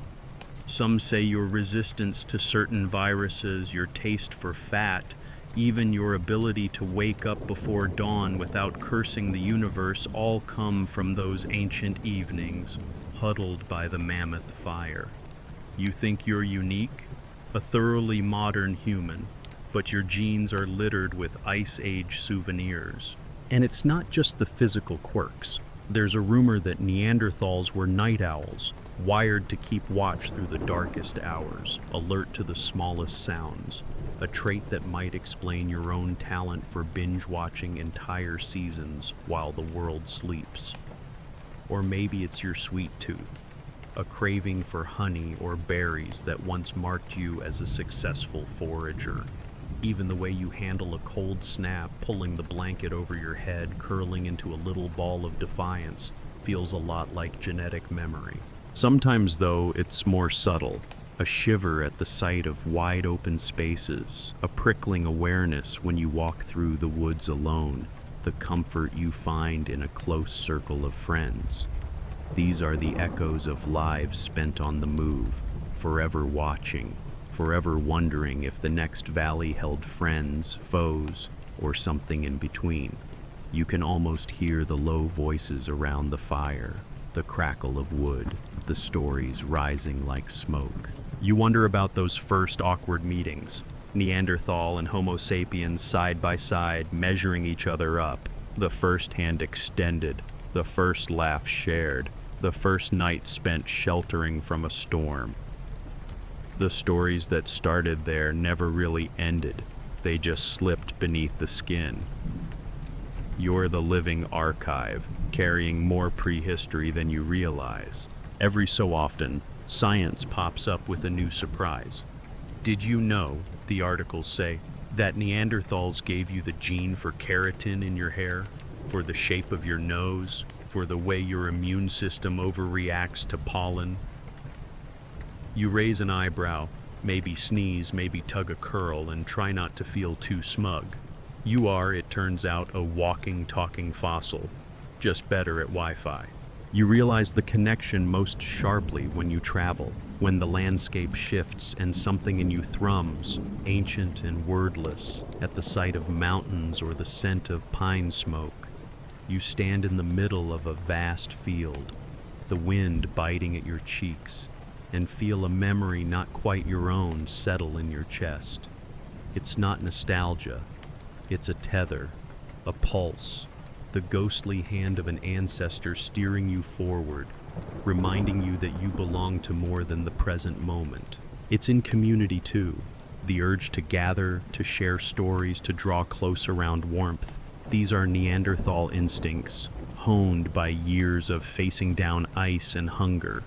Some say your resistance to certain viruses, your taste for fat, even your ability to wake up before dawn without cursing the universe all come from those ancient evenings, huddled by the mammoth fire. You think you're unique? A thoroughly modern human, but your genes are littered with Ice Age souvenirs. And it's not just the physical quirks. There's a rumor that Neanderthals were night owls, wired to keep watch through the darkest hours, alert to the smallest sounds, a trait that might explain your own talent for binge-watching entire seasons while the world sleeps. Or maybe it's your sweet tooth, a craving for honey or berries that once marked you as a successful forager. Even the way you handle a cold snap, pulling the blanket over your head, curling into a little ball of defiance, feels a lot like genetic memory. Sometimes, though, it's more subtle. A shiver at the sight of wide-open spaces, a prickling awareness when you walk through the woods alone, the comfort you find in a close circle of friends. These are the echoes of lives spent on the move, forever watching, forever wondering if the next valley held friends, foes, or something in between. You can almost hear the low voices around the fire, the crackle of wood, the stories rising like smoke. You wonder about those first awkward meetings, Neanderthal and Homo sapiens side by side, measuring each other up, the first hand extended, the first laugh shared, the first night spent sheltering from a storm. The stories that started there never really ended, they just slipped beneath the skin. You're the living archive, carrying more prehistory than you realize. Every so often, science pops up with a new surprise. Did you know, the articles say, that Neanderthals gave you the gene for keratin in your hair, for the shape of your nose, for the way your immune system overreacts to pollen? You raise an eyebrow, maybe sneeze, maybe tug a curl, and try not to feel too smug. You are, it turns out, a walking, talking fossil, just better at Wi-Fi. You realize the connection most sharply when you travel, when the landscape shifts and something in you thrums, ancient and wordless, at the sight of mountains or the scent of pine smoke. You stand in the middle of a vast field, the wind biting at your cheeks, and feel a memory not quite your own settle in your chest. It's not nostalgia, it's a tether, a pulse, the ghostly hand of an ancestor steering you forward, reminding you that you belong to more than the present moment. It's in community too, the urge to gather, to share stories, to draw close around warmth. These are Neanderthal instincts, honed by years of facing down ice and hunger.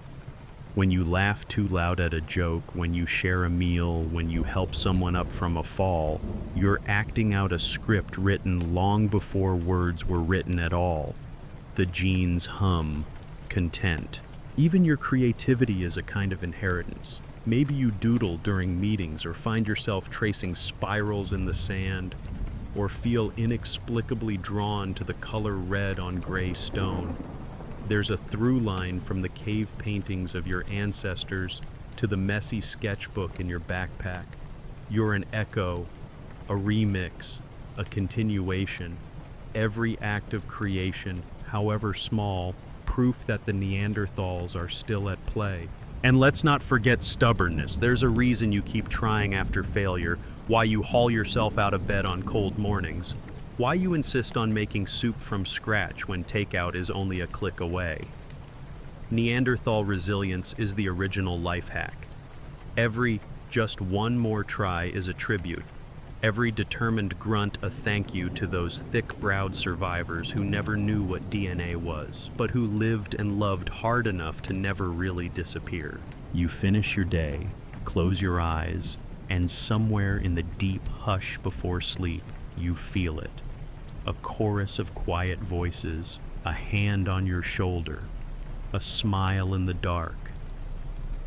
When you laugh too loud at a joke, when you share a meal, when you help someone up from a fall, you're acting out a script written long before words were written at all. The genes hum, content. Even your creativity is a kind of inheritance. Maybe you doodle during meetings or find yourself tracing spirals in the sand, or feel inexplicably drawn to the color red on gray stone. There's a through line from the cave paintings of your ancestors to the messy sketchbook in your backpack. You're an echo, a remix, a continuation. Every act of creation, however small, proof that the Neanderthals are still at play. And let's not forget stubbornness. There's a reason you keep trying after failure, why you haul yourself out of bed on cold mornings. Why you insist on making soup from scratch when takeout is only a click away. Neanderthal resilience is the original life hack. Every just one more try is a tribute. Every determined grunt a thank you to those thick-browed survivors who never knew what DNA was, but who lived and loved hard enough to never really disappear. You finish your day, close your eyes, and somewhere in the deep hush before sleep, you feel it. A chorus of quiet voices, a hand on your shoulder, a smile in the dark.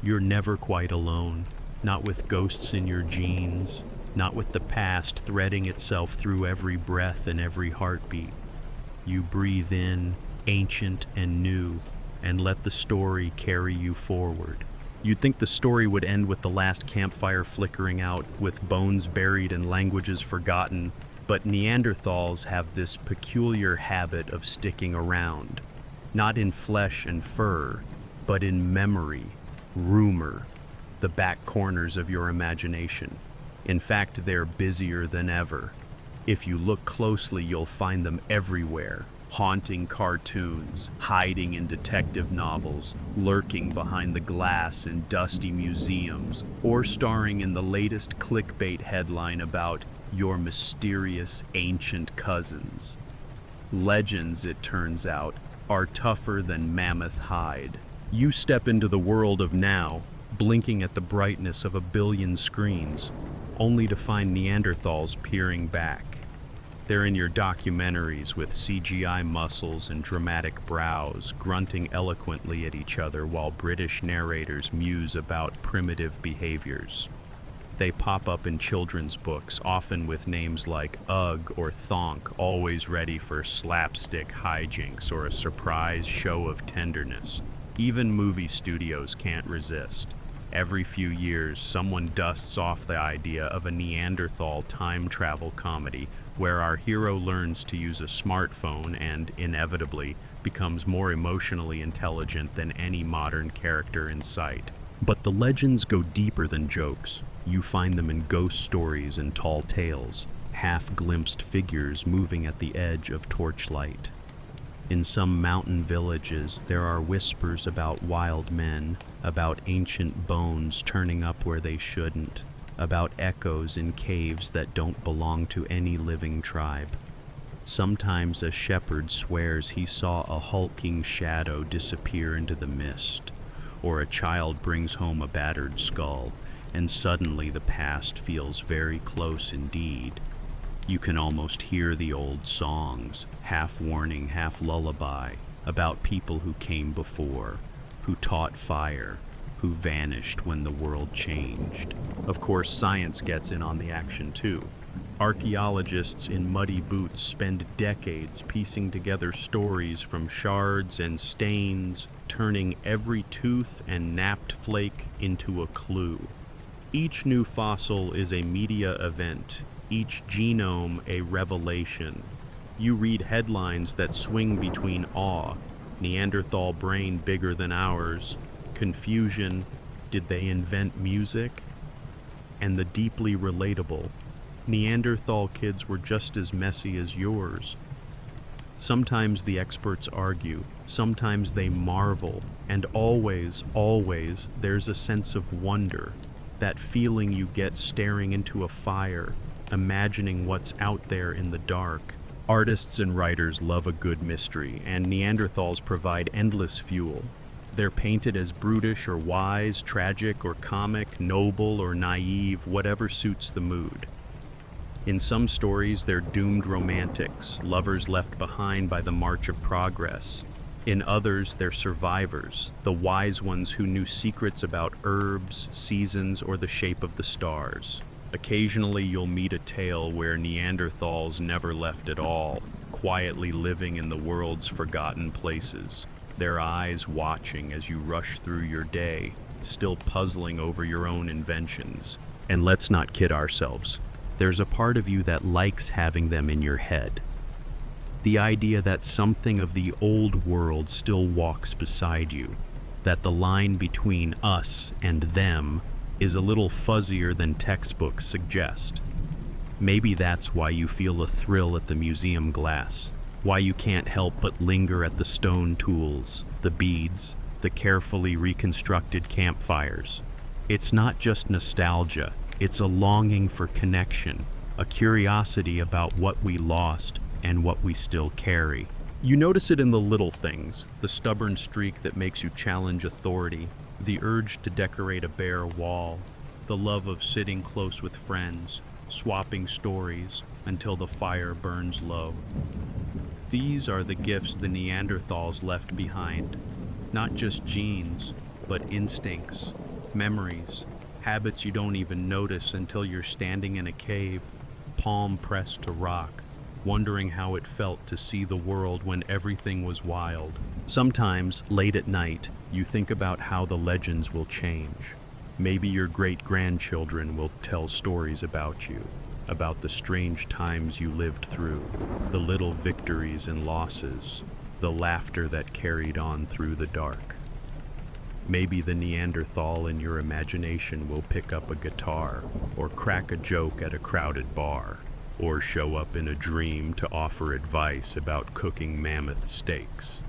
You're never quite alone, not with ghosts in your genes, not with the past threading itself through every breath and every heartbeat. You breathe in, ancient and new, and let the story carry you forward. You'd think the story would end with the last campfire flickering out, with bones buried and languages forgotten, but Neanderthals have this peculiar habit of sticking around, not in flesh and fur, but in memory, rumor, the back corners of your imagination. In fact, they're busier than ever. If you look closely, you'll find them everywhere, haunting cartoons, hiding in detective novels, lurking behind the glass in dusty museums, or starring in the latest clickbait headline about your mysterious ancient cousins. Legends, it turns out, are tougher than mammoth hide. You step into the world of now, blinking at the brightness of a billion screens, only to find Neanderthals peering back. They're in your documentaries with CGI muscles and dramatic brows, grunting eloquently at each other while British narrators muse about primitive behaviors. They pop up in children's books, often with names like Ugg or Thonk, always ready for slapstick hijinks or a surprise show of tenderness. Even movie studios can't resist. Every few years, someone dusts off the idea of a Neanderthal time travel comedy where our hero learns to use a smartphone and, inevitably, becomes more emotionally intelligent than any modern character in sight. But the legends go deeper than jokes. You find them in ghost stories and tall tales, half-glimpsed figures moving at the edge of torchlight. In some mountain villages, there are whispers about wild men, about ancient bones turning up where they shouldn't, about echoes in caves that don't belong to any living tribe. Sometimes a shepherd swears he saw a hulking shadow disappear into the mist, or a child brings home a battered skull, and suddenly the past feels very close indeed. You can almost hear the old songs, half warning, half lullaby, about people who came before, who taught fire, who vanished when the world changed. Of course, science gets in on the action too. Archaeologists in muddy boots spend decades piecing together stories from shards and stains, turning every tooth and napped flake into a clue. Each new fossil is a media event, each genome a revelation. You read headlines that swing between awe, Neanderthal brain bigger than ours, confusion, did they invent music? And the deeply relatable, Neanderthal kids were just as messy as yours. Sometimes the experts argue, sometimes they marvel, and always, always, there's a sense of wonder, that feeling you get staring into a fire, imagining what's out there in the dark. Artists and writers love a good mystery, and Neanderthals provide endless fuel. They're painted as brutish or wise, tragic or comic, noble or naive, whatever suits the mood. In some stories, they're doomed romantics, lovers left behind by the march of progress. In others, they're survivors, the wise ones who knew secrets about herbs, seasons, or the shape of the stars. Occasionally, you'll meet a tale where Neanderthals never left at all, quietly living in the world's forgotten places, their eyes watching as you rush through your day, still puzzling over your own inventions. And let's not kid ourselves. There's a part of you that likes having them in your head. The idea that something of the old world still walks beside you, that the line between us and them is a little fuzzier than textbooks suggest. Maybe that's why you feel a thrill at the museum glass, why you can't help but linger at the stone tools, the beads, the carefully reconstructed campfires. It's not just nostalgia. It's a longing for connection, a curiosity about what we lost and what we still carry. You notice it in the little things, the stubborn streak that makes you challenge authority, the urge to decorate a bare wall, the love of sitting close with friends, swapping stories until the fire burns low. These are the gifts the Neanderthals left behind, not just genes, but instincts, memories, habits you don't even notice until you're standing in a cave, palm pressed to rock, wondering how it felt to see the world when everything was wild. Sometimes, late at night, you think about how the legends will change. Maybe your great-grandchildren will tell stories about you, about the strange times you lived through, the little victories and losses, the laughter that carried on through the dark. Maybe the Neanderthal in your imagination will pick up a guitar, or crack a joke at a crowded bar, or show up in a dream to offer advice about cooking mammoth steaks.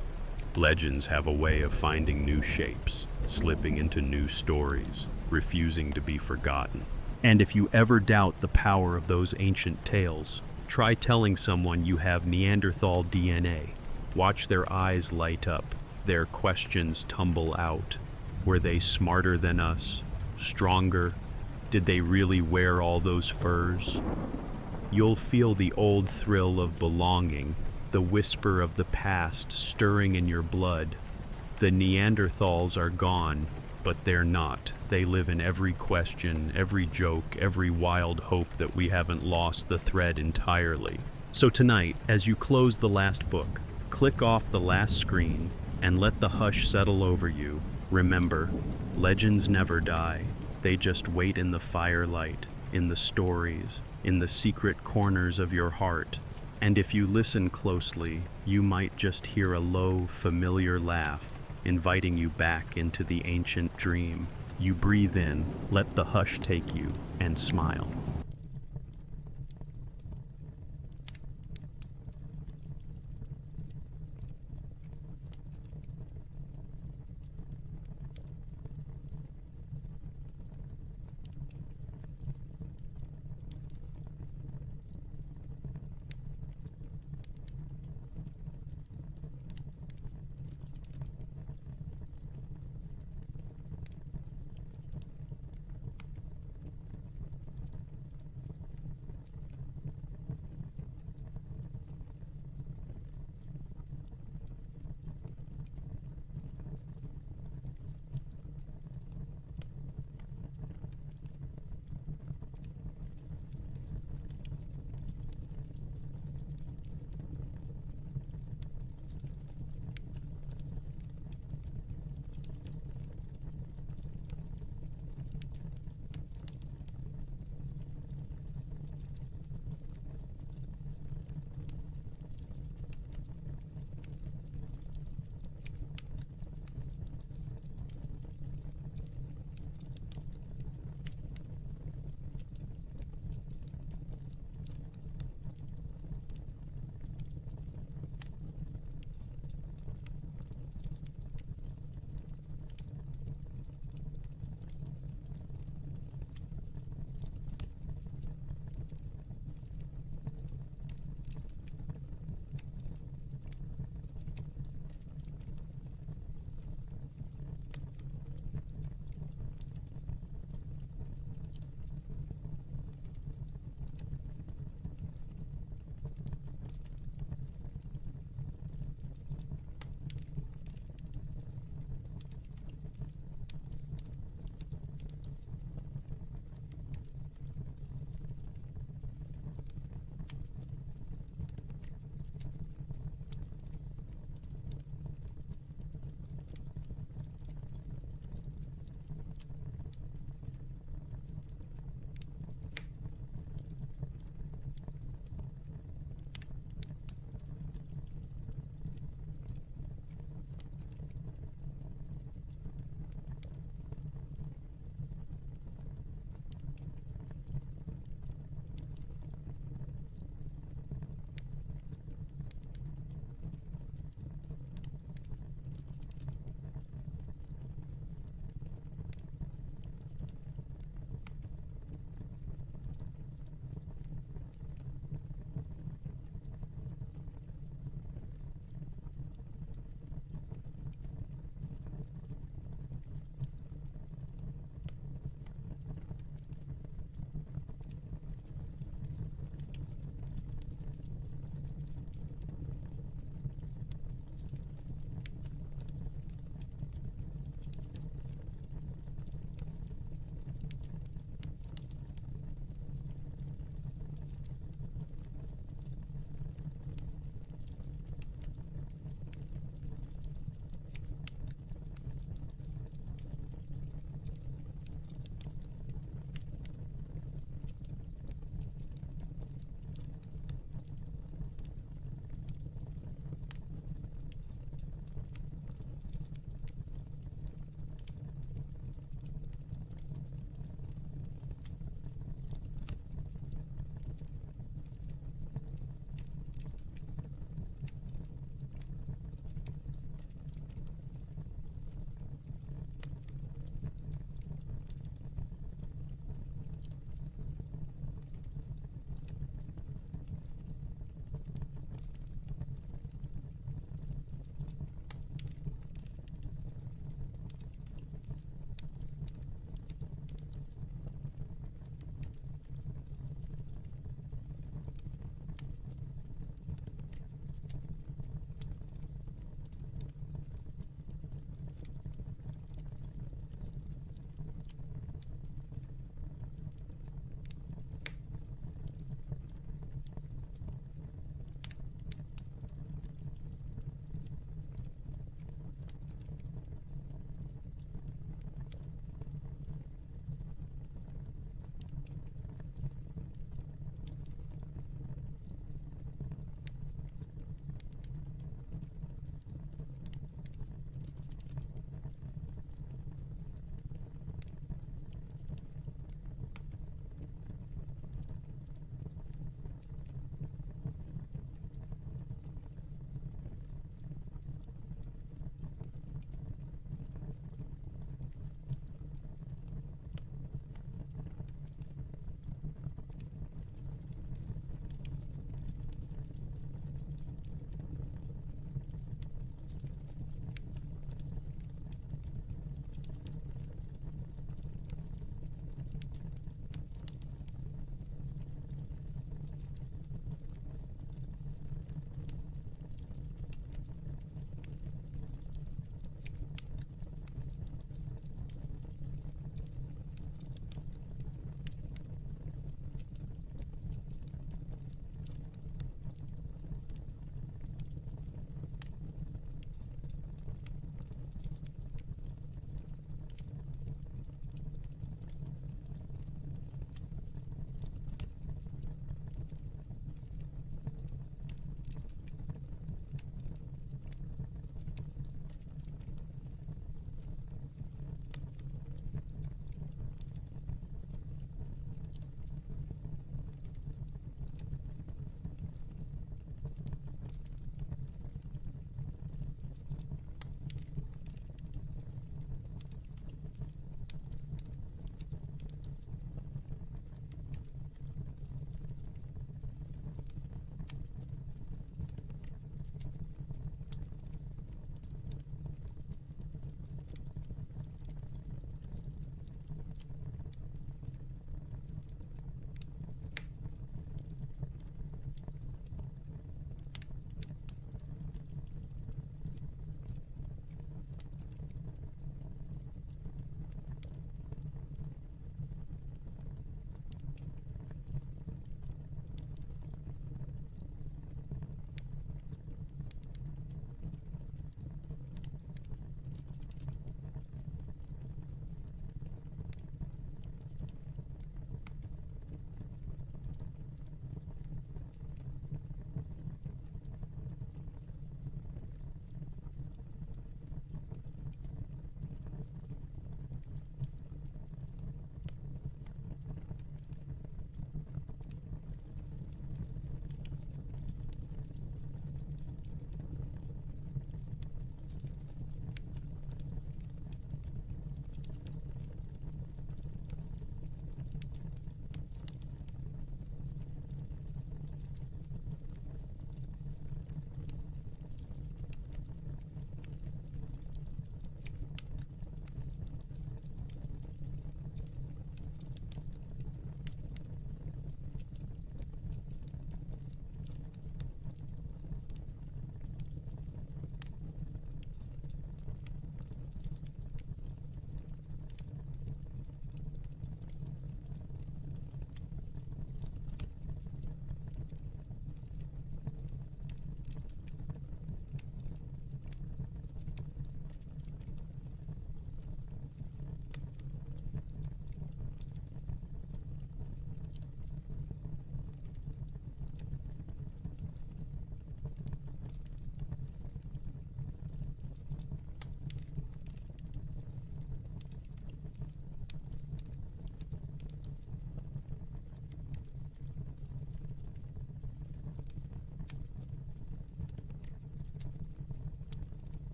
Legends have a way of finding new shapes, slipping into new stories, refusing to be forgotten. And if you ever doubt the power of those ancient tales, try telling someone you have Neanderthal DNA. Watch their eyes light up, their questions tumble out. Were they smarter than us? Stronger? Did they really wear all those furs? You'll feel the old thrill of belonging, the whisper of the past stirring in your blood. The Neanderthals are gone, but they're not. They live in every question, every joke, every wild hope that we haven't lost the thread entirely. So tonight, as you close the last book, click off the last screen and let the hush settle over you. Remember, legends never die. They just wait in the firelight, in the stories, in the secret corners of your heart. And if you listen closely, you might just hear a low, familiar laugh, inviting you back into the ancient dream. You breathe in, let the hush take you, and smile.